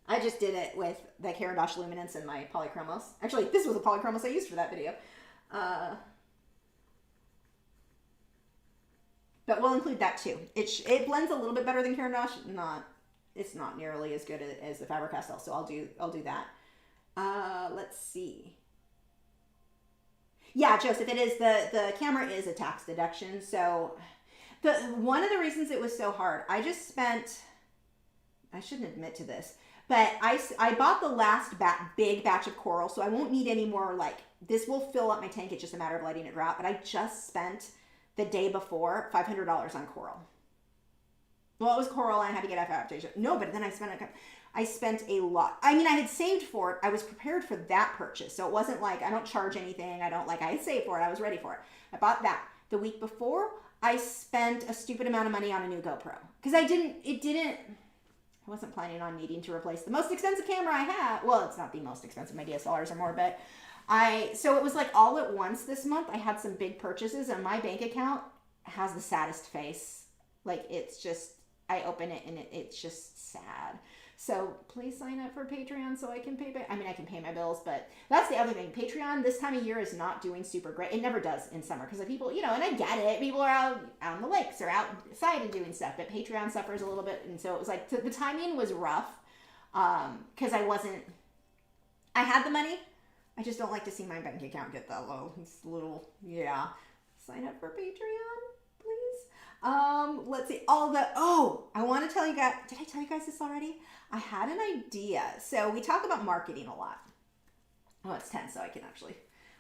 I just did it with the Caradosh Luminance and my Polychromos. Actually, this was a Polychromos I used for that video. But we'll include that too. It blends a little bit better than Caradosh. It's not nearly as good as the Faber-Castell, so I'll do that. Let's see. Yeah, Joseph, it is the camera is a tax deduction. So one of the reasons it was so hard, I shouldn't admit to this, but I bought the last big batch of coral, so I won't need any more. Like, this will fill up my tank. It's just a matter of letting it drop. But I just spent the day before $500 on coral. Well, it was coral and I had to get adaptation. No, but then I spent a lot. I mean, I had saved for it. I was prepared for that purchase. So it wasn't like I don't charge anything. I had saved for it. I was ready for it. I bought that. The week before, I spent a stupid amount of money on a new GoPro. Because I wasn't planning on needing to replace the most expensive camera I have. Well, it's not the most expensive. My DSLRs are more, but so it was like all at once this month. I had some big purchases and my bank account has the saddest face. Like, it's just, I open it and it's just sad. So please sign up for Patreon so I can pay. I can pay my bills, but that's the other thing. Patreon this time of year is not doing super great. It never does in summer because people, and I get it. People are out on the lakes or outside and doing stuff, but Patreon suffers a little bit, and so it was like the timing was rough because I had the money. I just don't like to see my bank account get that low. It's a little, yeah. Sign up for Patreon, please. Let's see. I want to tell you guys, did I tell you guys this already? I had an idea. So we talk about marketing a lot. Oh, it's 10, so I can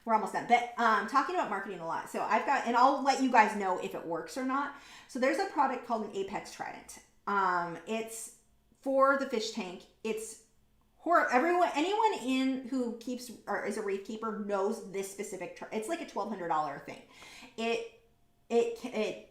we're almost done. But talking about marketing a lot. So and I'll let you guys know if it works or not. So there's a product called an Apex Trident. It's for the fish tank. It's anyone who keeps or is a reef keeper knows this specific. It's like a $1,200 thing. It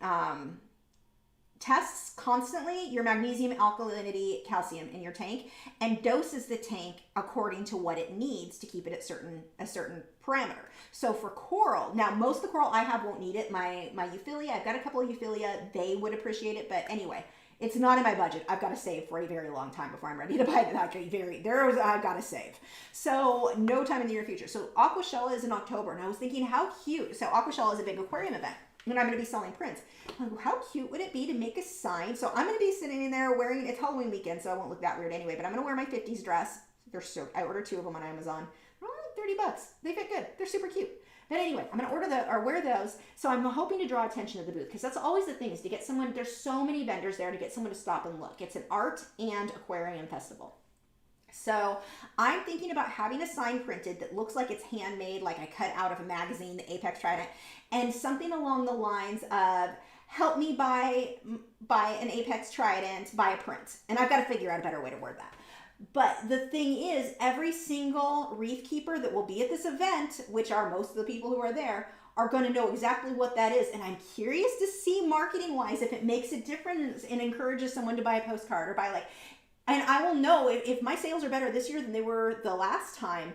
tests constantly your magnesium, alkalinity, calcium in your tank, and doses the tank according to what it needs to keep it at a certain parameter. So for coral, now most of the coral I have won't need it. My Euphilia, I've got a couple of Euphilia, they would appreciate it, but anyway. It's not in my budget. I've got to save for a very long time before I'm ready to buy that. I've got to save. So no time in the near future. So Aquashella is in October, and I was thinking how cute. So Aquashella is a big aquarium event, and I'm going to be selling prints. Like, how cute would it be to make a sign? So I'm going to be sitting in there wearing, it's Halloween weekend, so I won't look that weird anyway, but I'm going to wear my 50s dress. I ordered 2 of them on Amazon. They're only like $30. They fit good. They're super cute. But anyway, I'm going to wear those. So I'm hoping to draw attention to the booth because that's always the thing is to get someone, there's so many vendors there to get someone to stop and look. It's an art and aquarium festival. So I'm thinking about having a sign printed that looks like it's handmade, like I cut out of a magazine, the Apex Trident, and something along the lines of help me buy an Apex Trident, buy a print. And I've got to figure out a better way to word that. But the thing is, every single reef keeper that will be at this event, which are most of the people who are there, are going to know exactly what that is. And I'm curious to see marketing-wise if it makes a difference and encourages someone to buy a postcard or and I will know if my sales are better this year than they were the last time.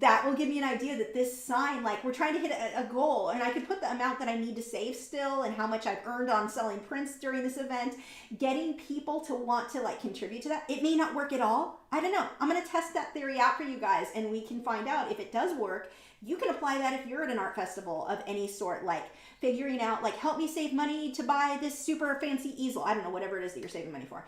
That will give me an idea that this sign, like we're trying to hit a goal, and I could put the amount that I need to save still and how much I've earned on selling prints during this event, getting people to want to contribute to that. It may not work at all. I don't know. I'm going to test that theory out for you guys, and we can find out if it does work. You can apply that if you're at an art festival of any sort, figuring out, help me save money to buy this super fancy easel. I don't know, whatever it is that you're saving money for.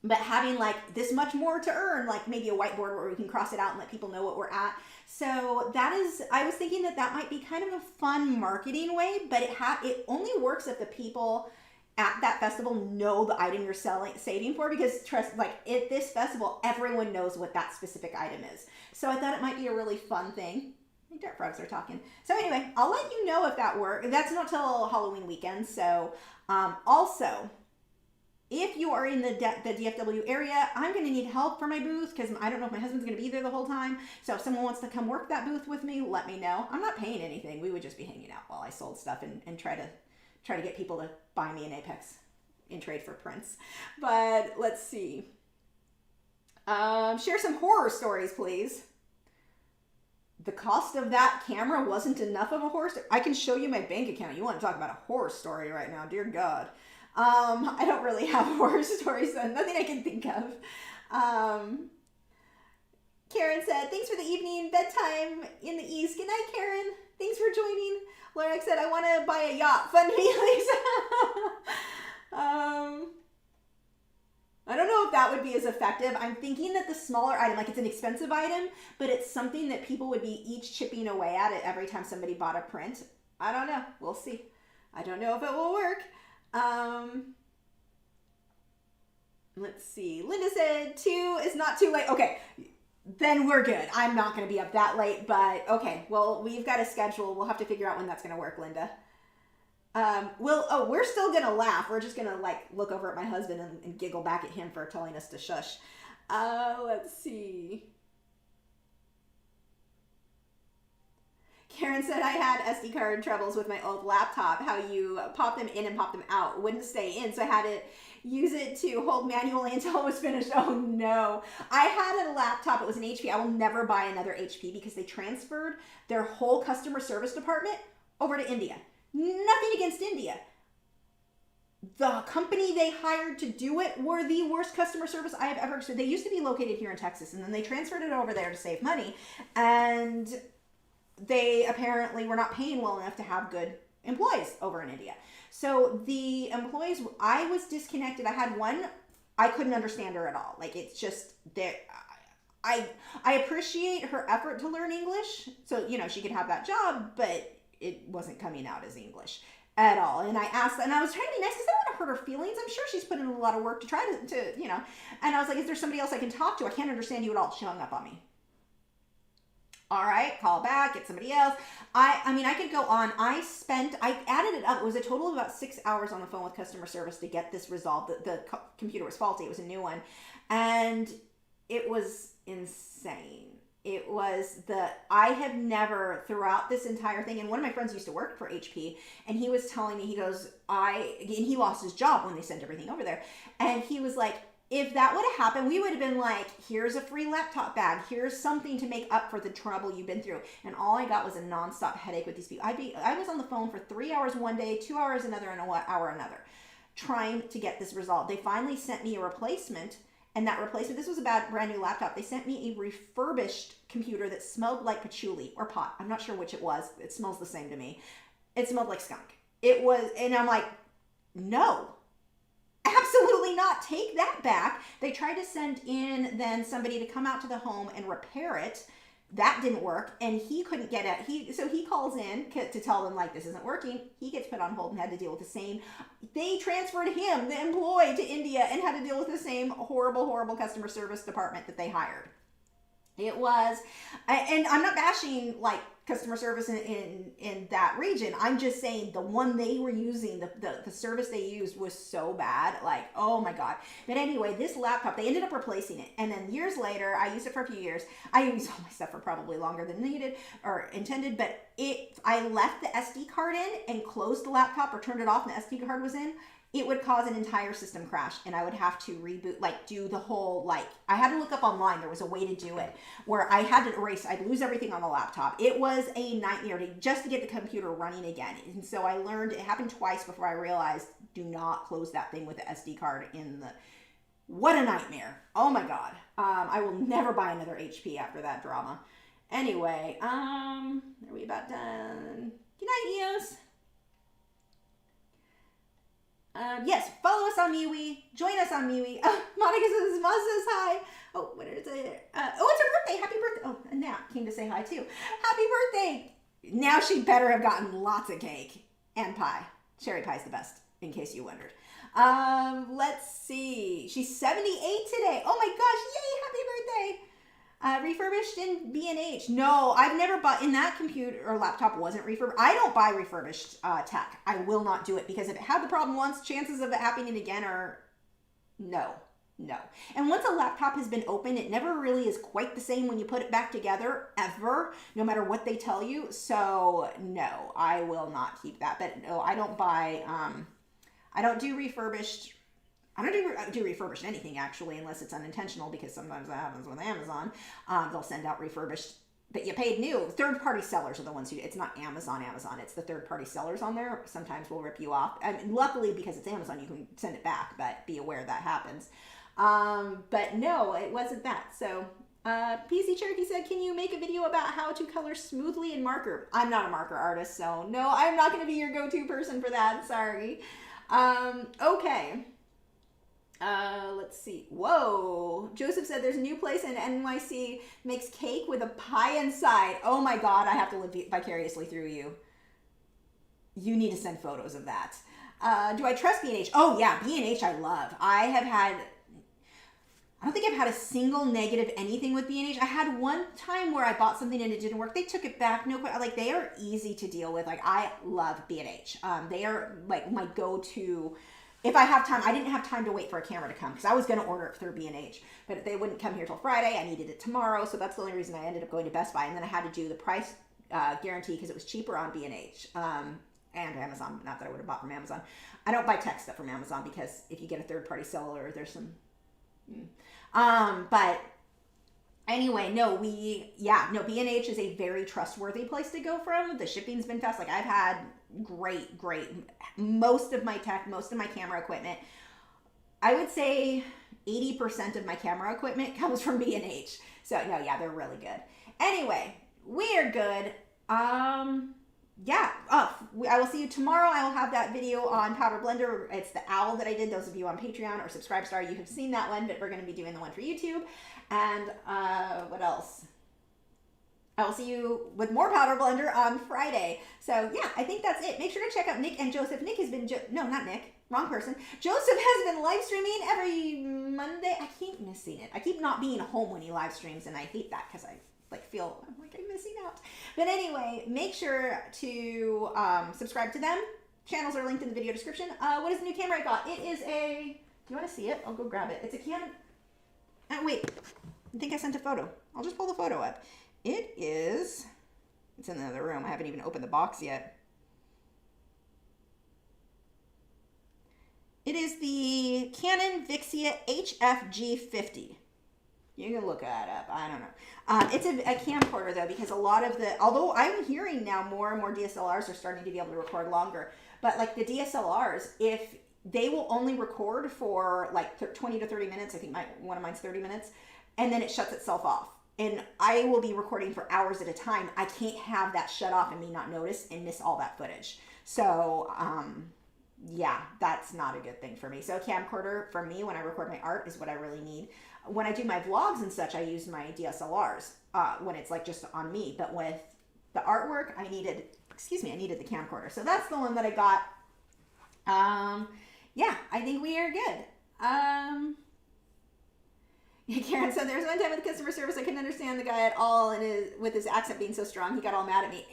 But having this much more to earn, maybe a whiteboard where we can cross it out and let people know what we're at. So I was thinking that might be kind of a fun marketing way, but it only works if the people at that festival know the item you're saving for, because at this festival, everyone knows what that specific item is. So I thought it might be a really fun thing. Dirt frogs are talking. So anyway, I'll let you know if that works. That's not till Halloween weekend. So also, if you are in the DFW area, I'm going to need help for my booth because I don't know if my husband's going to be there the whole time. So if someone wants to come work that booth with me, let me know. I'm not paying anything. We would just be hanging out while I sold stuff and try to get people to buy me an Apex in trade for prints. But let's see. Share some horror stories, please. The cost of that camera wasn't enough of a horror story. I can show you my bank account. You want to talk about a horror story right now, dear God. I don't really have horror stories, so nothing I can think of. Karen said, thanks for the evening, bedtime in the East. Good night, Karen. Thanks for joining. Laura said, I want to buy a yacht. Fund me, Lisa. I don't know if that would be as effective. I'm thinking that the smaller item, it's an expensive item, but it's something that people would be each chipping away at it every time somebody bought a print. I don't know. We'll see. I don't know if it will work. Let's see. Linda said 2 is not too late. Okay, then we're good. I'm not going to be up that late, but okay. Well, we've got a schedule. We'll have to figure out when that's going to work, Linda. We're still going to laugh. We're just going to look over at my husband and giggle back at him for telling us to shush. Let's see. Karen said I had SD card troubles with my old laptop, how you pop them in and pop them out. Wouldn't stay in, so I had to use it to hold manually until it was finished. Oh no. I had a laptop, it was an HP. I will never buy another HP because they transferred their whole customer service department over to India. Nothing against India. the company they hired to do it were the worst customer service I have ever experienced. They used to be located here in Texas, and then they transferred it over there to save money. And they apparently were not paying well enough to have good employees over in India. So the employees, I was disconnected. I had one, I couldn't understand her at all. Like, it's just there. I appreciate her effort to learn English. So, you know, she could have that job, but it wasn't coming out as English at all. And I asked, and I was trying to be nice because I don't want to hurt her feelings. I'm sure she's put in a lot of work to try to, you know, and I was like, is there somebody else I can talk to? I can't understand you at all. She hung up on me. All right, call back, get somebody else. I mean, I could go on. I added it up. It was a total of about 6 hours on the phone with customer service to get this resolved. The computer was faulty. It was a new one. And it was insane. It was I have never, throughout this entire thing, and one of my friends used to work for HP, and he was telling me, he goes, and he lost his job when they sent everything over there. And he was like, if that would have happened, we would have been like, here's a free laptop bag. Here's something to make up for the trouble you've been through. And all I got was a nonstop headache with these people. I was on the phone for 3 hours one day, 2 hours another, and an hour another, trying to get this resolved. They finally sent me a replacement. And that replacement, this was a brand new laptop. They sent me a refurbished computer that smelled like patchouli or pot. I'm not sure which it was. It smells the same to me. It smelled like skunk. It was, and I'm like, no, absolutely not. Take that back. They tried to send in then somebody to come out to the home and repair it. That didn't work, and he couldn't get it. So he calls in to tell them, like, this isn't working. He gets put on hold and had to deal with the same. They transferred him, the employee, to India and had to deal with the same horrible, horrible customer service department that they hired. It was, and I'm not bashing like customer service in that region. I'm just saying the one they were using, the service they used was so bad. Like, oh my God. But anyway, this laptop, they ended up replacing it. And then years later, I used it for a few years. I used all my stuff for probably longer than needed or intended, but I left the SD card in and closed the laptop or turned it off and the SD card was in. It would cause an entire system crash and I would have to reboot, like do the whole, like I had to look up online. There was a way to do it where I had to erase, I'd lose everything on the laptop. It was a nightmare just to get the computer running again. And so I learned, it happened twice before I realized, do not close that thing with the SD card in the, what a nightmare. Oh my God. I will never buy another HP after that drama. Anyway, are we about done? Good night, Eos. Yes, follow us on MeWe. Join us on MeWe. Monica says, Maz says hi. Oh, what is it? It's her birthday. Happy birthday. Oh, and Nat came to say hi too. Happy birthday. Now she better have gotten lots of cake and pie. Cherry pie's the best, in case you wondered. Let's see. She's 78 today. Oh my gosh. Yay, happy birthday. Refurbished in B&H. No, I've never bought, in that computer or laptop wasn't refurbished. I don't buy refurbished tech. I will not do it because if it had the problem once, chances of it happening again are no. And once a laptop has been opened, it never really is quite the same when you put it back together, ever, no matter what they tell you. So no, I will not keep that. But no, I don't buy, I don't do refurbished. I don't do refurbished anything, actually, unless it's unintentional, because sometimes that happens with Amazon. They'll send out refurbished, but you paid new. Third-party sellers are the ones who, it's not Amazon. It's the third-party sellers on there. Sometimes will rip you off. I mean, luckily, because it's Amazon, you can send it back, but be aware that happens. But no, it wasn't that. So PC Cherokee said, can you make a video about how to color smoothly in marker? I'm not a marker artist, so no, I'm not going to be your go-to person for that. Sorry. Okay. Let's see. Whoa. Joseph said there's a new place in NYC makes cake with a pie inside. Oh my God, I have to live vicariously through you. You need to send photos of that. Do I trust B&H? Oh yeah, B&H I love. I don't think I've had a single negative anything with B&H. I had one time where I bought something and it didn't work. They took it back. No, like they are easy to deal with. Like I love B&H. They are like my go-to. If I have time, I didn't have time to wait for a camera to come because I was going to order it through B&H, but they wouldn't come here till Friday. I needed it tomorrow. So that's the only reason I ended up going to Best Buy. And then I had to do the price guarantee because it was cheaper on B&H and Amazon. Not that I would have bought from Amazon. I don't buy tech stuff from Amazon because if you get a third-party seller, there's some... But Anyway, no, B&H is a very trustworthy place to go from. The shipping's been fast. Like I've had great, most of my tech, most of my camera equipment. I would say 80% of my camera equipment comes from B&H. So no, yeah, they're really good. Anyway, we are good. Yeah, I will see you tomorrow. I will have that video on Powder Blender. It's the owl that I did. Those of you on Patreon or Subscribestar, you have seen that one, but we're going to be doing the one for YouTube. And what else? I will see you with more Powder Blender on Friday. So yeah, I think that's it. Make sure to check out Nick and Joseph. Nick has been, no, not Nick, wrong person. Joseph has been live streaming every Monday. I keep missing it. I keep not being home when he live streams, and I hate that because I feel I'm missing out. But anyway, make sure to subscribe to them. Channels are linked in the video description. What is the new camera I got? It is a, do you want to see it? I'll go grab it. It's a Canon. Wait, I think I sent a photo. I'll just pull the photo up. It is, it's in the other room. I haven't even opened the box yet. It is the Canon Vixia HFG50. You can look that up. I don't know. It's a camcorder though, because a lot of although I'm hearing now more and more DSLRs are starting to be able to record longer, but like the DSLRs, if they will only record for like 20 to 30 minutes, I think one of mine's 30 minutes, and then it shuts itself off. And I will be recording for hours at a time. I can't have that shut off and me not notice and miss all that footage. So, yeah, that's not a good thing for me. So camcorder for me when I record my art is what I really need. When I do my vlogs and such, I use my DSLRs when it's like just on me. But with the artwork, I needed the camcorder. So that's the one that I got. Yeah, I think we are good. Karen said, there's one time with customer service I couldn't understand the guy at all, and with his accent being so strong, he got all mad at me.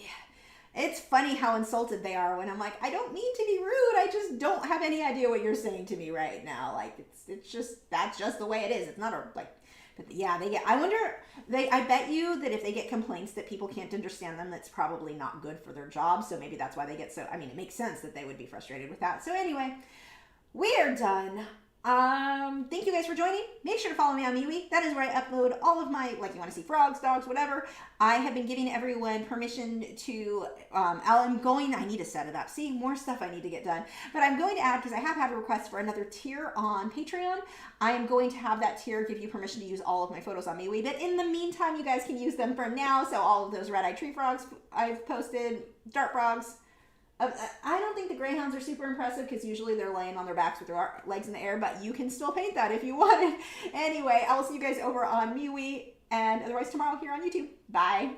It's funny how insulted they are when I'm like, I don't mean to be rude. I just don't have any idea what you're saying to me right now. Like, it's just, that's just the way it is. It's not but yeah, I bet you that if they get complaints that people can't understand them, that's probably not good for their job. So maybe that's why they get it makes sense that they would be frustrated with that. So anyway, we are done. Thank you guys for joining. Make sure to follow me on MeWe. That is where I upload all of my, like you want to see frogs, dogs, whatever. I have been giving everyone permission to, I need to set it up. See, more stuff I need to get done. But I'm going to add, because I have had a request for another tier on Patreon. I am going to have that tier give you permission to use all of my photos on MeWe. But in the meantime, you guys can use them for now. So all of those red-eyed tree frogs I've posted, dart frogs. I don't think the greyhounds are super impressive because usually they're laying on their backs with their legs in the air, but you can still paint that if you want it. Anyway, I will see you guys over on MeWe and otherwise tomorrow here on YouTube. Bye.